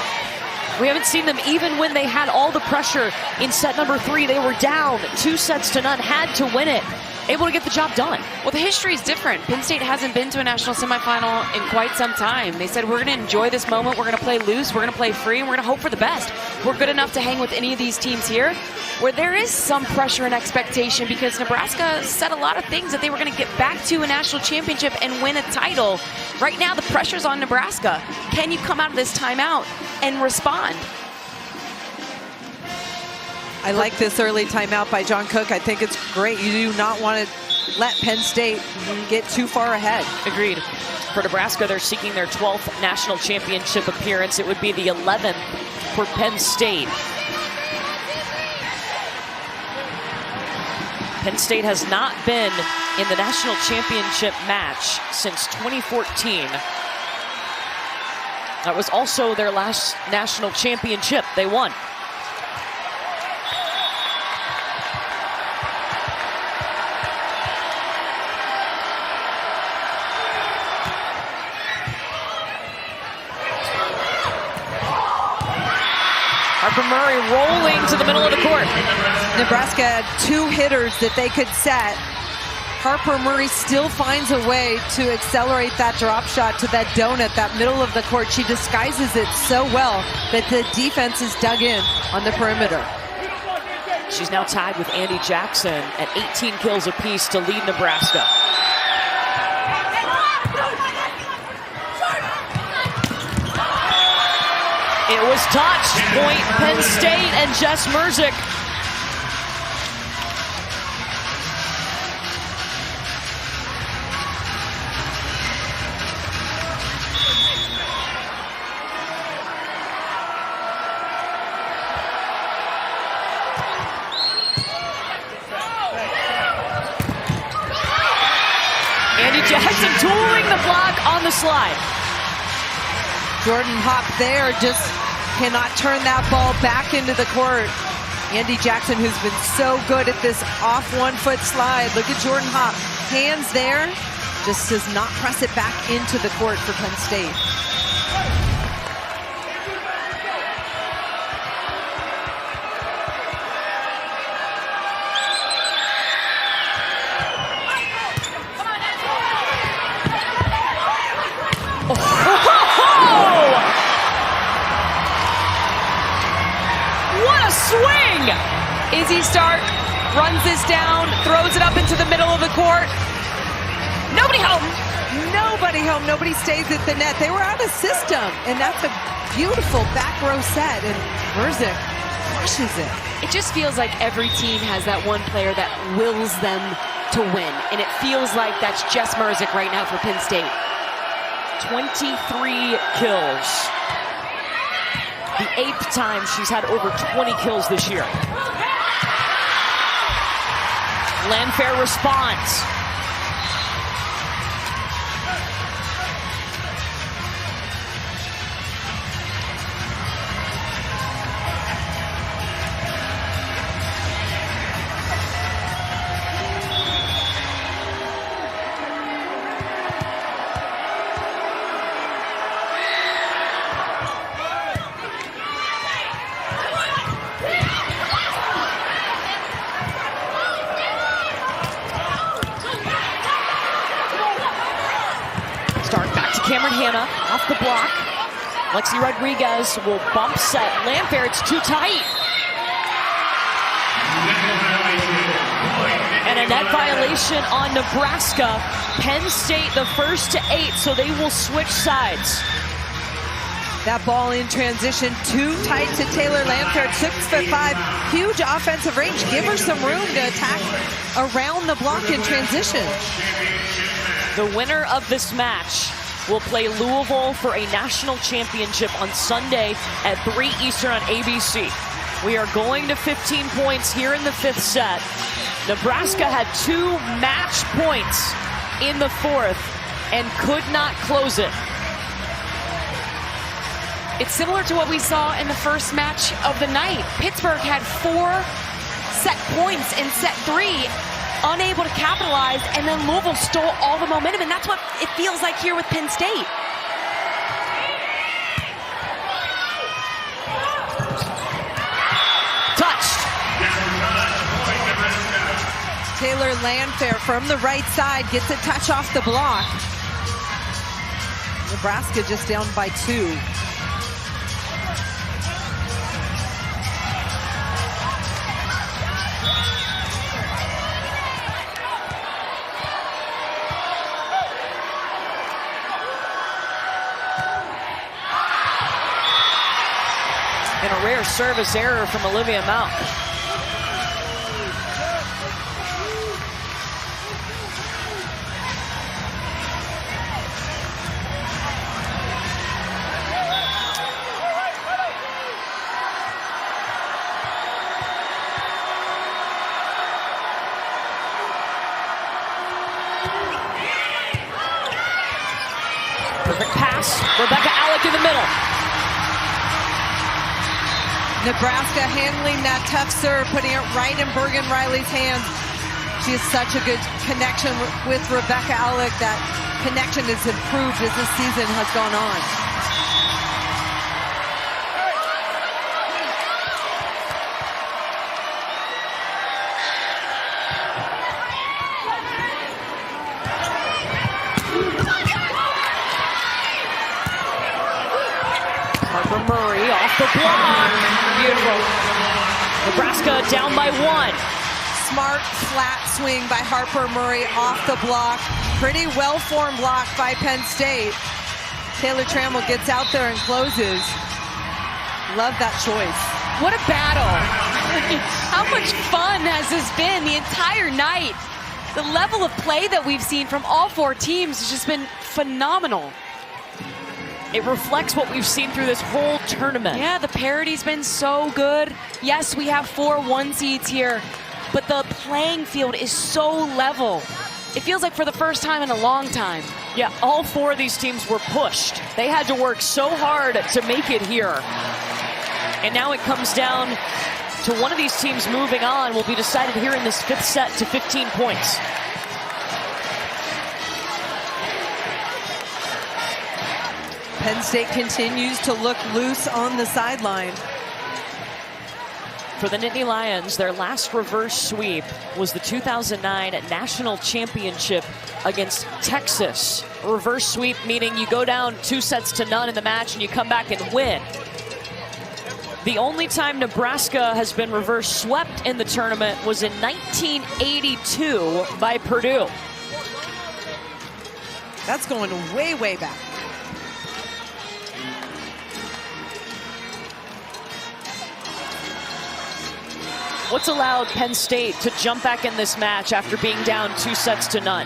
We haven't seen them even when they had all the pressure in set number 3. They were down 2-0, had to win it. Able to get the job done. Well, the history is different. Penn State hasn't been to a national semifinal in quite some time. They said, we're going to enjoy this moment. We're going to play loose. We're going to play free. And we're going to hope for the best. We're good enough to hang with any of these teams here where there is some pressure and expectation because Nebraska said a lot of things that they were going to get back to a national championship and win a title. Right now, the pressure's on Nebraska. Can you come out of this timeout and respond? I like this early timeout by John Cook. I think it's great. You do not want to let Penn State get too far ahead. Agreed. For Nebraska, they're seeking their 12th national championship appearance. It would be the 11th for Penn State. Penn State has not been in the national championship match since 2014. That was also their last national championship. They won. Harper Murray rolling to the middle of the court. Nebraska had 2 hitters that they could set. Harper Murray still finds a way to accelerate that drop shot to that donut, that middle of the court. She disguises it so well that the defense is dug in on the perimeter. She's now tied with Andy Jackson at 18 kills apiece to lead Nebraska. It was touched. Point Penn State and Jess Merzick. Andy Jackson tooling the block on the slide. Jordan Hop there just cannot turn that ball back into the court. Andy Jackson, who's been so good at this off 1-foot slide. Look at Jordan Hop. Hands there, just does not press it back into the court for Penn State. Swing! Izzy Stark runs this down, throws it up into the middle of the court. Nobody home. Nobody home. Nobody stays at the net. They were out of system, and that's a beautiful back row set, and Merzick crushes it. It just feels like every team has that one player that wills them to win, and it feels like that's Jess Merzick right now for Penn State. 23 kills. The 8th time she's had over 20 kills this year. Landfair responds. Hannah off the block. Lexi Rodriguez will bump set. Landfair, it's too tight. And a net violation on Nebraska. Penn State the first to 8, so they will switch sides. That ball in transition, too tight to Taylor Landfair, 6'5", huge offensive range. Give her some room to attack around the block in transition. The winner of this match will play Louisville for a national championship on Sunday at 3 Eastern on ABC. We are going to 15 points here in the 5th set. Nebraska had 2 match points in the 4th and could not close it. It's similar to what we saw in the first match of the night. Pittsburgh had 4 set points in set 3, unable to capitalize, and then Louisville stole all the momentum, and that's what it feels like here with Penn State. Touched. Taylor Landfair from the right side gets a touch off the block. Nebraska just down by 2. And a rare service error from Olivia Mount. Perfect pass. Rebecca Alec in the middle. Nebraska handling that tough serve, putting it right in Bergen Riley's hands. She has such a good connection with Rebecca Alec. That connection has improved as this season has gone on. Harper Murray off the block. Beautiful. Nebraska down by 1. Smart flat swing by Harper Murray off the block. Pretty well-formed block by Penn State. Taylor Trammell gets out there and closes. Love that choice. What a battle. How much fun has this been the entire night? The level of play that we've seen from all 4 teams has just been phenomenal. It reflects what we've seen through this whole tournament. Yeah, the parity's been so good. Yes, we have 4 1 seeds here, but the playing field is so level. It feels like for the first time in a long time. Yeah, all 4 of these teams were pushed. They had to work so hard to make it here. And now it comes down to one of these teams moving on will be decided here in this 5th set to 15 points. Penn State continues to look loose on the sideline. For the Nittany Lions, their last reverse sweep was the 2009 National Championship against Texas. A reverse sweep meaning you go down 2-0 in the match and you come back and win. The only time Nebraska has been reverse swept in the tournament was in 1982 by Purdue. That's going way, way back. What's allowed Penn State to jump back in this match after being down 2-0?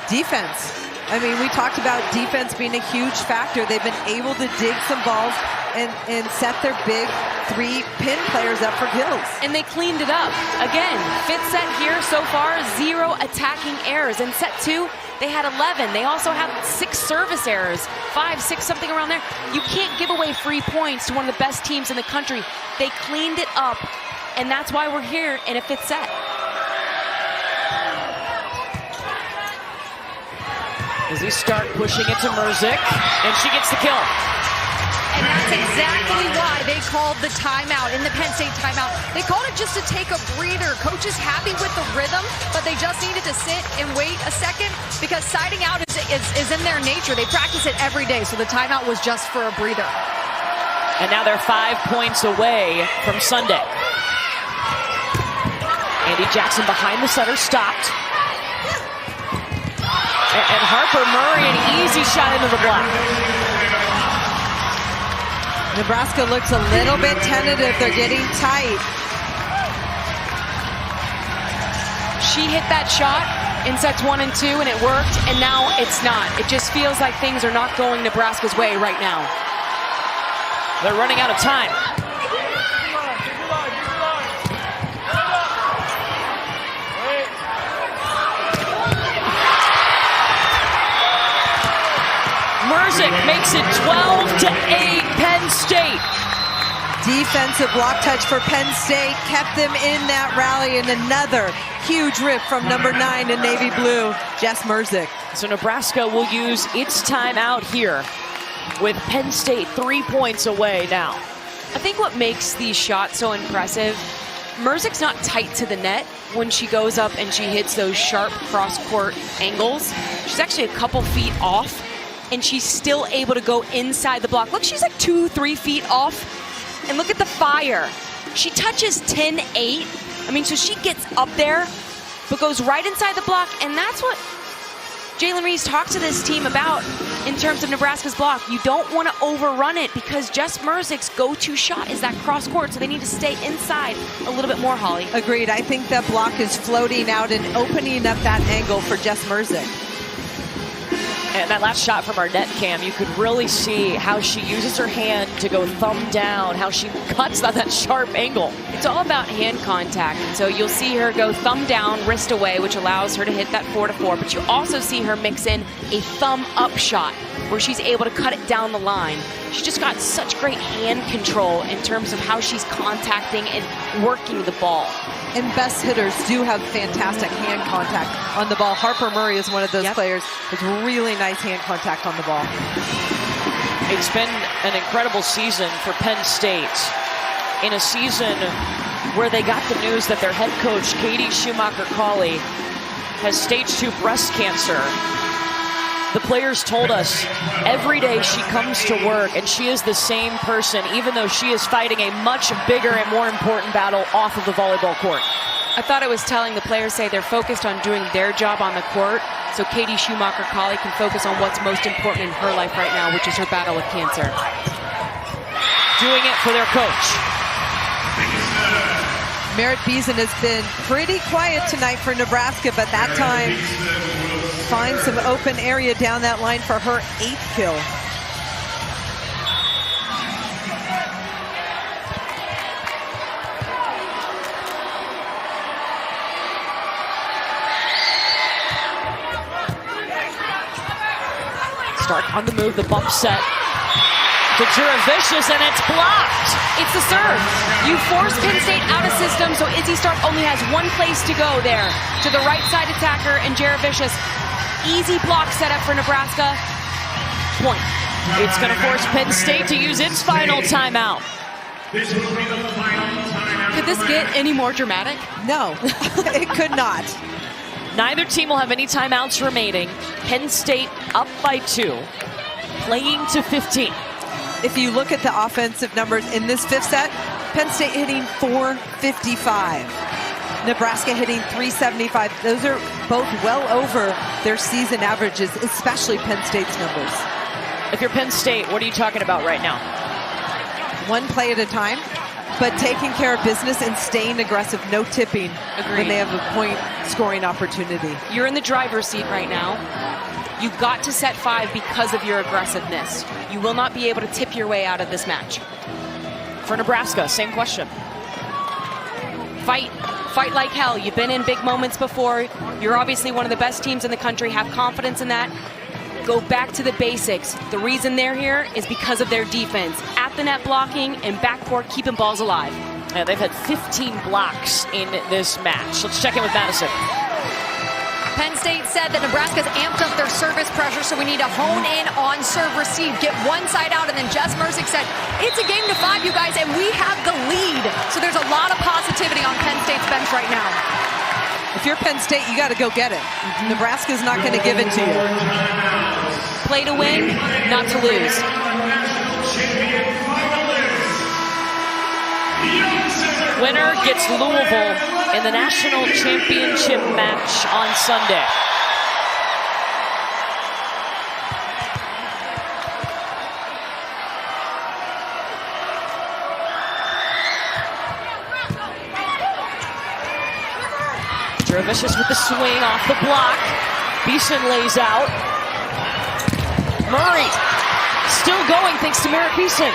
Defense. I mean, we talked about defense being a huge factor. They've been able to dig some balls and set their big 3 pin players up for kills. And they cleaned it up. Again, 5th set here so far, 0 attacking errors. In set 2, they had 11. They also have 6 service errors, 5, 6, something around there. You can't give away free points to one of the best teams in the country. They cleaned it up, and that's why we're here in a 5th set. As they start pushing it to Merzick, and she gets the kill. And that's exactly why they called the timeout in the Penn State timeout. They called it just to take a breather. Coach is happy with the rhythm, but they just needed to sit and wait a second because siding out is in their nature. They practice it every day, so the timeout was just for a breather. And now they're 5 points away from Sunday. Andy Jackson behind the setter, stopped. And Harper Murray, an easy shot into the block. Nebraska looks a little bit tentative. They're getting tight. She hit that shot in sets 1 and 2, and it worked, and now it's not. It just feels like things are not going Nebraska's way right now. They're running out of time. Merzick makes it 12-8, Penn State. Defensive block touch for Penn State kept them in that rally, and another huge rip from number 9 in navy blue, Jess Merzick. So Nebraska will use its timeout here with Penn State 3 points away now. I think what makes these shots so impressive, Merzick's not tight to the net when she goes up and she hits those sharp cross-court angles. She's actually a couple feet off, and she's still able to go inside the block. Look, she's like 2-3 feet off. And look at the fire. She touches 10-8. I mean, so she gets up there, but goes right inside the block. And that's what Jalen Reese talked to this team about in terms of Nebraska's block. You don't want to overrun it because Jess Merzick's go-to shot is that cross court. So they need to stay inside a little bit more, Holly. Agreed. I think that block is floating out and opening up that angle for Jess Merzick. And that last shot from our net cam, you could really see how she uses her hand to go thumb down, how she cuts on that sharp angle. It's all about hand contact. So you'll see her go thumb down, wrist away, which allows her to hit that 4-4. But you also see her mix in a thumb up shot where she's able to cut it down the line. She's just got such great hand control in terms of how she's contacting and working the ball. And best hitters do have fantastic hand contact on the ball. Harper Murray is one of those players with really nice hand contact on the ball. It's been an incredible season for Penn State. In a season where they got the news that their head coach, Katie Schumacher-Cawley, has stage 2 breast cancer. The players told us every day she comes to work and she is the same person, even though she is fighting a much bigger and more important battle off of the volleyball court. I thought it was telling the players say they're focused on doing their job on the court, so Katie Schumacher-Cawley can focus on what's most important in her life right now, which is her battle with cancer. Doing it for their coach. Merritt Beason has been pretty quiet tonight for Nebraska, but that time finds some open area down that line for her 8th kill. Stark on the move, the bump set to Juravicius, and it's blocked. It's the serve. You force Penn State out of system, so Izzy Stark only has one place to go there, to the right side attacker and Juravicius. Easy block setup for Nebraska. Point. It's going to force Penn State to use its final timeout. This will be the final timeout. Could this get any more dramatic? No, it could not. Neither team will have any timeouts remaining. Penn State up by 2, playing to 15. If you look at the offensive numbers in this 5th set, Penn State hitting .455. Nebraska hitting .375. Those are both well over their season averages, especially Penn State's numbers. If you're Penn State, what are you talking about right now? One play at a time, but taking care of business and staying aggressive, no tipping when they have a point scoring opportunity. You're in the driver's seat right now. You got to set 5 because of your aggressiveness. You will not be able to tip your way out of this match. For Nebraska, same question. Fight like hell. You've been in big moments before. You're obviously one of the best teams in the country. Have confidence in that. Go back to the basics. The reason they're here is because of their defense. At the net blocking and backcourt keeping balls alive. Yeah, they've had 15 blocks in this match. Let's check in with Madison. Penn State said that Nebraska's amped up their service pressure, so we need to hone in on serve receive. Get one side out, and then Jess Merzick Mersick said, it's a game to 5, you guys, and we have the lead. So there's a lot of positivity on Penn State's bench right now. If you're Penn State, you got to go get it. Nebraska's not going to give it to you. Play to win, not to lose. Winner gets Louisville in the national championship match on Sunday. Jurevicius with the swing off the block. Beeson lays out. Murray still going thanks to Merrick Beeson.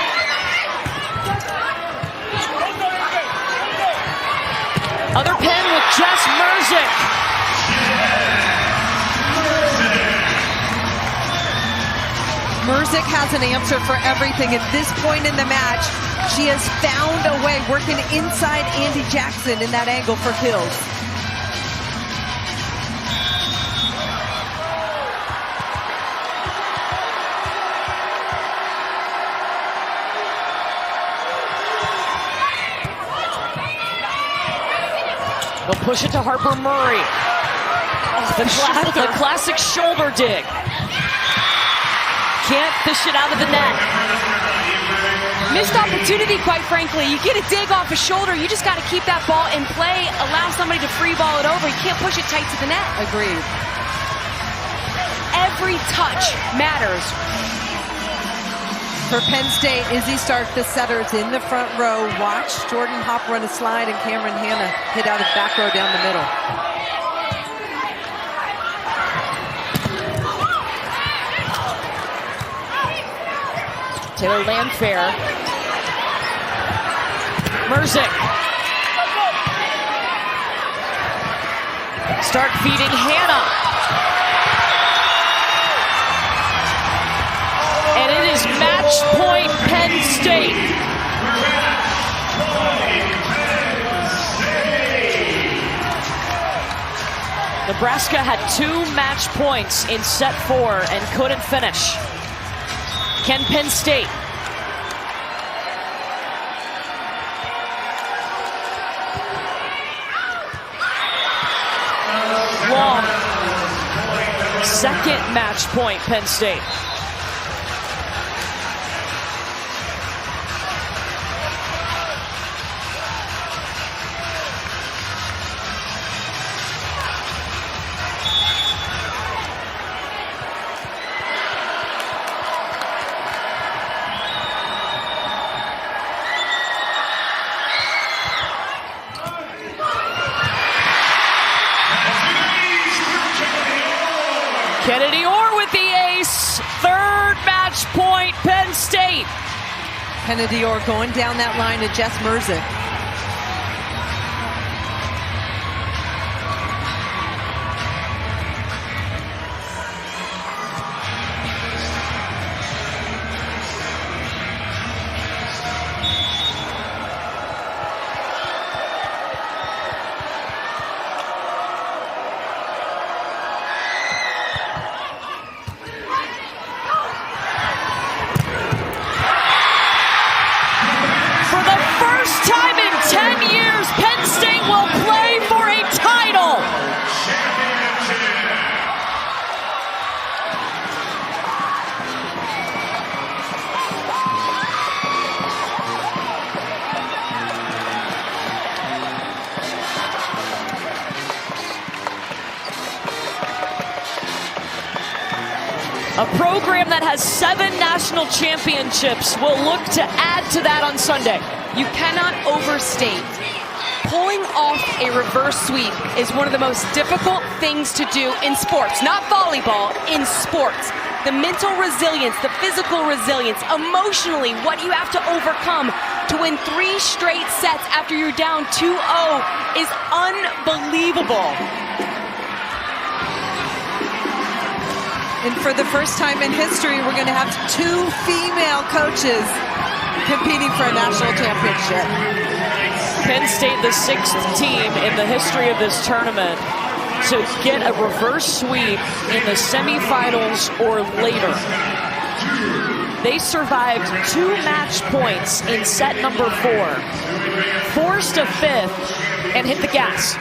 Other Penn with Jess Mersick. Mersick has an answer for everything. At this point in the match, she has found a way, working inside Andy Jackson in that angle for kills. They'll push it to Harper Murray. Oh, the classic shoulder dig. Can't fish it out of the net. Missed opportunity, quite frankly. You get a dig off a shoulder, you just got to keep that ball in play, allow somebody to free ball it over. You can't push it tight to the net. Agreed. Every touch matters. For Penn State, Izzy Stark, the setter, is in the front row. Watch Jordan Hopp run a slide and Cameron Hanna hit out of back row down the middle. Taylor Landfair. Mersick. Start feeding Hanna. And it is match point Penn State. Nebraska had 2 match points in set 4 and couldn't finish. Can Penn State? Long. Second match point, Penn State. Kennedy Orr with the ace. Third match point, Penn State. Kennedy Orr going down that line to Jess Mersick. A program that has 7 national championships will look to add to that on Sunday. You cannot overstate. Pulling off a reverse sweep is one of the most difficult things to do in sports. Not volleyball, in sports. The mental resilience, the physical resilience, emotionally, what you have to overcome to win 3 straight sets after you're down 2-0 is unbelievable. And for the first time in history, we're going to have 2 female coaches competing for a national championship. Penn State, the 6th team in the history of this tournament to get a reverse sweep in the semifinals or later. They survived 2 match points in set number 4, forced a 5th, and hit the gas.